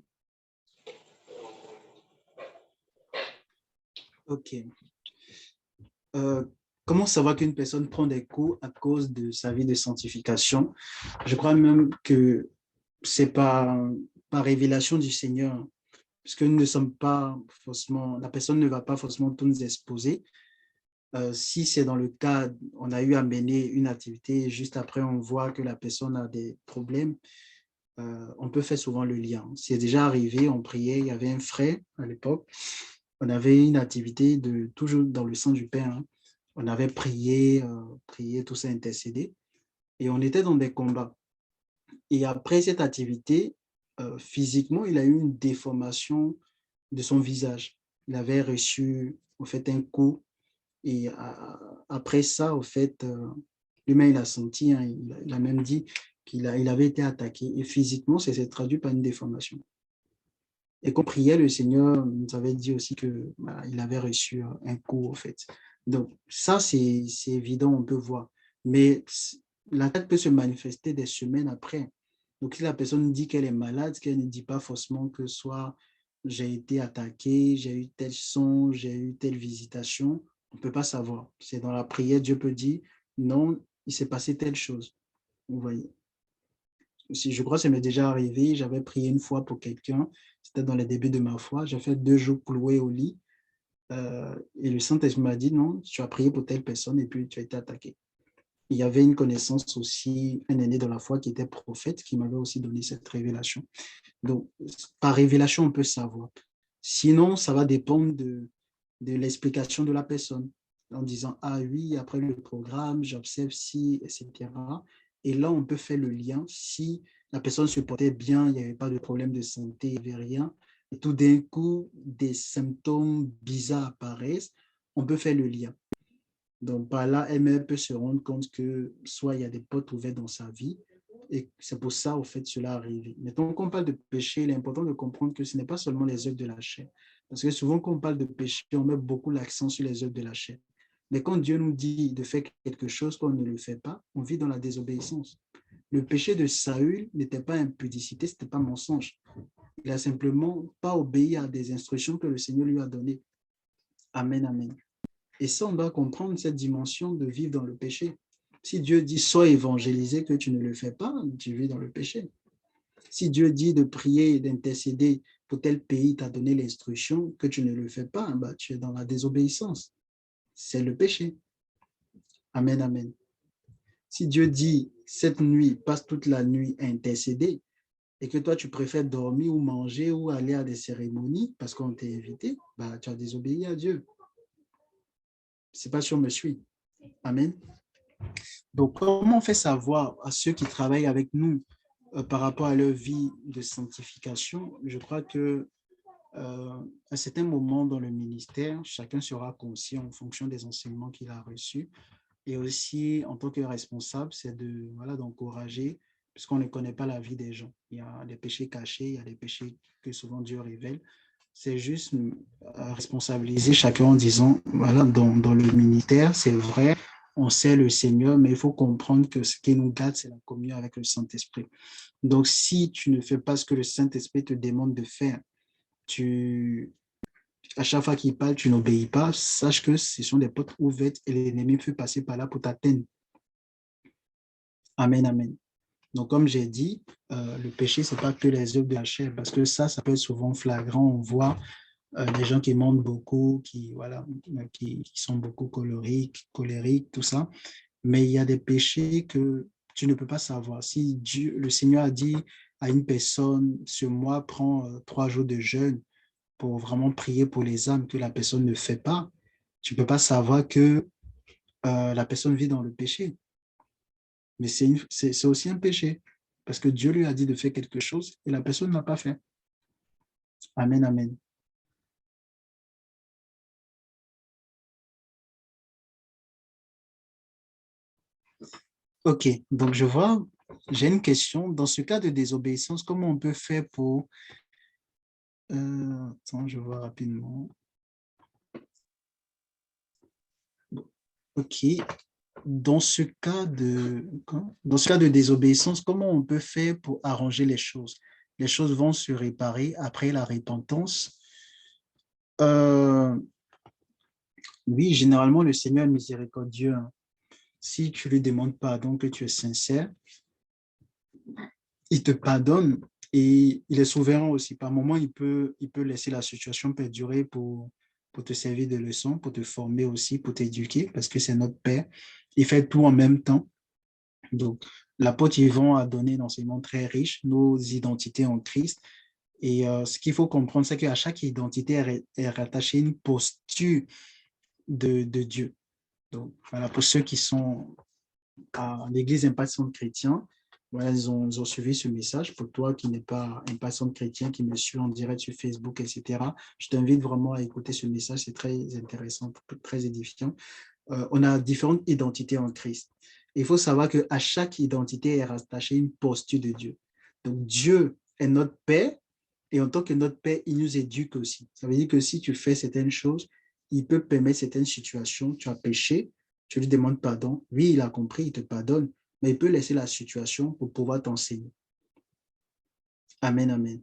OK. Comment savoir qu'une personne prend des coups à cause de sa vie de sanctification? Je crois même que c'est par révélation du Seigneur, puisque nous ne sommes pas forcément, la personne ne va pas forcément tout nous exposer. Si c'est dans le cas, on a eu à mener une activité, juste après on voit que la personne a des problèmes, on peut faire souvent le lien. C'est déjà arrivé, on priait, il y avait un frère à l'époque, on avait une activité toujours dans le sang du Père, hein. On avait prié, tout ça, intercédé, et on était dans des combats. Et après cette activité, physiquement, il a eu une déformation de son visage. Il avait reçu, au fait, un coup. Et après ça, au fait, lui-même, il a senti, hein, il a même dit il avait été attaqué. Et physiquement, ça s'est traduit par une déformation. Et quand on priait, le Seigneur nous avait dit aussi que il avait reçu un coup, au fait. Donc, ça, c'est évident, on peut voir. Mais l'attaque peut se manifester des semaines après. Donc, si la personne dit qu'elle est malade, qu'elle ne dit pas forcément que soit j'ai été attaqué, j'ai eu tel son, j'ai eu telle visitation, on ne peut pas savoir. C'est dans la prière, Dieu peut dire, non, il s'est passé telle chose. Vous voyez. Si je crois que ça m'est déjà arrivé, j'avais prié une fois pour quelqu'un, c'était dans les débuts de ma foi, j'ai fait 2 jours cloué au lit, et le Saint-Esprit m'a dit, non, tu as prié pour telle personne et puis tu as été attaqué. Il y avait une connaissance aussi, un aîné dans la foi qui était prophète, qui m'avait aussi donné cette révélation. Donc, par révélation, on peut savoir. Sinon, ça va dépendre de l'explication de la personne, en disant, ah oui, après le programme, j'observe si, etc. Et là, on peut faire le lien. Si la personne se portait bien, il n'y avait pas de problème de santé, il n'y avait rien, et tout d'un coup, des symptômes bizarres apparaissent, on peut faire le lien. Donc, par là, elle-même peut se rendre compte que soit il y a des portes ouvertes dans sa vie, et c'est pour ça, au fait, cela arrive. Mais quand on parle de péché, il est important de comprendre que ce n'est pas seulement les œuvres de la chair. Parce que souvent, quand on parle de péché, on met beaucoup l'accent sur les œuvres de la chair. Mais quand Dieu nous dit de faire quelque chose qu'on ne le fait pas, on vit dans la désobéissance. Le péché de Saül n'était pas impudicité, ce n'était pas mensonge. Il a simplement pas obéi à des instructions que le Seigneur lui a données. Amen, amen. Et ça, on doit comprendre cette dimension de vivre dans le péché. Si Dieu dit « sois évangélisé », que tu ne le fais pas, tu vis dans le péché. Si Dieu dit de prier, d'intercéder pour tel pays, t'a donné l'instruction, que tu ne le fais pas, bah, tu es dans la désobéissance. C'est le péché. Amen, amen. Si Dieu dit « cette nuit, passe toute la nuit à intercéder », et que toi, tu préfères dormir ou manger ou aller à des cérémonies parce qu'on t'a invité, bah, tu as désobéi à Dieu. Je ne sais pas si on me suit. Amen. Donc, comment on fait savoir à ceux qui travaillent avec nous par rapport à leur vie de sanctification? Je crois que à certains moments dans le ministère, chacun sera conscient en fonction des enseignements qu'il a reçus. Et aussi, en tant que responsable, c'est de, voilà, d'encourager, puisqu'on ne connaît pas la vie des gens. Il y a des péchés cachés, il y a des péchés que souvent Dieu révèle. C'est juste responsabiliser chacun en disant, voilà, dans le ministère, c'est vrai, on sait le Seigneur, mais il faut comprendre que ce qui nous garde, c'est la communion avec le Saint-Esprit. Donc, si tu ne fais pas ce que le Saint-Esprit te demande de faire, à chaque fois qu'il parle, tu n'obéis pas, sache que ce sont des portes ouvertes et l'ennemi peut passer par là pour t'atteindre. Amen, amen. Donc, comme j'ai dit, le péché, ce n'est pas que les œuvres de la chair, parce que ça peut être souvent flagrant. On voit des gens qui mentent beaucoup, voilà, qui sont beaucoup colériques, tout ça. Mais il y a des péchés que tu ne peux pas savoir. Si Dieu, le Seigneur a dit à une personne, ce mois, prends 3 jours de jeûne pour vraiment prier pour les âmes que la personne ne fait pas, tu ne peux pas savoir que la personne vit dans le péché. Mais c'est aussi un péché, parce que Dieu lui a dit de faire quelque chose et la personne n'a pas fait. Amen, amen. Ok, donc je vois, j'ai une question. Dans ce cas de désobéissance, comment on peut faire pour... attends, je vois rapidement. Ok, dans ce cas de désobéissance, comment on peut faire pour arranger les choses? Les choses vont se réparer après la repentance. Oui, généralement, le Seigneur est miséricordieux. Si tu lui demandes pardon, que tu es sincère, il te pardonne et il est souverain aussi. Par moment, il peut laisser la situation perdurer pour te servir de leçon, pour te former aussi, pour t'éduquer, parce que c'est notre Père. Il fait tout en même temps. Donc, l'apôtre Yvon a donné un enseignement très riche, nos identités en Christ. Et ce qu'il faut comprendre, c'est qu'à chaque identité est rattachée une posture de Dieu. Donc, voilà, pour ceux qui sont à l'église Impassion chrétien, voilà, ils ont suivi ce message. Pour toi qui n'es pas Impassion chrétien, qui me suit en direct sur Facebook, etc., je t'invite vraiment à écouter ce message. C'est très intéressant, très édifiant. On a différentes identités en Christ. Il faut savoir qu'à chaque identité est rattachée une posture de Dieu. Donc, Dieu est notre Père et en tant que notre Père, il nous éduque aussi. Ça veut dire que si tu fais certaines choses, il peut permettre certaines situations. Tu as péché, tu lui demandes pardon. Oui, il a compris, il te pardonne, mais il peut laisser la situation pour pouvoir t'enseigner. Amen, amen.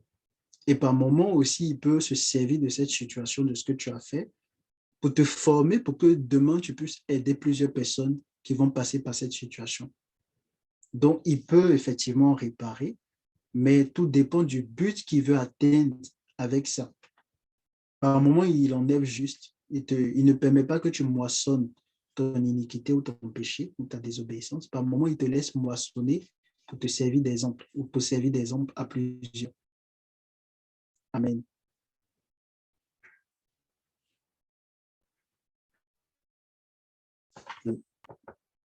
Et par moment aussi, il peut se servir de cette situation, de ce que tu as fait, pour te former, pour que demain, tu puisses aider plusieurs personnes qui vont passer par cette situation. Donc, il peut effectivement réparer, mais tout dépend du but qu'il veut atteindre avec ça. Par moment, il enlève juste. Il ne permet pas que tu moissonnes ton iniquité ou ton péché ou ta désobéissance. Par moment, il te laisse moissonner pour te servir d'exemple ou pour servir d'exemple à plusieurs. Amen.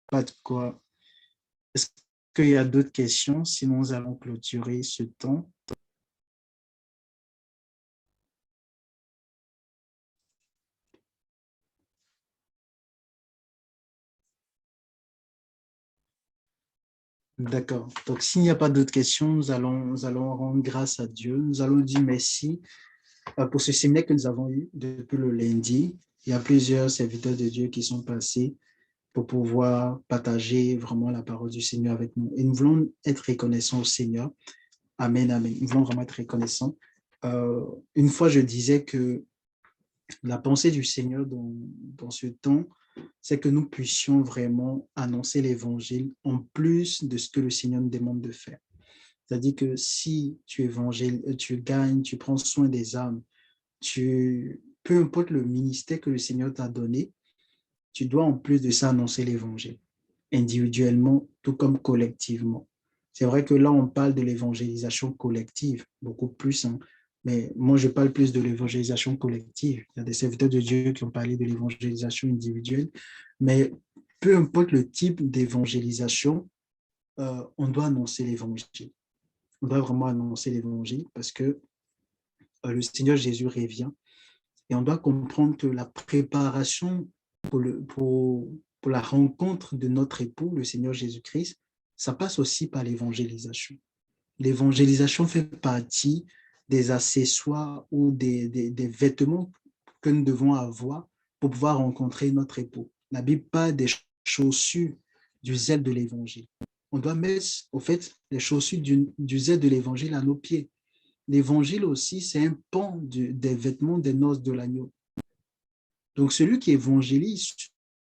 Pas de quoi. Est-ce qu'il y a d'autres questions? Sinon, nous allons clôturer ce temps. D'accord. Donc, s'il n'y a pas d'autres questions, nous allons rendre grâce à Dieu. Nous allons dire merci pour ce séminaire que nous avons eu depuis le lundi. Il y a plusieurs serviteurs de Dieu qui sont passés pour pouvoir partager vraiment la parole du Seigneur avec nous. Et nous voulons être reconnaissants au Seigneur. Amen, amen. Nous voulons vraiment être reconnaissants. Une fois, je disais que la pensée du Seigneur dans ce temps, c'est que nous puissions vraiment annoncer l'Évangile en plus de ce que le Seigneur nous demande de faire. C'est-à-dire que si tu gagnes, tu prends soin des âmes, peu importe le ministère que le Seigneur t'a donné, tu dois en plus de ça annoncer l'Évangile, individuellement, tout comme collectivement. C'est vrai que là, on parle de l'évangélisation collective, beaucoup plus, hein, mais moi, je parle plus de l'évangélisation collective. Il y a des serviteurs de Dieu qui ont parlé de l'évangélisation individuelle, mais peu importe le type d'évangélisation, on doit annoncer l'Évangile. On doit vraiment annoncer l'Évangile parce que le Seigneur Jésus revient et on doit comprendre que la préparation pour la rencontre de notre époux, le Seigneur Jésus-Christ, ça passe aussi par l'évangélisation. L'évangélisation fait partie des accessoires ou des vêtements que nous devons avoir pour pouvoir rencontrer notre époux. La Bible parle des chaussures du zèle de l'évangile. On doit mettre, au fait, les chaussures du zèle de l'évangile à nos pieds. L'évangile aussi, c'est un pan des vêtements des noces de l'agneau. Donc, celui qui évangélise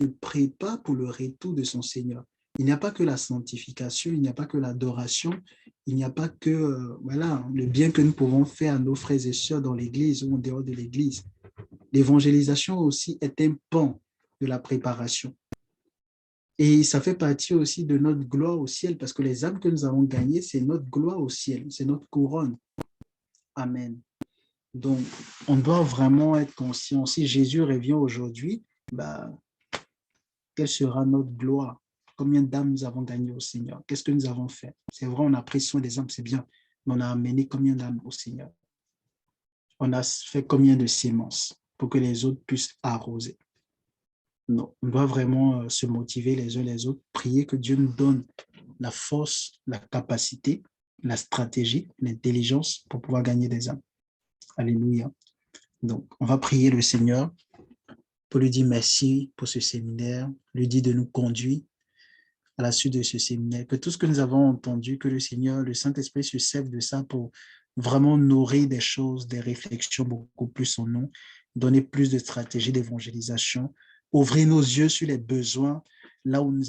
se prépare pour le retour de son Seigneur. Il n'y a pas que la sanctification, il n'y a pas que l'adoration, il n'y a pas que le bien que nous pouvons faire à nos frères et sœurs dans l'Église ou en dehors de l'Église. L'évangélisation aussi est un pan de la préparation. Et ça fait partie aussi de notre gloire au ciel, parce que les âmes que nous avons gagnées, c'est notre gloire au ciel, c'est notre couronne. Amen. Donc, on doit vraiment être conscient. Si Jésus revient aujourd'hui, quelle sera notre gloire? Combien d'âmes nous avons gagnées au Seigneur? Qu'est-ce que nous avons fait? C'est vrai, on a pris soin des âmes, c'est bien, mais on a amené combien d'âmes au Seigneur? On a fait combien de semences pour que les autres puissent arroser? Non, on doit vraiment se motiver les uns les autres, prier que Dieu nous donne la force, la capacité, la stratégie, l'intelligence pour pouvoir gagner des âmes. Alléluia. Donc, on va prier le Seigneur pour lui dire merci pour ce séminaire, lui dire de nous conduire à la suite de ce séminaire, que tout ce que nous avons entendu, que le Seigneur, le Saint-Esprit se serve de ça pour vraiment nourrir des choses, des réflexions beaucoup plus en nous, donner plus de stratégies d'évangélisation, ouvrir nos yeux sur les besoins, là où nous